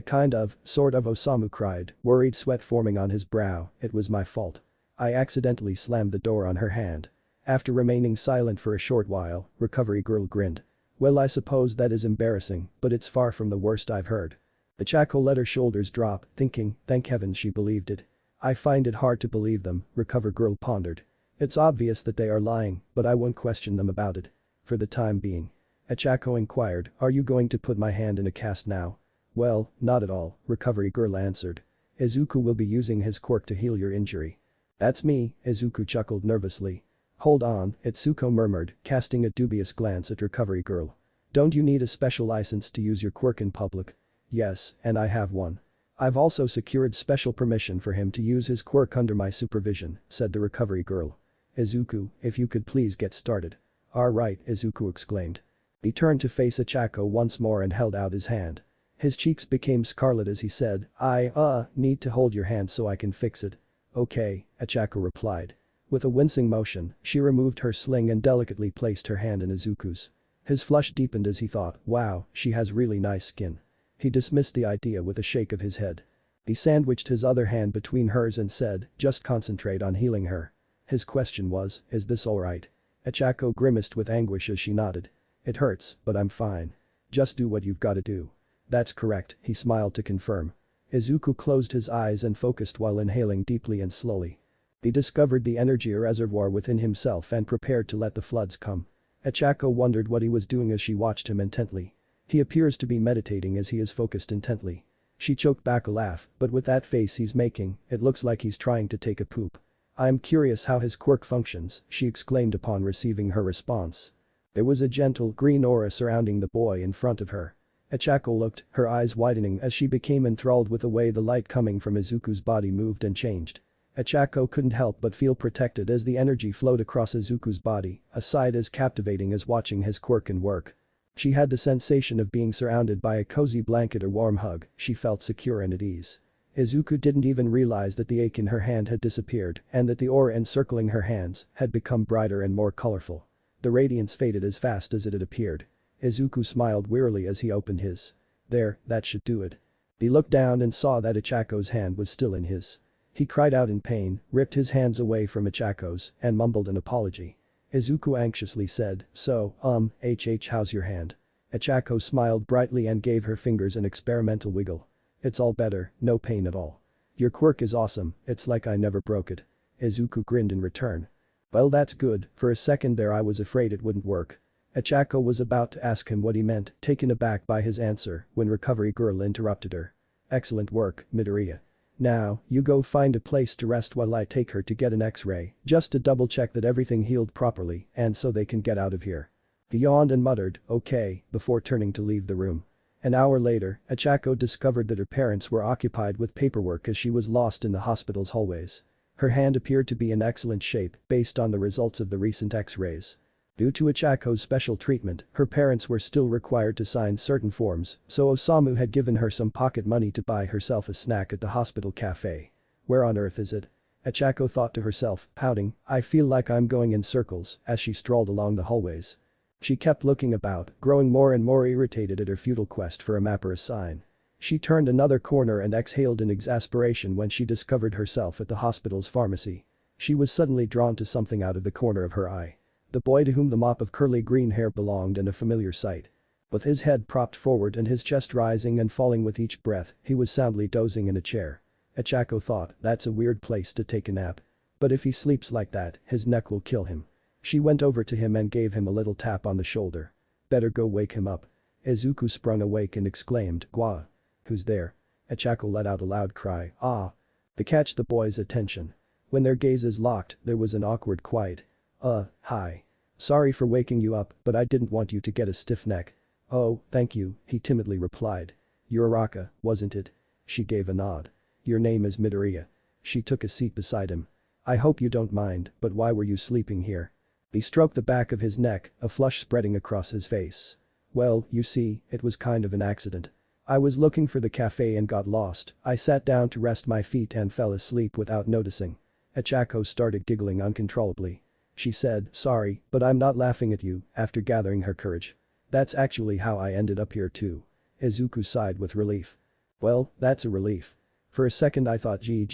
sort of Osamu cried, worried sweat forming on his brow, it was my fault. I accidentally slammed the door on her hand. After remaining silent for a short while, recovery girl grinned. Well I suppose that is embarrassing, but it's far from the worst I've heard. Ichako let her shoulders drop, thinking, thank heavens she believed it. I find it hard to believe them, recover girl pondered. It's obvious that they are lying, but I won't question them about it. For the time being. Ichako inquired, are you going to put my hand in a cast now? Well, not at all, recovery girl answered. Izuku will be using his quirk to heal your injury. That's me, Izuku chuckled nervously. Hold on, Itsuko murmured, casting a dubious glance at recovery girl. Don't you need a special license to use your quirk in public? Yes, and I have one. I've also secured special permission for him to use his quirk under my supervision, said the recovery girl. Izuku, if you could please get started. Alright, Izuku exclaimed. He turned to face Ichako once more and held out his hand. His cheeks became scarlet as he said, I need to hold your hand so I can fix it. Okay, Ichako replied. With a wincing motion, she removed her sling and delicately placed her hand in Izuku's. His flush deepened as he thought, wow, she has really nice skin. He dismissed the idea with a shake of his head. He sandwiched his other hand between hers and said, just concentrate on healing her. His question was, is this alright? Ichako grimaced with anguish as she nodded. It hurts, but I'm fine. Just do what you've gotta do. That's correct, he smiled to confirm. Izuku closed his eyes and focused while inhaling deeply and slowly. He discovered the energy reservoir within himself and prepared to let the floods come. Ichako wondered what he was doing as she watched him intently. He appears to be meditating as he is focused intently. She choked back a laugh, but with that face he's making, it looks like he's trying to take a poop. I'm curious how his quirk functions, she exclaimed upon receiving her response. There was a gentle green aura surrounding the boy in front of her. Ichako looked, her eyes widening as she became enthralled with the way the light coming from Izuku's body moved and changed. Ichako couldn't help but feel protected as the energy flowed across Izuku's body, a sight as captivating as watching his quirk and work. She had the sensation of being surrounded by a cozy blanket or warm hug, she felt secure and at ease. Izuku didn't even realize that the ache in her hand had disappeared and that the aura encircling her hands had become brighter and more colorful. The radiance faded as fast as it had appeared. Izuku smiled wearily as he opened his. There, that should do it. He looked down and saw that Ichako's hand was still in his. He cried out in pain, ripped his hands away from Ichako's, and mumbled an apology. Izuku anxiously said, so, how's your hand? Ichako smiled brightly and gave her fingers an experimental wiggle. It's all better, no pain at all. Your quirk is awesome, it's like I never broke it. Izuku grinned in return. Well that's good, for a second there I was afraid it wouldn't work. Ichako was about to ask him what he meant, taken aback by his answer, when recovery girl interrupted her. Excellent work, Midoriya. Now, you go find a place to rest while I take her to get an X-ray, just to double check that everything healed properly and so they can get out of here. He yawned and muttered, okay, before turning to leave the room. An hour later, Ichako discovered that her parents were occupied with paperwork as she was lost in the hospital's hallways. Her hand appeared to be in excellent shape based on the results of the recent X-rays. Due to Ichako's special treatment, her parents were still required to sign certain forms, so Osamu had given her some pocket money to buy herself a snack at the hospital cafe. Where on earth is it? Ichako thought to herself, pouting, I feel like I'm going in circles, as she strolled along the hallways. She kept looking about, growing more and more irritated at her futile quest for a map or a sign. She turned another corner and exhaled in exasperation when she discovered herself at the hospital's pharmacy. She was suddenly drawn to something out of the corner of her eye. The boy to whom the mop of curly green hair belonged and a familiar sight. With his head propped forward and his chest rising and falling with each breath, he was soundly dozing in a chair. Ichako thought, that's a weird place to take a nap. But if he sleeps like that, his neck will kill him. She went over to him and gave him a little tap on the shoulder. Better go wake him up. Izuku sprung awake and exclaimed, Gwa. Who's there? Ichako let out a loud cry, ah. To catch the boy's attention. When their gazes locked, there was an awkward quiet. Hi. Sorry for waking you up, but I didn't want you to get a stiff neck. Oh, thank you, he timidly replied. You're Araka, wasn't it? She gave a nod. Your name is Midoriya. She took a seat beside him. I hope you don't mind, but why were you sleeping here? He stroked the back of his neck, a flush spreading across his face. Well, you see, it was kind of an accident. I was looking for the cafe and got lost. I sat down to rest my feet and fell asleep without noticing. Ichako started giggling uncontrollably. She said, sorry, but I'm not laughing at you, after gathering her courage. That's actually how I ended up here too. Izuku sighed with relief. Well, that's a relief. For a second I thought the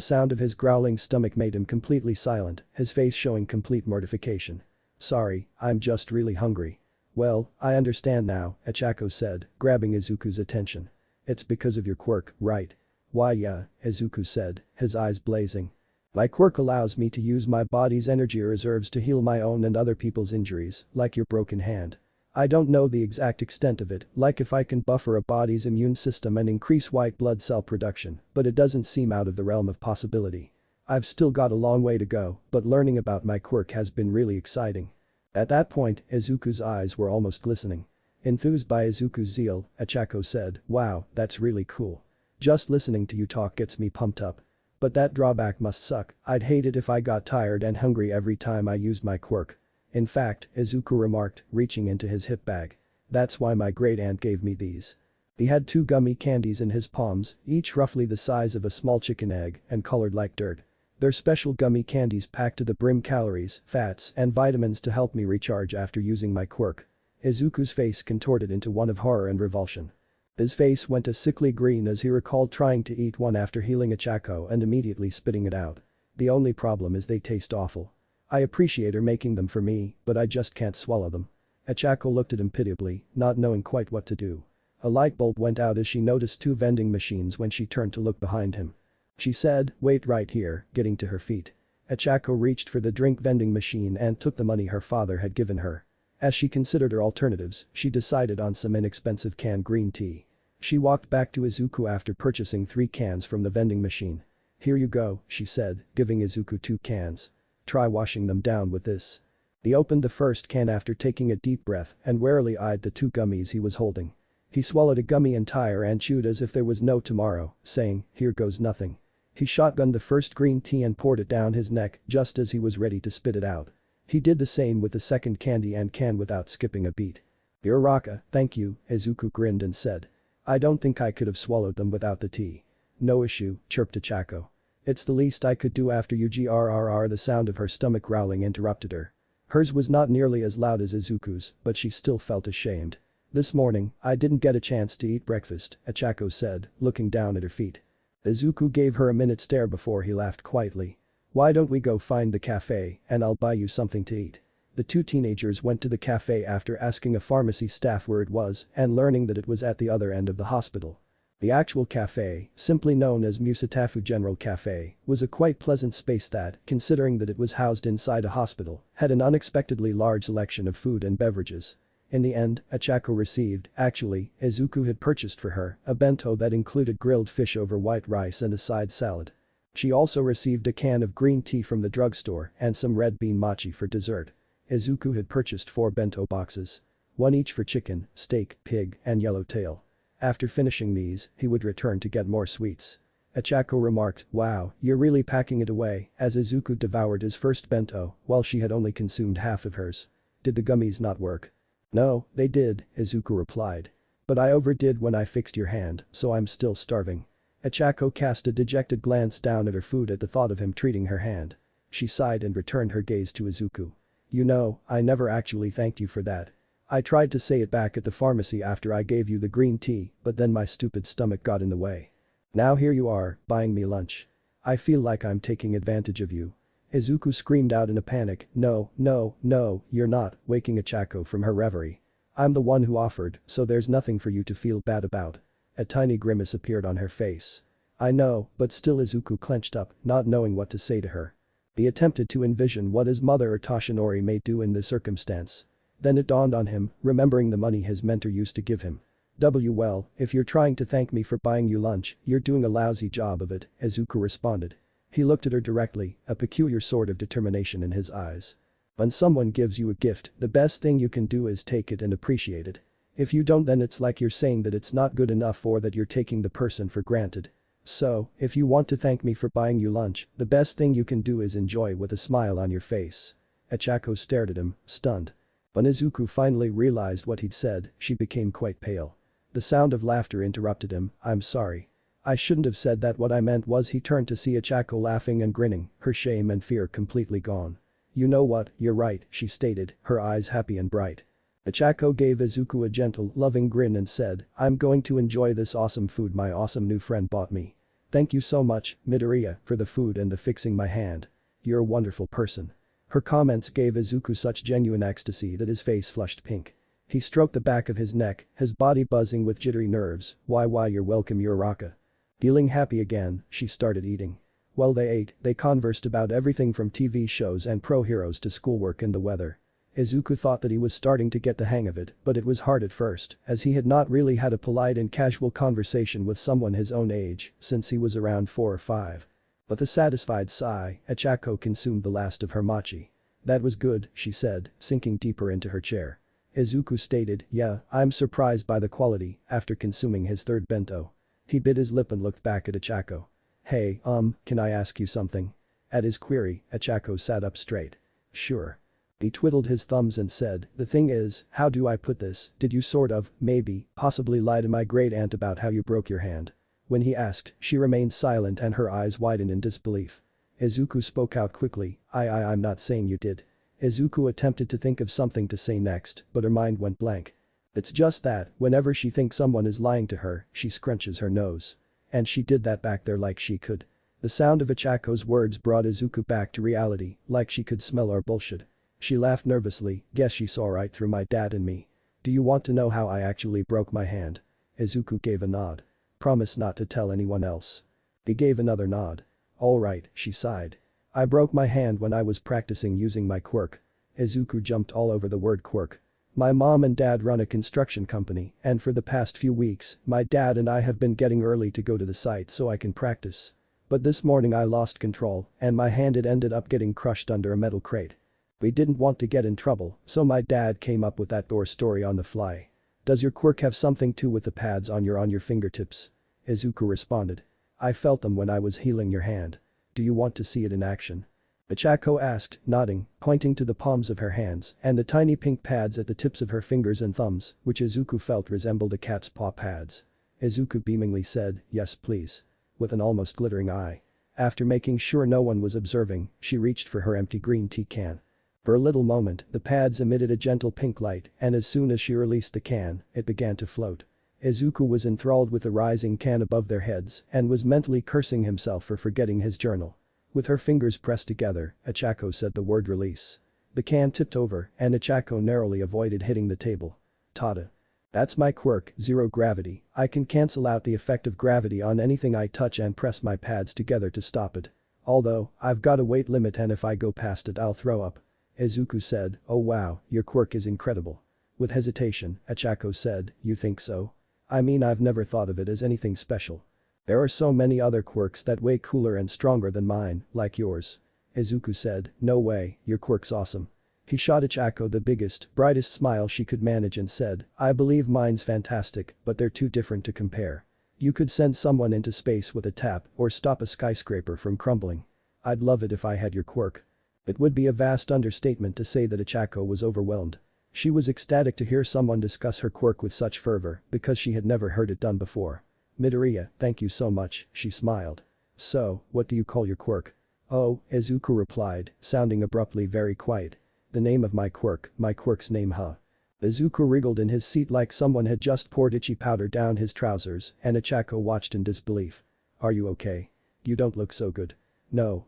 sound of his growling stomach made him completely silent, his face showing complete mortification. Sorry, I'm just really hungry. Well, I understand now, Ichako said, grabbing Izuku's attention. It's because of your quirk, right? Why yeah, Izuku said, his eyes blazing. My quirk allows me to use my body's energy reserves to heal my own and other people's injuries, like your broken hand. I don't know the exact extent of it, like if I can buffer a body's immune system and increase white blood cell production, but it doesn't seem out of the realm of possibility. I've still got a long way to go, but learning about my quirk has been really exciting. At that point, Izuku's eyes were almost glistening. Enthused by Izuku's zeal, Ichako said, wow, that's really cool. Just listening to you talk gets me pumped up. But that drawback must suck, I'd hate it if I got tired and hungry every time I used my quirk. In fact, Izuku remarked, reaching into his hip bag. That's why my great aunt gave me these. He had 2 gummy candies in his palms, each roughly the size of a small chicken egg and colored like dirt. They're special gummy candies packed to the brim calories, fats, and vitamins to help me recharge after using my quirk. Izuku's face contorted into one of horror and revulsion. His face went a sickly green as he recalled trying to eat one after healing Ichako and immediately spitting it out. The only problem is they taste awful. I appreciate her making them for me, but I just can't swallow them. Ichako looked at him pitiably, not knowing quite what to do. A light bulb went out as she noticed 2 vending machines when she turned to look behind him. She said, wait right here, getting to her feet. Ichako reached for the drink vending machine and took the money her father had given her. As she considered her alternatives, she decided on some inexpensive canned green tea. She walked back to Izuku after purchasing 3 cans from the vending machine. Here you go, she said, giving Izuku 2 cans. Try washing them down with this. He opened the first can after taking a deep breath and warily eyed the 2 gummies he was holding. He swallowed a gummy entire and chewed as if there was no tomorrow, saying, here goes nothing. He shotgunned the first green tea and poured it down his neck just as he was ready to spit it out. He did the same with the second candy and can without skipping a beat. Uraraka, thank you, Izuku grinned and said. I don't think I could have swallowed them without the tea. No issue, chirped Ichako. It's the least I could do after you grrr. The sound of her stomach growling interrupted her. Hers was not nearly as loud as Izuku's, but she still felt ashamed. This morning, I didn't get a chance to eat breakfast, Ichako said, looking down at her feet. Izuku gave her a minute stare before he laughed quietly. Why don't we go find the cafe and I'll buy you something to eat. The 2 teenagers went to the cafe after asking a pharmacy staff where it was and learning that it was at the other end of the hospital. The actual cafe, simply known as Musatafu General Cafe, was a quite pleasant space that, considering that it was housed inside a hospital, had an unexpectedly large selection of food and beverages. In the end, Ichako received, actually, Izuku had purchased for her, a bento that included grilled fish over white rice and a side salad. She also received a can of green tea from the drugstore and some red bean mochi for dessert. Izuku had purchased 4 bento boxes. 1 each for chicken, steak, pig, and yellowtail. After finishing these, he would return to get more sweets. Achako remarked, wow, you're really packing it away, as Izuku devoured his first bento while she had only consumed half of hers. Did the gummies not work? No, they did, Izuku replied. But I overdid when I fixed your hand, so I'm still starving. Achako cast a dejected glance down at her food at the thought of him treating her hand. She sighed and returned her gaze to Izuku. You know, I never actually thanked you for that. I tried to say it back at the pharmacy after I gave you the green tea, but then my stupid stomach got in the way. Now here you are, buying me lunch. I feel like I'm taking advantage of you. Izuku screamed out in a panic, no, no, no, you're not, waking Achako from her reverie. I'm the one who offered, so there's nothing for you to feel bad about. A tiny grimace appeared on her face. I know, but still Izuku clenched up, not knowing what to say to her. He attempted to envision what his mother or Toshinori may do in this circumstance. Then it dawned on him, remembering the money his mentor used to give him. Well, if you're trying to thank me for buying you lunch, you're doing a lousy job of it, Izuku responded. He looked at her directly, a peculiar sort of determination in his eyes. When someone gives you a gift, the best thing you can do is take it and appreciate it. If you don't, then it's like you're saying that it's not good enough or that you're taking the person for granted. So, if you want to thank me for buying you lunch, the best thing you can do is enjoy with a smile on your face. Achako stared at him, stunned. When Izuku finally realized what he'd said, she became quite pale. The sound of laughter interrupted him, I'm sorry. I shouldn't have said that. What I meant was he turned to see Achako laughing and grinning, her shame and fear completely gone. You know what, you're right, she stated, her eyes happy and bright. Achako gave Izuku a gentle, loving grin and said, I'm going to enjoy this awesome food my awesome new friend bought me. Thank you so much, Midoriya, for the food and the fixing my hand. You're a wonderful person. Her comments gave Izuku such genuine ecstasy that his face flushed pink. He stroked the back of his neck, his body buzzing with jittery nerves, why you're welcome Uraraka. Feeling happy again, she started eating. While they ate, they conversed about everything from TV shows and pro heroes to schoolwork and the weather. Izuku thought that he was starting to get the hang of it, but it was hard at first, as he had not really had a polite and casual conversation with someone his own age since he was around 4 or 5. With a satisfied sigh, Achako consumed the last of her mochi. That was good, she said, sinking deeper into her chair. Izuku stated, yeah, I'm surprised by the quality, after consuming his third bento. He bit his lip and looked back at Achako. Hey, can I ask you something? At his query, Achako sat up straight. Sure. He twiddled his thumbs and said, the thing is, how do I put this, did you sort of, maybe, possibly lie to my great aunt about how you broke your hand? When he asked, she remained silent and her eyes widened in disbelief. Izuku spoke out quickly, I'm not saying you did. Izuku attempted to think of something to say next, but her mind went blank. It's just that, whenever she thinks someone is lying to her, she scrunches her nose. And she did that back there like she could. The sound of Achako's words brought Izuku back to reality, like she could smell our bullshit. She laughed nervously, guess she saw right through my dad and me. Do you want to know how I actually broke my hand? Izuku gave a nod. Promise not to tell anyone else. He gave another nod. Alright, she sighed. I broke my hand when I was practicing using my quirk. Izuku jumped all over the word quirk. My mom and dad run a construction company, and for the past few weeks, my dad and I have been getting early to go to the site so I can practice. But this morning I lost control, and my hand had ended up getting crushed under a metal crate. We didn't want to get in trouble, so my dad came up with that door story on the fly. Does your quirk have something to with the pads on your fingertips? Izuku responded. I felt them when I was healing your hand. Do you want to see it in action? Achako asked, nodding, pointing to the palms of her hands and the tiny pink pads at the tips of her fingers and thumbs, which Izuku felt resembled a cat's paw pads. Izuku beamingly said, yes please. With an almost glittering eye. After making sure no one was observing, she reached for her empty green tea can. For a little moment, the pads emitted a gentle pink light, and as soon as she released the can, it began to float. Izuku was enthralled with the rising can above their heads and was mentally cursing himself for forgetting his journal. With her fingers pressed together, Achako said the word release. The can tipped over, and Achako narrowly avoided hitting the table. Tada. That's my quirk, zero gravity. I can cancel out the effect of gravity on anything I touch and press my pads together to stop it. Although, I've got a weight limit and if I go past it I'll throw up. Izuku said, oh wow, your quirk is incredible. With hesitation, Achako said, you think so? I mean I've never thought of it as anything special. There are so many other quirks that way cooler and stronger than mine, like yours. Izuku said, no way, your quirk's awesome. He shot Achako the biggest, brightest smile she could manage and said, I believe mine's fantastic, but they're too different to compare. You could send someone into space with a tap or stop a skyscraper from crumbling. I'd love it if I had your quirk. It would be a vast understatement to say that Ichako was overwhelmed. She was ecstatic to hear someone discuss her quirk with such fervor because she had never heard it done before. Midoriya, thank you so much, she smiled. So, what do you call your quirk? Oh, Izuku replied, sounding abruptly very quiet. The name of my quirk's name huh? Izuku wriggled in his seat like someone had just poured itchy powder down his trousers and Ichako watched in disbelief. Are you okay? You don't look so good. No.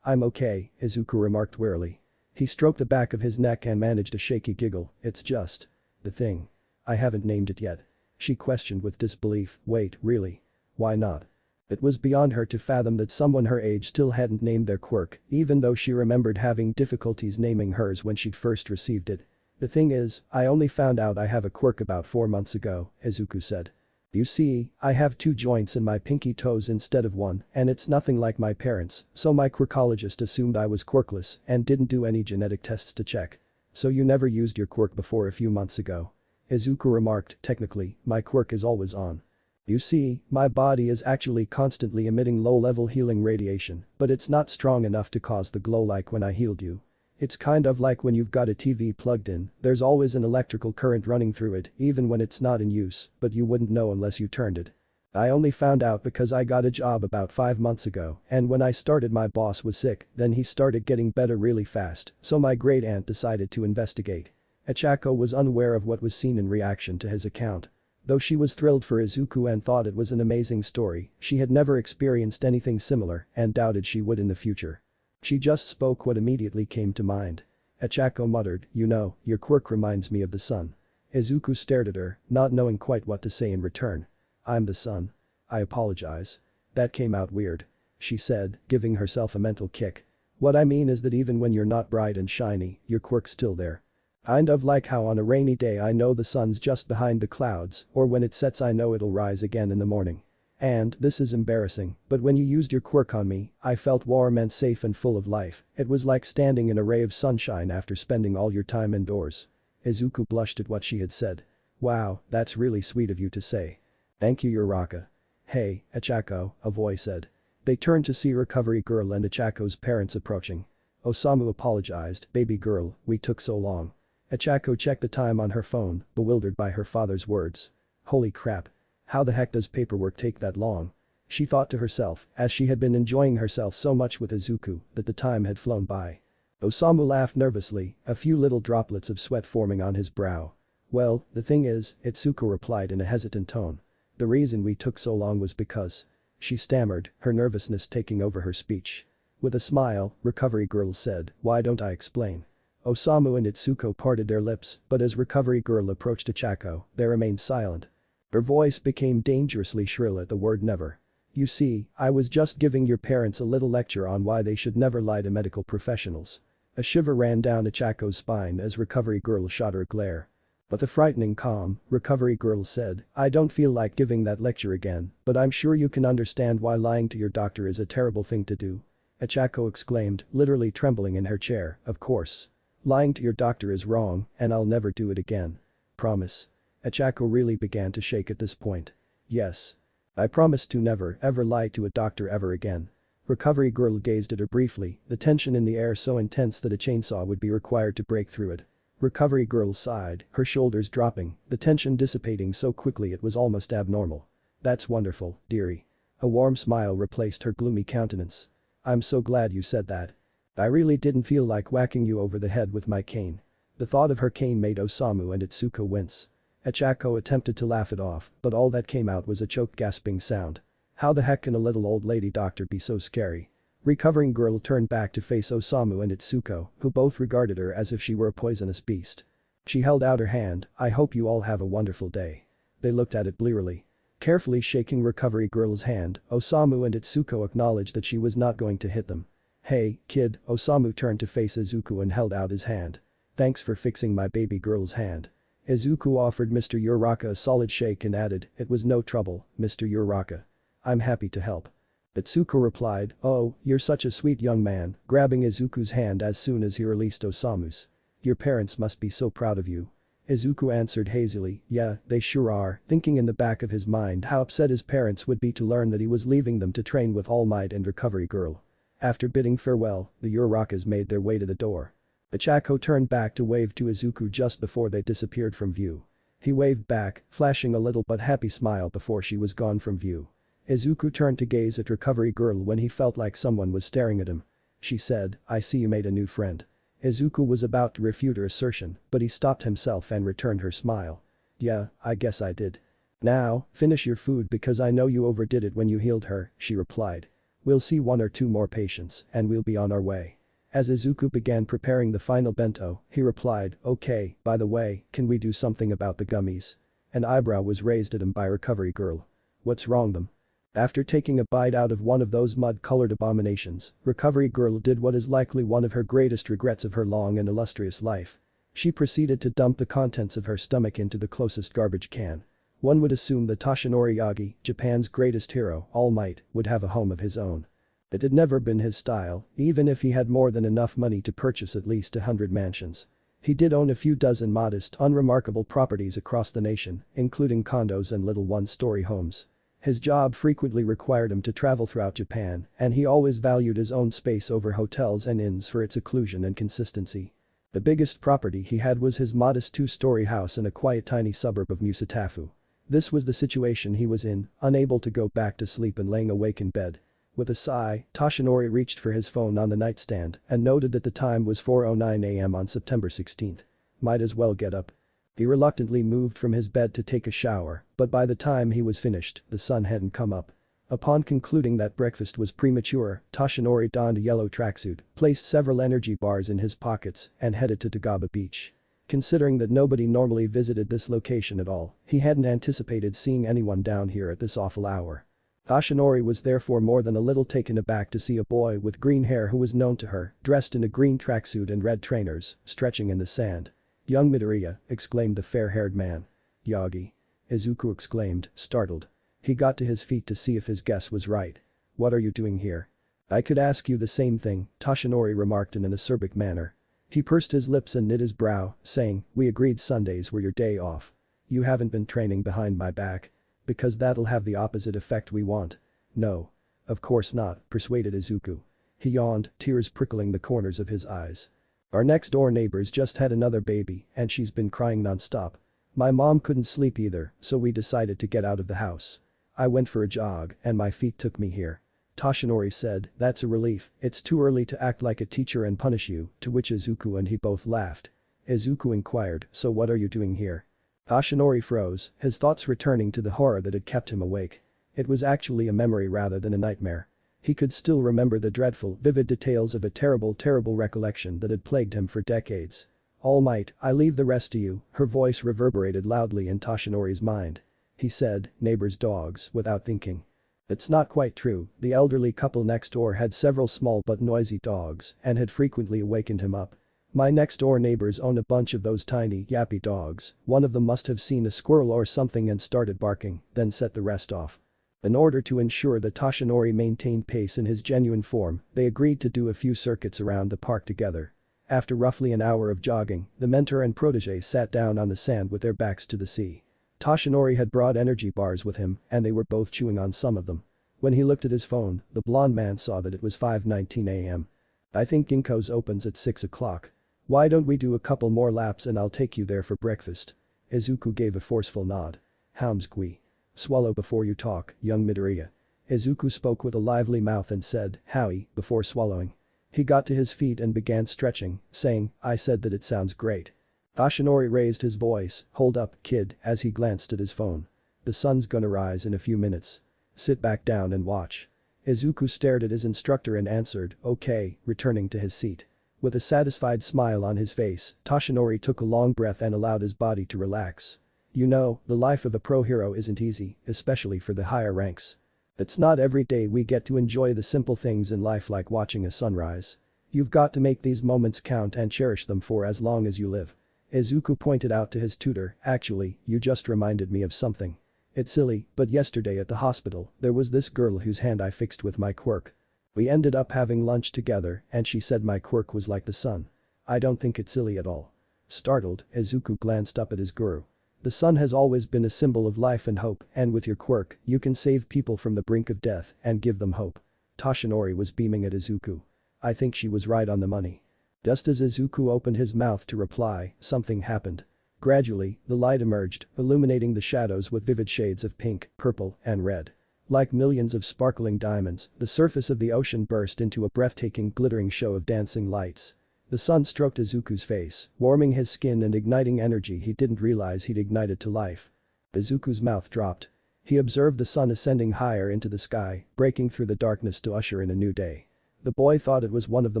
I'm okay, Izuku remarked wearily. He stroked the back of his neck and managed a shaky giggle, it's just. The thing. I haven't named it yet. She questioned with disbelief, wait, really? Why not? It was beyond her to fathom that someone her age still hadn't named their quirk, even though she remembered having difficulties naming hers when she'd first received it. The thing is, I only found out I have a quirk about 4 months ago, Izuku said. You see, I have 2 joints in my pinky toes instead of 1, and it's nothing like my parents, so my quirkologist assumed I was quirkless and didn't do any genetic tests to check. So you never used your quirk before a few months ago? Izuku remarked, technically, my quirk is always on. You see, my body is actually constantly emitting low-level healing radiation, but it's not strong enough to cause the glow like when I healed you. It's kind of like when you've got a TV plugged in, there's always an electrical current running through it even when it's not in use, but you wouldn't know unless you turned it. I only found out because I got a job about 5 months ago and when I started my boss was sick, then he started getting better really fast, so my great aunt decided to investigate. Ichako was unaware of what was seen in reaction to his account. Though she was thrilled for Izuku and thought it was an amazing story, she had never experienced anything similar and doubted she would in the future. She just spoke what immediately came to mind. Ichako muttered, you know, your quirk reminds me of the sun. Izuku stared at her, not knowing quite what to say in return. I'm the sun. I apologize. That came out weird. She said, giving herself a mental kick. What I mean is that even when you're not bright and shiny, your quirk's still there. Kind of like how on a rainy day I know the sun's just behind the clouds, or when it sets I know it'll rise again in the morning. And, this is embarrassing, but when you used your quirk on me, I felt warm and safe and full of life. It was like standing in a ray of sunshine after spending all your time indoors. Izuku blushed at what she had said. Wow, that's really sweet of you to say. Thank you, Uraraka. Hey, Ichako, a voice said. They turned to see Recovery Girl and Ichako's parents approaching. Osamu apologized, baby girl, we took so long. Ichako checked the time on her phone, bewildered by her father's words. Holy crap. How the heck does paperwork take that long? She thought to herself, as she had been enjoying herself so much with Izuku, that the time had flown by. Osamu laughed nervously, a few little droplets of sweat forming on his brow. Well, the thing is, Itsuko replied in a hesitant tone. The reason we took so long was because. She stammered, her nervousness taking over her speech. With a smile, Recovery Girl said, why don't I explain? Osamu and Itsuko parted their lips, but as Recovery Girl approached Ichako, they remained silent. Her voice became dangerously shrill at the word never. You see, I was just giving your parents a little lecture on why they should never lie to medical professionals. A shiver ran down Ichako's spine as Recovery Girl shot her a glare. With a frightening calm, Recovery Girl said, I don't feel like giving that lecture again, but I'm sure you can understand why lying to your doctor is a terrible thing to do. Ichako exclaimed, literally trembling in her chair, of course. Lying to your doctor is wrong, and I'll never do it again. Promise. Ichako really began to shake at this point. Yes. I promise to never ever lie to a doctor ever again. Recovery Girl gazed at her briefly, the tension in the air so intense that a chainsaw would be required to break through it. Recovery Girl sighed, her shoulders dropping, the tension dissipating so quickly it was almost abnormal. That's wonderful, dearie. A warm smile replaced her gloomy countenance. I'm so glad you said that. I really didn't feel like whacking you over the head with my cane. The thought of her cane made Osamu and Itsuko wince. Ichako attempted to laugh it off, but all that came out was a choked gasping sound. How the heck can a little old lady doctor be so scary? Recovering Girl turned back to face Osamu and Itsuko, who both regarded her as if she were a poisonous beast. She held out her hand, I hope you all have a wonderful day. They looked at it blearily. Carefully shaking Recovery Girl's hand, Osamu and Itsuko acknowledged that she was not going to hit them. Hey, kid, Osamu turned to face Izuku and held out his hand. Thanks for fixing my baby girl's hand. Izuku offered Mr. Uraraka a solid shake and added, it was no trouble, Mr. Uraraka. I'm happy to help. Itsuko replied, oh, you're such a sweet young man, grabbing Izuku's hand as soon as he released Osamu's. Your parents must be so proud of you. Izuku answered hazily, yeah, they sure are, thinking in the back of his mind how upset his parents would be to learn that he was leaving them to train with All Might and Recovery Girl. After bidding farewell, the Urakas made their way to the door. Ichako turned back to wave to Izuku just before they disappeared from view. He waved back, flashing a little but happy smile before she was gone from view. Izuku turned to gaze at Recovery Girl when he felt like someone was staring at him. She said, I see you made a new friend. Izuku was about to refute her assertion, but he stopped himself and returned her smile. Yeah, I guess I did. Now, finish your food because I know you overdid it when you healed her, she replied. We'll see 1 or 2 more patients and we'll be on our way. As Izuku began preparing the final bento, he replied, okay, by the way, can we do something about the gummies? An eyebrow was raised at him by Recovery Girl. What's wrong them? After taking a bite out of one of those mud-colored abominations, Recovery Girl did what is likely one of her greatest regrets of her long and illustrious life. She proceeded to dump the contents of her stomach into the closest garbage can. One would assume that Toshinori Yagi, Japan's greatest hero, All Might, would have a home of his own. It had never been his style, even if he had more than enough money to purchase at least 100 mansions. He did own a few dozen modest, unremarkable properties across the nation, including condos and little one-story homes. His job frequently required him to travel throughout Japan, and he always valued his own space over hotels and inns for its seclusion and consistency. The biggest property he had was his modest 2-story house in a quiet tiny suburb of Musatafu. This was the situation he was in, unable to go back to sleep and laying awake in bed. With a sigh, Toshinori reached for his phone on the nightstand and noted that the time was 4:09 a.m. on September 16th. Might as well get up. He reluctantly moved from his bed to take a shower, but by the time he was finished, the sun hadn't come up. Upon concluding that breakfast was premature, Toshinori donned a yellow tracksuit, placed several energy bars in his pockets, and headed to Tagaba Beach. Considering that nobody normally visited this location at all, he hadn't anticipated seeing anyone down here at this awful hour. Toshinori was therefore more than a little taken aback to see a boy with green hair who was known to her, dressed in a green tracksuit and red trainers, stretching in the sand. Young Midoriya, exclaimed the fair-haired man. Yagi. Izuku exclaimed, startled. He got to his feet to see if his guess was right. What are you doing here? I could ask you the same thing, Toshinori remarked in an acerbic manner. He pursed his lips and knit his brow, saying, we agreed Sundays were your day off. You haven't been training behind my back. Because that'll have the opposite effect we want. No. Of course not, persuaded Izuku. He yawned, tears prickling the corners of his eyes. Our next door neighbor's just had another baby and she's been crying non-stop. My mom couldn't sleep either, so we decided to get out of the house. I went for a jog and my feet took me here. Toshinori said, that's a relief, it's too early to act like a teacher and punish you, to which Izuku and he both laughed. Izuku inquired, so what are you doing here? Toshinori froze, his thoughts returning to the horror that had kept him awake. It was actually a memory rather than a nightmare. He could still remember the dreadful, vivid details of a terrible recollection that had plagued him for decades. All Might, I leave the rest to you, her voice reverberated loudly in Toshinori's mind. He said, neighbor's dogs, without thinking. It's not quite true, the elderly couple next door had several small but noisy dogs and had frequently awakened him up. My next door neighbors own a bunch of those tiny, yappy dogs, one of them must have seen a squirrel or something and started barking, then set the rest off. In order to ensure that Toshinori maintained pace in his genuine form, they agreed to do a few circuits around the park together. After roughly an hour of jogging, the mentor and protege sat down on the sand with their backs to the sea. Toshinori had brought energy bars with him and they were both chewing on some of them. When he looked at his phone, the blond man saw that it was 5:19 a.m. I think Ginkgo's opens at 6 o'clock. Why don't we do a couple more laps and I'll take you there for breakfast? Izuku gave a forceful nod. Hamsgui. Swallow before you talk, young Midoriya. Izuku spoke with a lively mouth and said, Howie, before swallowing. He got to his feet and began stretching, saying, I said that it sounds great. Toshinori raised his voice, hold up, kid, as he glanced at his phone. The sun's gonna rise in a few minutes. Sit back down and watch. Izuku stared at his instructor and answered, okay, returning to his seat. With a satisfied smile on his face, Toshinori took a long breath and allowed his body to relax. You know, the life of a pro hero isn't easy, especially for the higher ranks. It's not every day we get to enjoy the simple things in life like watching a sunrise. You've got to make these moments count and cherish them for as long as you live. Izuku pointed out to his tutor, actually, you just reminded me of something. It's silly, but yesterday at the hospital, there was this girl whose hand I fixed with my quirk. We ended up having lunch together and she said my quirk was like the sun. I don't think it's silly at all. Startled, Izuku glanced up at his guru. The sun has always been a symbol of life and hope, and with your quirk, you can save people from the brink of death and give them hope. Toshinori was beaming at Izuku. I think she was right on the money. Just as Izuku opened his mouth to reply, something happened. Gradually, the light emerged, illuminating the shadows with vivid shades of pink, purple, and red. Like millions of sparkling diamonds, the surface of the ocean burst into a breathtaking glittering show of dancing lights. The sun stroked Izuku's face, warming his skin and igniting energy he didn't realize he'd ignited to life. Izuku's mouth dropped. He observed the sun ascending higher into the sky, breaking through the darkness to usher in a new day. The boy thought it was one of the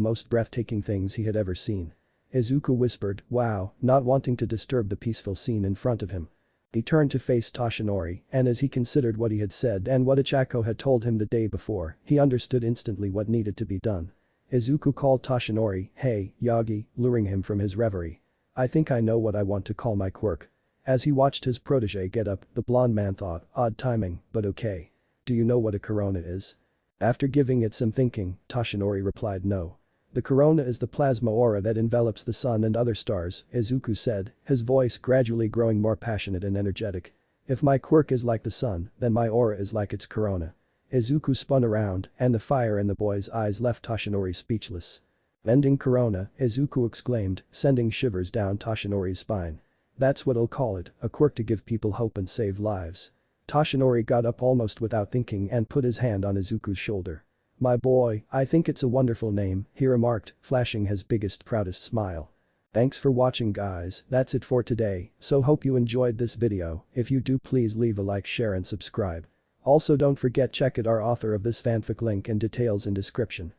most breathtaking things he had ever seen. Izuku whispered, "Wow," not wanting to disturb the peaceful scene in front of him. He turned to face Toshinori, and as he considered what he had said and what Ichako had told him the day before, he understood instantly what needed to be done. Izuku called Toshinori, "Hey, Yagi," luring him from his reverie. "I think I know what I want to call my quirk." As he watched his protege get up, the blond man thought, odd timing, but okay. "Do you know what a corona is?" After giving it some thinking, Toshinori replied no. "The corona is the plasma aura that envelops the sun and other stars," Izuku said, his voice gradually growing more passionate and energetic. "If my quirk is like the sun, then my aura is like its corona." Izuku spun around, and the fire in the boy's eyes left Toshinori speechless. "Ending corona," Izuku exclaimed, sending shivers down Toshinori's spine. "That's what I'll call it, a quirk to give people hope and save lives." Toshinori got up almost without thinking and put his hand on Izuku's shoulder. "My boy, I think it's a wonderful name," he remarked, flashing his biggest proudest smile. Thanks for watching guys, that's it for today, so hope you enjoyed this video. If you do, please leave a like, share and subscribe. Also don't forget check out our author of this fanfic, link and details in description.